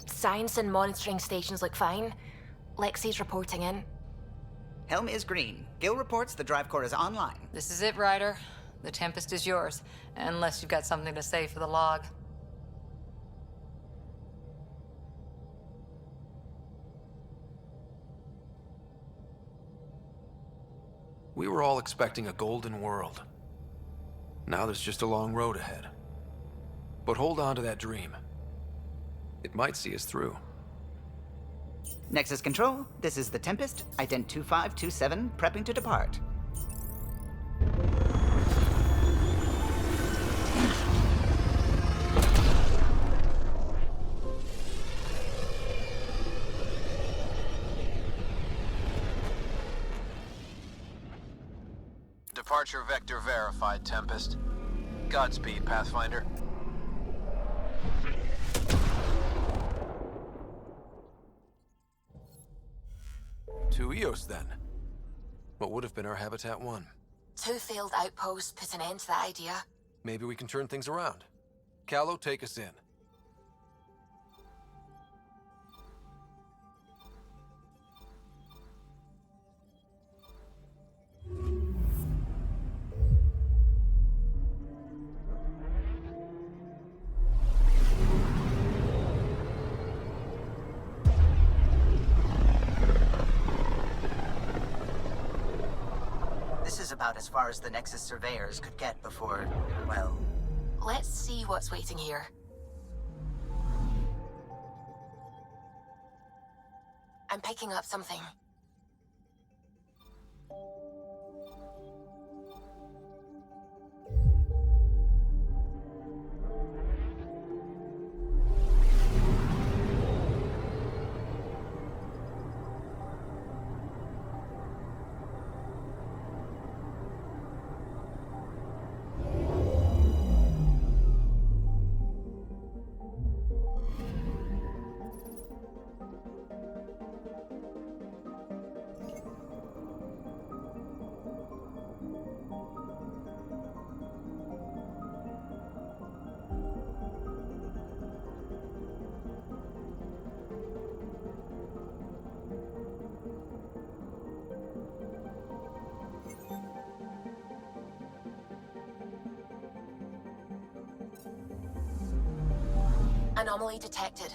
Science and monitoring stations look fine. Lexi's reporting in. Helm is green. Gil reports the drive core is online. This is it, Ryder. The Tempest is yours, unless you've got something to say for the log. We were all expecting a golden world. Now there's just a long road ahead. But hold on to that dream. It might see us through. Nexus Control, this is the Tempest, ident 2527, prepping to depart. Departure vector verified, Tempest. Godspeed, Pathfinder. To Eos, then. What would have been our Habitat 1? 2 failed outposts put an end to that idea. Maybe we can turn things around. Callow, take us in. This is about as far as the Nexus surveyors could get before, well... Let's see what's waiting here. I'm picking up something. Anomaly detected.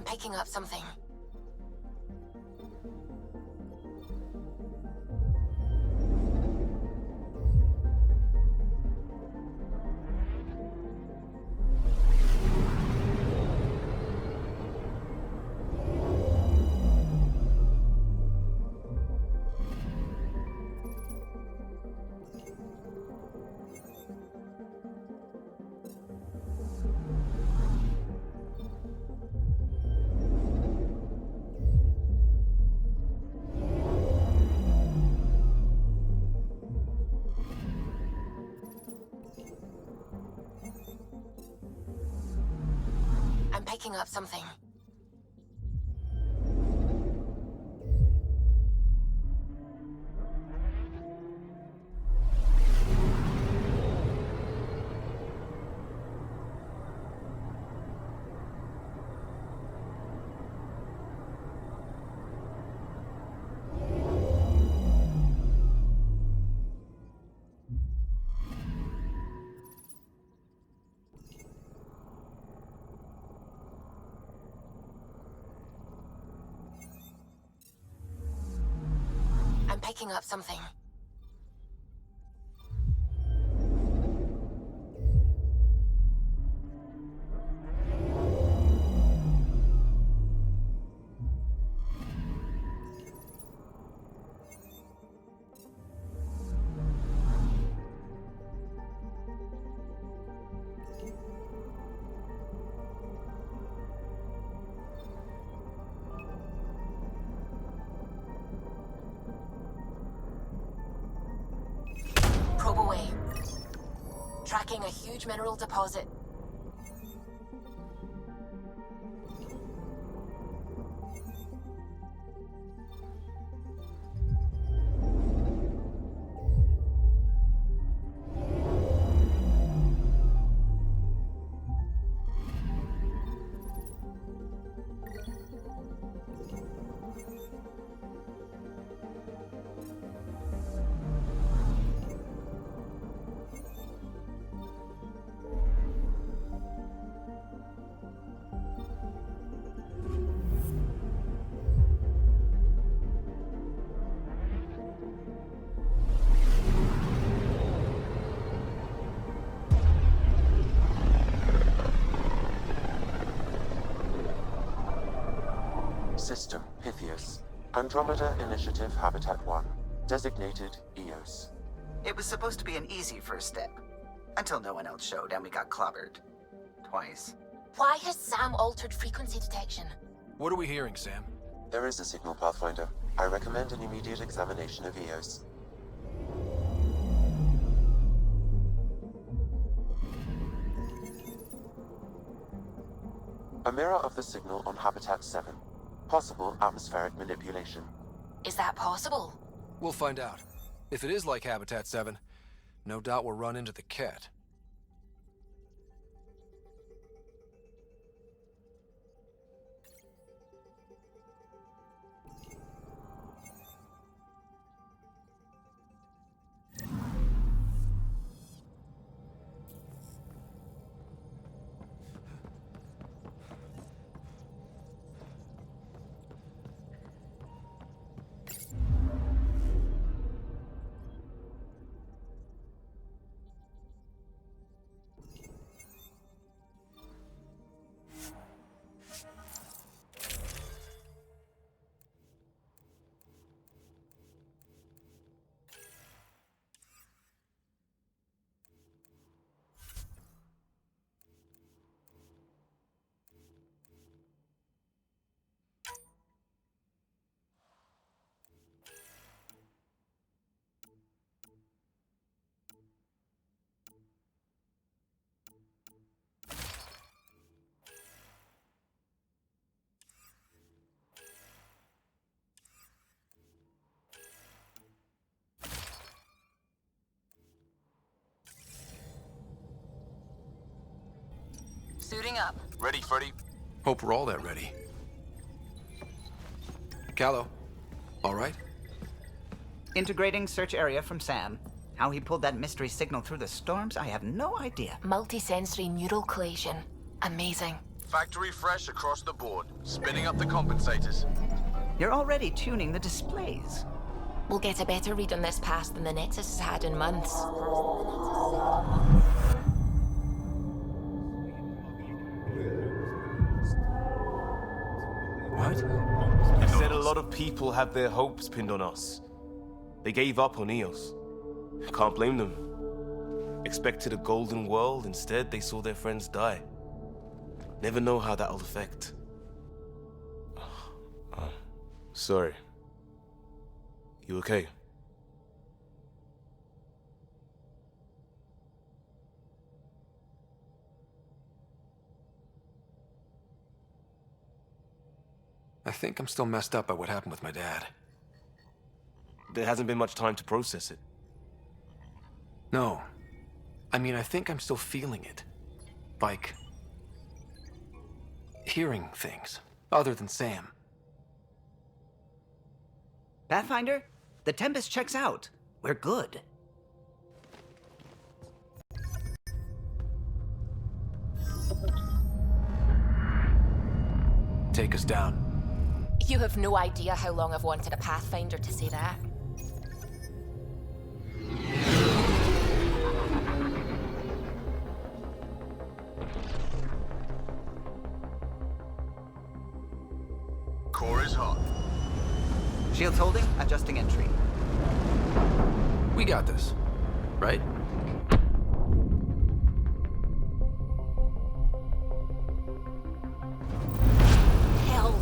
Picking up something. picking up something. I'm picking up something. Probe away. Tracking a huge mineral deposit. System, Pythias. Andromeda Initiative Habitat 1. Designated EOS. It was supposed to be an easy first step. Until no one else showed and we got clobbered. Twice. Why has Sam altered frequency detection? What are we hearing, Sam? There is a signal, Pathfinder. I recommend an immediate examination of EOS. A mirror of the signal on Habitat 7. Possible atmospheric manipulation. Is that possible? We'll find out. If it is like Habitat 7, no doubt we'll run into the cat. Suiting up. Ready, Freddy? Hope we're all that ready. Callow, all right? Integrating search area from Sam. How he pulled that mystery signal through the storms, I have no idea. Multisensory neural collation. Amazing. Factory fresh across the board. Spinning up the compensators. You're already tuning the displays. We'll get a better read on this pass than the Nexus has had in months. What? You said a lot of people have their hopes pinned on us. They gave up on EOS. Can't blame them. Expected a golden world, instead they saw their friends die. Never know how that'll affect. Sorry. You okay? think I'm still messed up by what happened with my dad. There hasn't been much time to process it. No. I mean, I think I'm still feeling it. Like... hearing things, other than Sam. Pathfinder, the Tempest checks out. We're good. Take us down. You have no idea how long I've wanted a Pathfinder to say that. Core is hot. Shields holding, adjusting entry. We got this, right? Hell.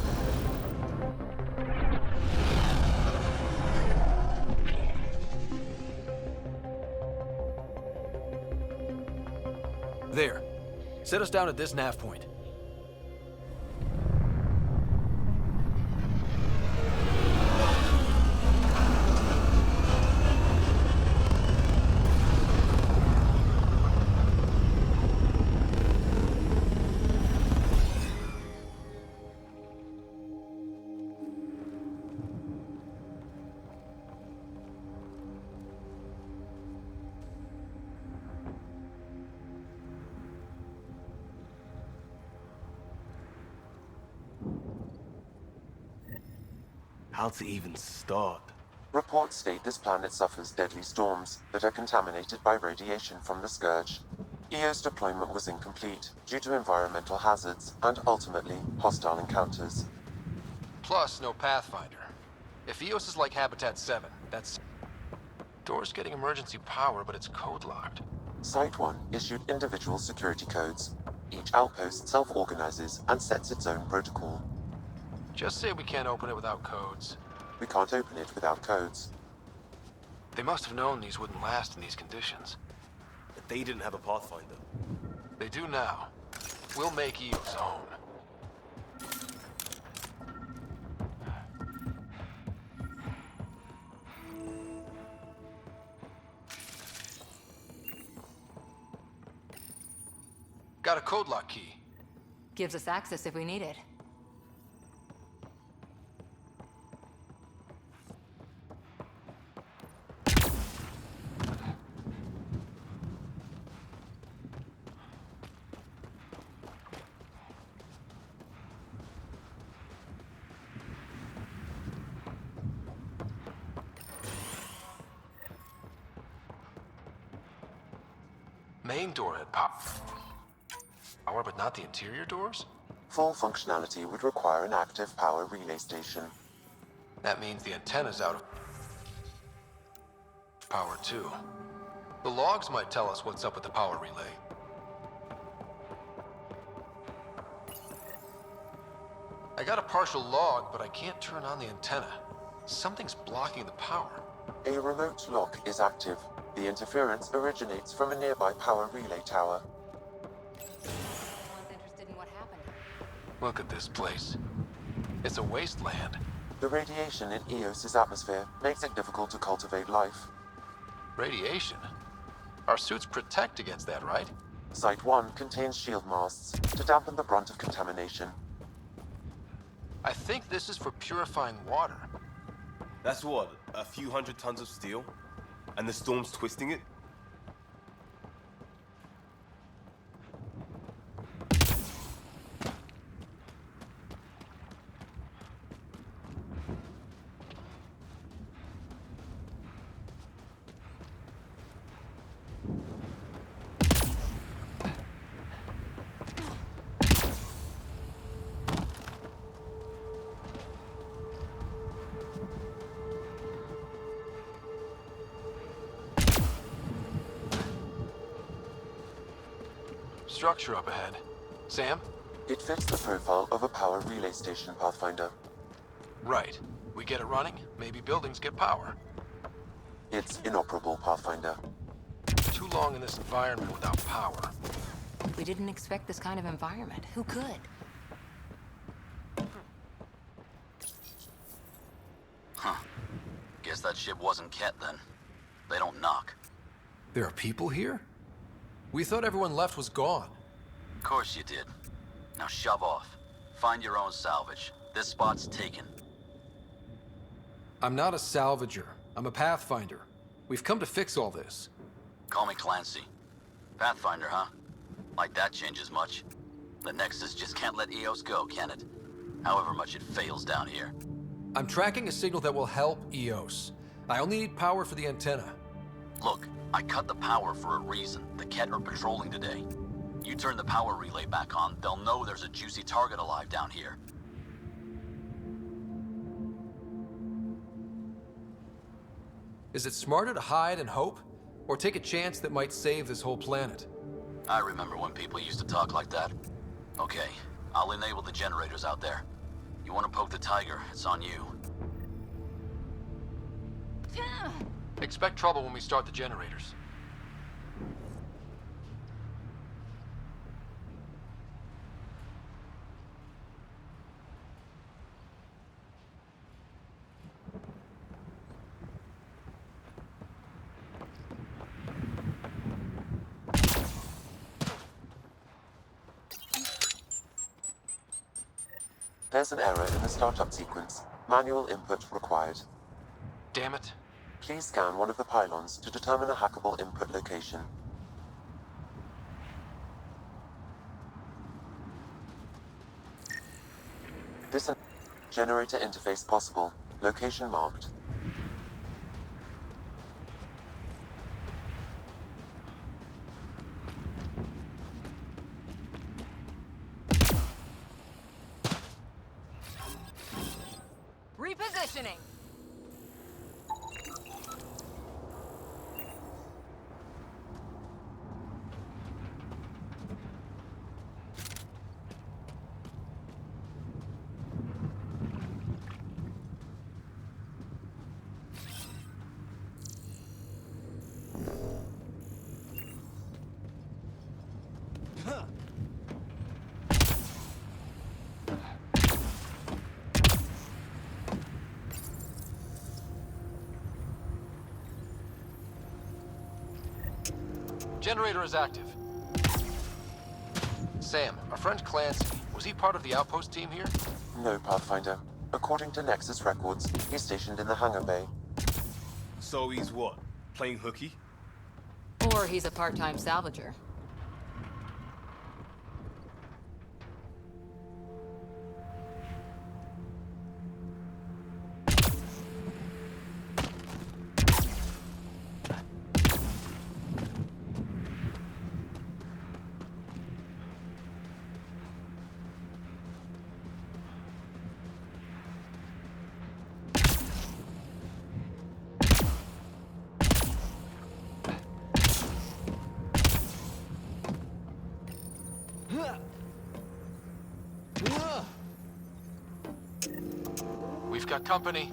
There. Set us down at this nav point. How to even start? Reports state this planet suffers deadly storms that are contaminated by radiation from the Scourge. EO's deployment was incomplete due to environmental hazards and ultimately hostile encounters. Plus, no Pathfinder. If EOS is like Habitat 7, that's... Door's getting emergency power, but it's code-locked. Site 1 issued individual security codes. Each outpost self-organizes and sets its own protocol. Just say we can't open it without codes. We can't open it without codes. They must have known these wouldn't last in these conditions. But they didn't have a Pathfinder. They do now. We'll make EO's own. Got a code lock key. Gives us access if we need it. Main door had power, but not the interior doors? Full functionality would require an active power relay station. That means the antenna's out of power too. The logs might tell us what's up with the power relay. I got a partial log, but I can't turn on the antenna. Something's blocking the power. A remote lock is active. The interference originates from a nearby power relay tower. Everyone's interested in what happened. Look at this place. It's a wasteland. The radiation in Eos's atmosphere makes it difficult to cultivate life. Radiation? Our suits protect against that, right? Site 1 contains shield masts to dampen the brunt of contamination. I think this is for purifying water. That's what, a few hundred tons of steel? And the storm's twisting it? Structure up ahead. Sam? It fits the profile of a power relay station, Pathfinder. Right. We get it running, maybe buildings get power. It's inoperable, Pathfinder. Too long in this environment without power. We didn't expect this kind of environment. Who could? Guess that ship wasn't Ket then. They don't knock. There are people here? We thought everyone left was gone. Of course you did. Now shove off. Find your own salvage. This spot's taken. I'm not a salvager. I'm a pathfinder. We've come to fix all this. Call me Clancy. Pathfinder, huh? Like that changes much. The Nexus just can't let EOS go, can it? However much it fails down here. I'm tracking a signal that will help EOS. I only need power for the antenna. Look, I cut the power for a reason. The Ket are patrolling today. You turn the power relay back on, they'll know there's a juicy target alive down here. Is it smarter to hide and hope? Or take a chance that might save this whole planet? I remember when people used to talk like that. Okay, I'll enable the generators out there. You want to poke the tiger, it's on you. Expect trouble when we start the generators. There's an error in the startup sequence. Manual input required. Damn it. Please scan one of the pylons to determine a hackable input location. This generator interface possible. Location marked. Repositioning. Generator is active. Sam, our friend Clancy, was he part of the outpost team here? No, Pathfinder. According to Nexus records, he's stationed in the hangar bay. So he's what? Playing hooky? Or he's a part-time salvager. We've got company.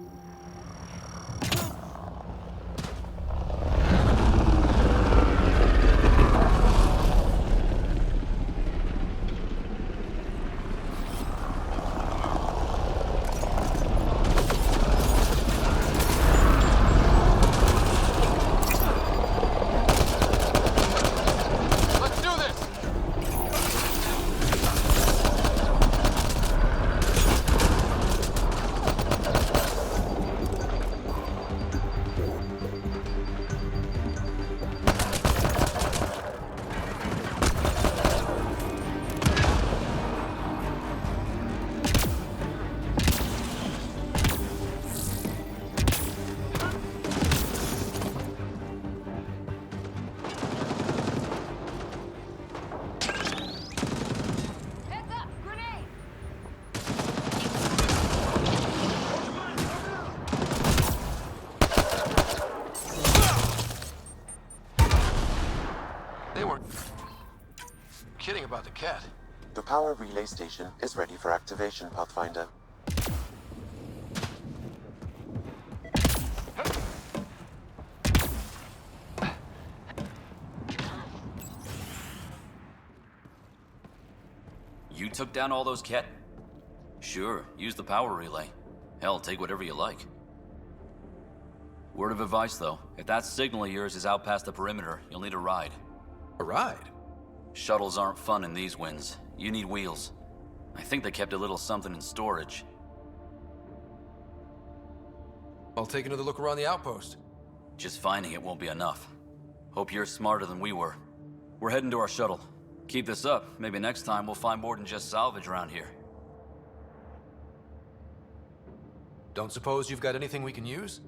About the cat. The power relay station is ready for activation, Pathfinder. You took down all those Ket? Sure, use the power relay. Hell, take whatever you like. Word of advice, though. If that signal of yours is out past the perimeter, you'll need a ride. A ride? Shuttles aren't fun in these winds. You need wheels. I think they kept a little something in storage. I'll take another look around the outpost. Just finding it won't be enough. Hope you're smarter than we were. We're heading to our shuttle. Keep this up. Maybe next time we'll find more than just salvage around here. Don't suppose you've got anything we can use?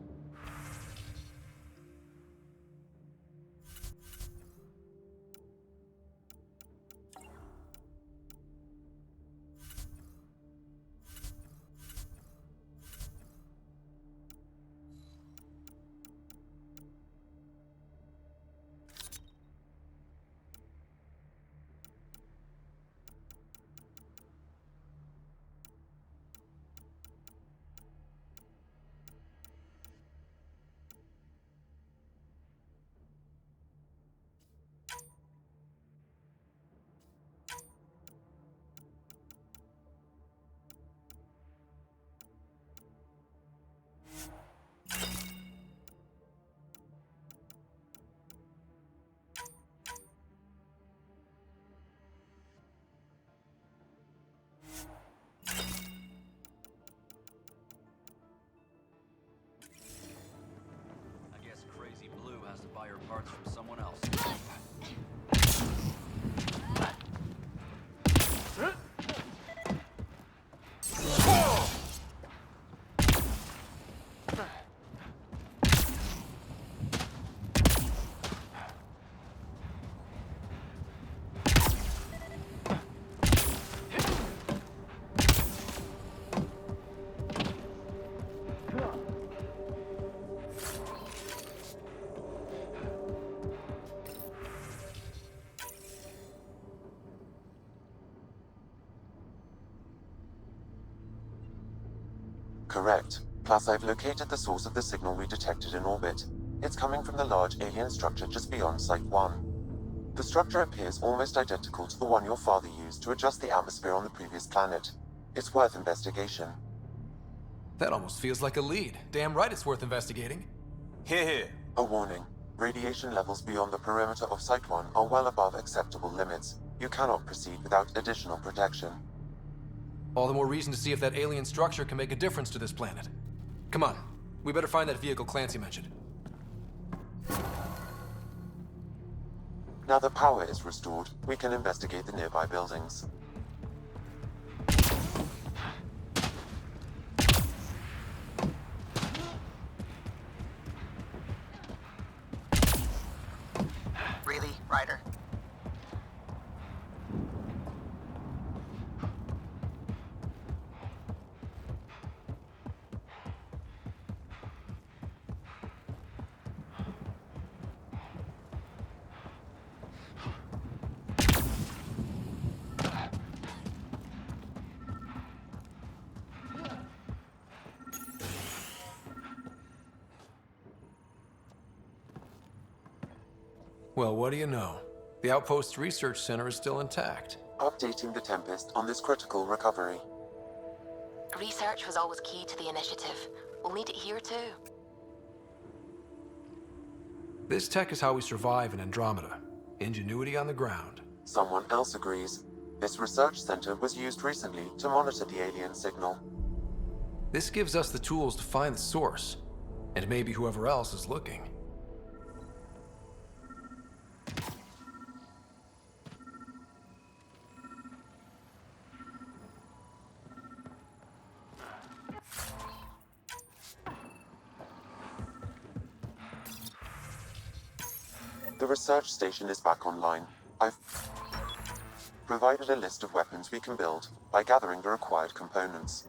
Buy your parts from someone else. Correct. Plus, I've located the source of the signal we detected in orbit. It's coming from the large alien structure just beyond Site 1. The structure appears almost identical to the one your father used to adjust the atmosphere on the previous planet. It's worth investigation. That almost feels like a lead. Damn right it's worth investigating. Hear, hear. A warning. Radiation levels beyond the perimeter of Site 1 are well above acceptable limits. You cannot proceed without additional protection. All the more reason to see if that alien structure can make a difference to this planet. Come on, we better find that vehicle Clancy mentioned. Now the power is restored, we can investigate the nearby buildings. Really, Ryder? Well, what do you know? The Outpost's research center is still intact. Updating the Tempest on this critical recovery. Research was always key to the initiative. We'll need it here too. This tech is how we survive in Andromeda. Ingenuity on the ground. Someone else agrees. This research center was used recently to monitor the alien signal. This gives us the tools to find the source, and maybe whoever else is looking. The research station is back online. I've provided a list of weapons we can build by gathering the required components.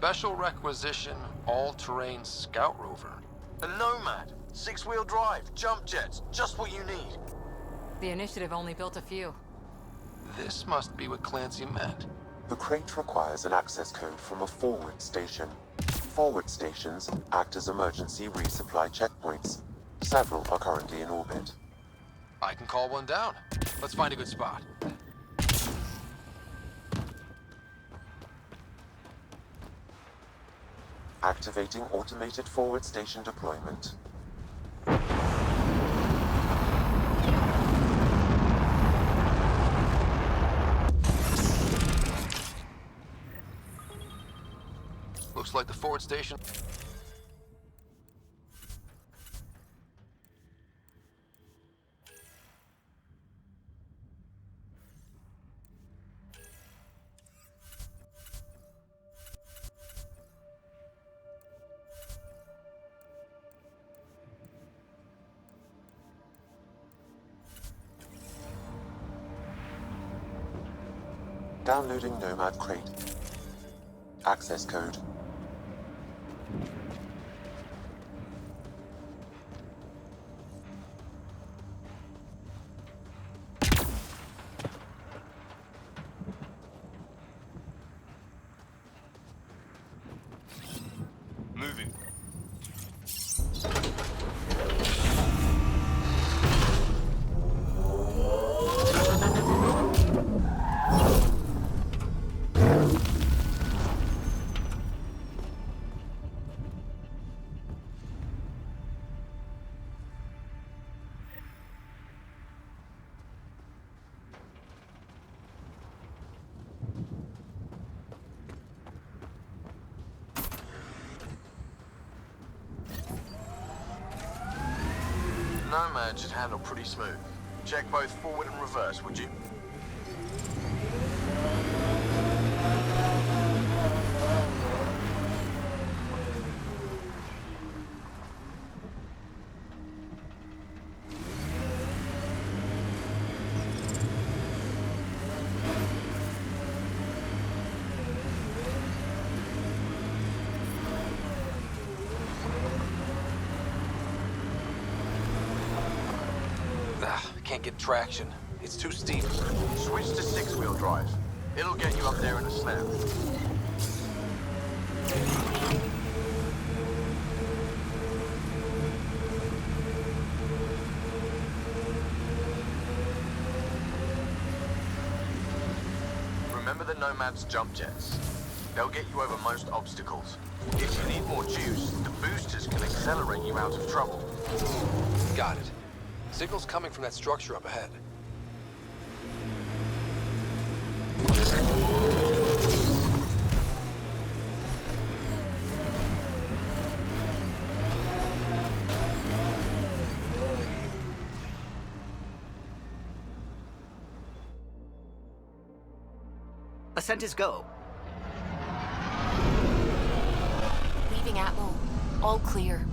Special requisition, all-terrain scout rover. A Nomad, 6-wheel drive, jump jets, just what you need. The initiative only built a few. This must be what Clancy meant. The crate requires an access code from a forward station. Forward stations act as emergency resupply checkpoints. Several are currently in orbit. I can call one down. Let's find a good spot. Activating automated forward station deployment. Looks like the forward station. Downloading Nomad crate. Access code. Moving. Nomad should handle pretty smooth. Check both forward and reverse, would you? Can't get traction. It's too steep. Switch to 6-wheel drive. It'll get you up there in a snap. Remember the Nomad's jump jets. They'll get you over most obstacles. If you need more juice, the boosters can accelerate you out of trouble. Got it. Signal's coming from that structure up ahead. Ascent is go. Leaving Atmo. All clear.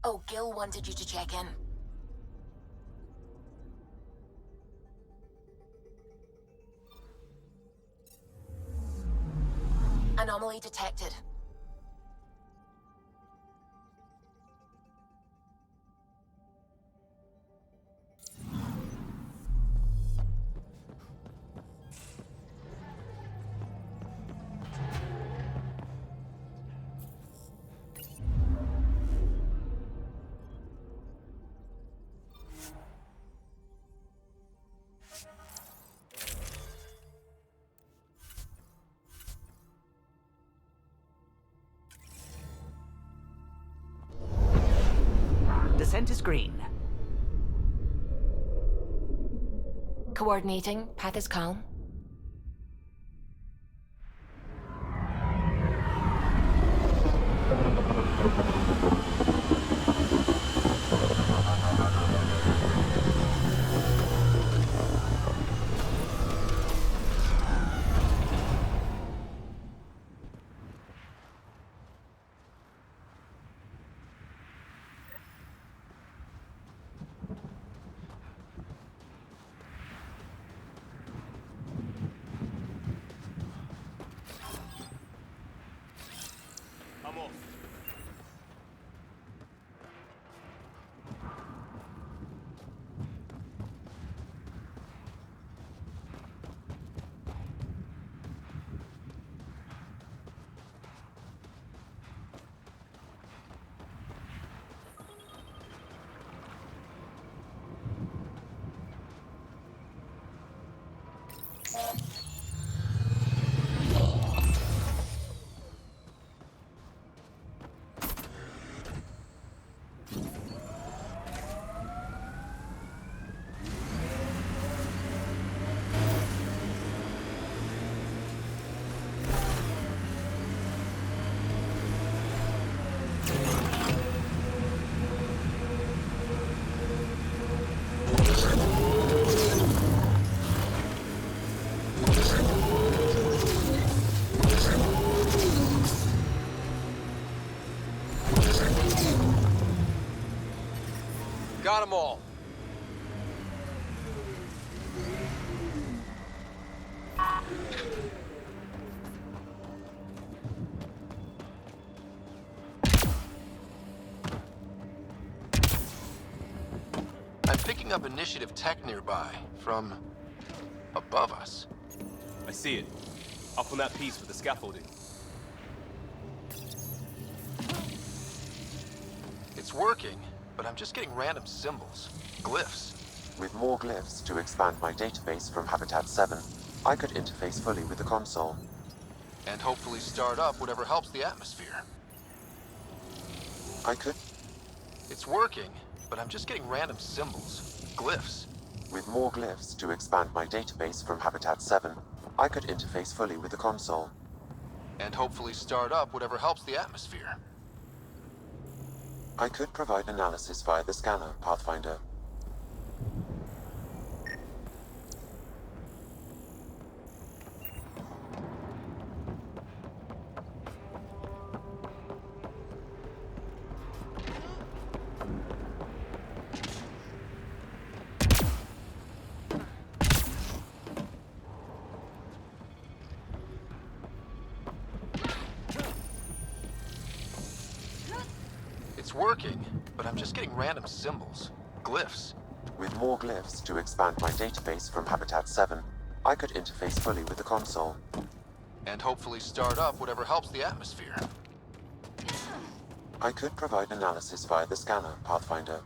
Oh, Gil wanted you to check in. Anomaly detected. Descent is green. Coordinating. Path is calm. Got them all. I'm picking up initiative tech nearby, from above us. I see it. Up on that piece with the scaffolding. It's working, but I'm just getting random symbols, glyphs. With more glyphs to expand my database from Habitat 7, I could interface fully with the console. And hopefully start up whatever helps the atmosphere. I could... It's working, but I'm just getting random symbols, glyphs. With more glyphs to expand my database from Habitat 7, I could interface fully with the console. And hopefully start up whatever helps the atmosphere. I could provide analysis via the scanner, Pathfinder. It's working, but I'm just getting random symbols, glyphs. With more glyphs to expand my database from Habitat 7, I could interface fully with the console. And hopefully start up whatever helps the atmosphere. I could provide analysis via the scanner, Pathfinder.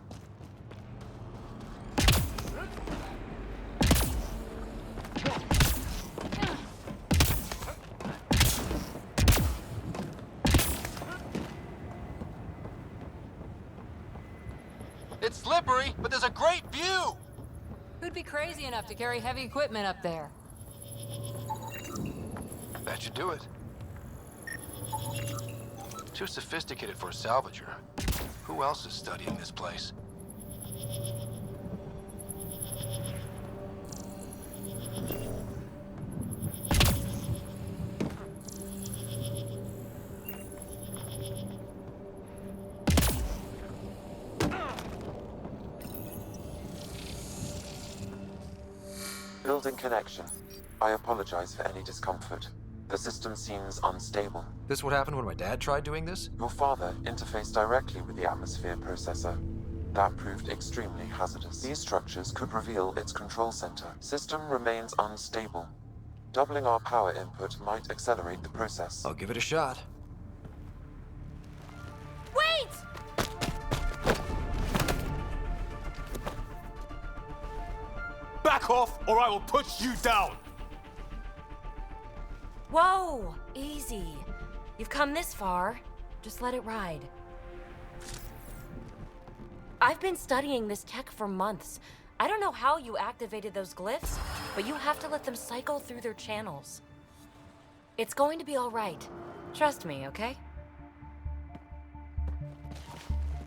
It's slippery, but there's a great view! Who'd be crazy enough to carry heavy equipment up there? That should do it. Too sophisticated for a salvager. Who else is studying this place? Building connection. I apologize for any discomfort. The system seems unstable. This what happened when my dad tried doing this? Your father interfaced directly with the atmosphere processor. That proved extremely hazardous. These structures could reveal its control center. System remains unstable. Doubling our power input might accelerate the process. I'll give it a shot. Wait! Back off, or I will push you down! Whoa! Easy. You've come this far. Just let it ride. I've been studying this tech for months. I don't know how you activated those glyphs, but you have to let them cycle through their channels. It's going to be all right. Trust me, okay?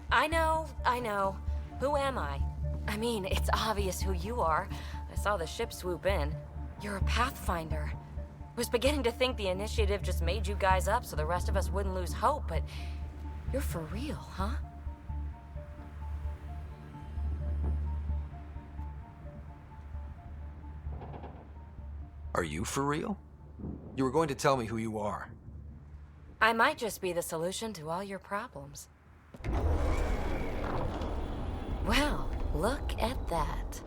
I know. Who am I? I mean, it's obvious who you are. I saw the ship swoop in. You're a Pathfinder. Was beginning to think the initiative just made you guys up so the rest of us wouldn't lose hope, but you're for real, huh? Are you for real? You were going to tell me who you are. I might just be the solution to all your problems. Well, look at that.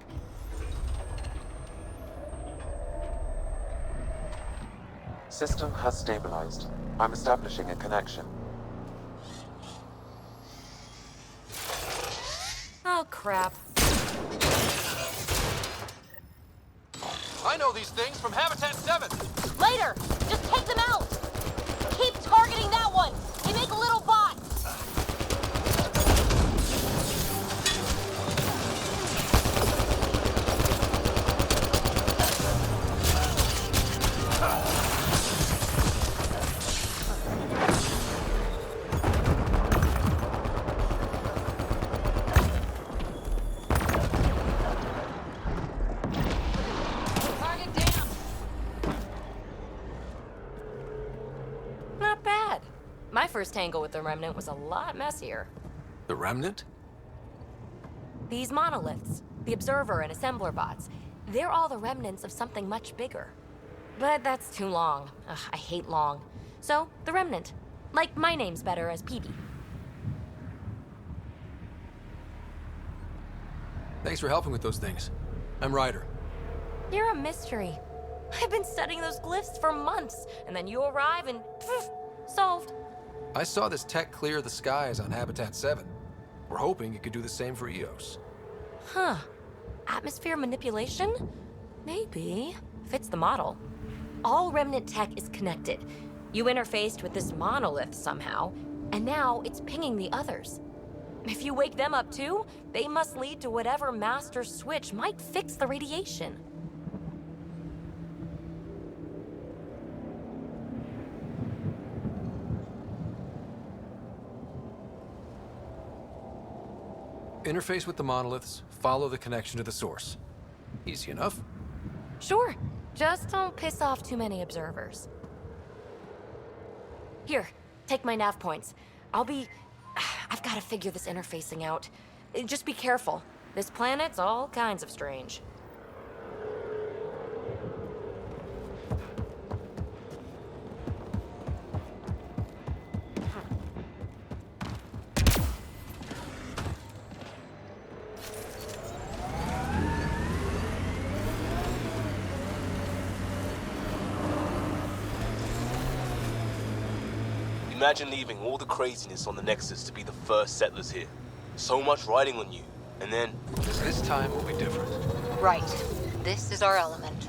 System has stabilized. I'm establishing a connection. Oh, crap. I know these things from Habitat 7. Later! Just take them out! Keep targeting that one! They make little bots! Not bad. My first tangle with the Remnant was a lot messier. The Remnant? These monoliths, the Observer and Assembler bots, they're all the remnants of something much bigger. But that's too long. Ugh, I hate long. So, the Remnant. Like, my name's better as PB. Thanks for helping with those things. I'm Ryder. You're a mystery. I've been studying those glyphs for months, and then you arrive and poof, solved. I saw this tech clear the skies on Habitat 7. We're hoping it could do the same for EOS. Huh. Atmosphere manipulation? Maybe. Fits the model. All Remnant tech is connected. You interfaced with this monolith somehow, and now it's pinging the others. If you wake them up too, they must lead to whatever master switch might fix the radiation. Interface with the monoliths, follow the connection to the source. Easy enough. Sure. Just don't piss off too many observers. Here, take my nav points. I've got to figure this interfacing out. Just be careful. This planet's all kinds of strange. Imagine leaving all the craziness on the Nexus to be the first settlers here. So much riding on you, and then... This time will be different. Right. This is our element.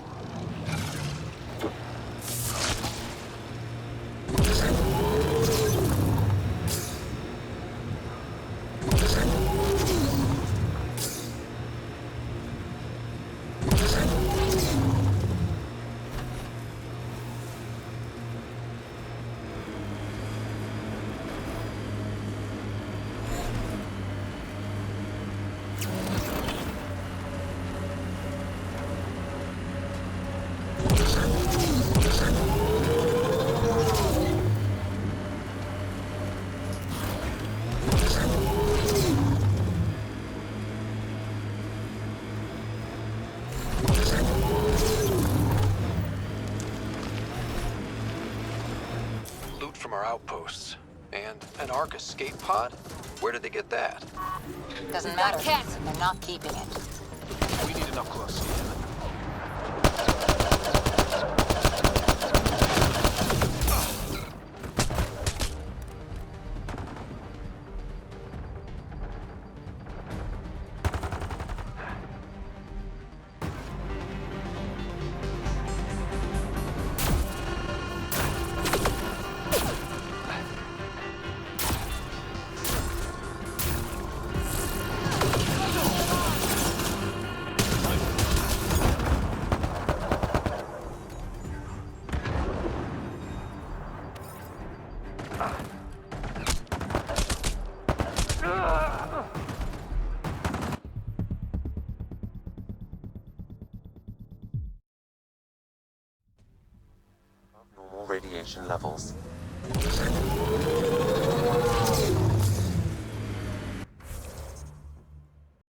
From our outposts. And an Ark escape pod? Where did they get that? Doesn't matter. They're not keeping it. We need enough close. Normal radiation levels.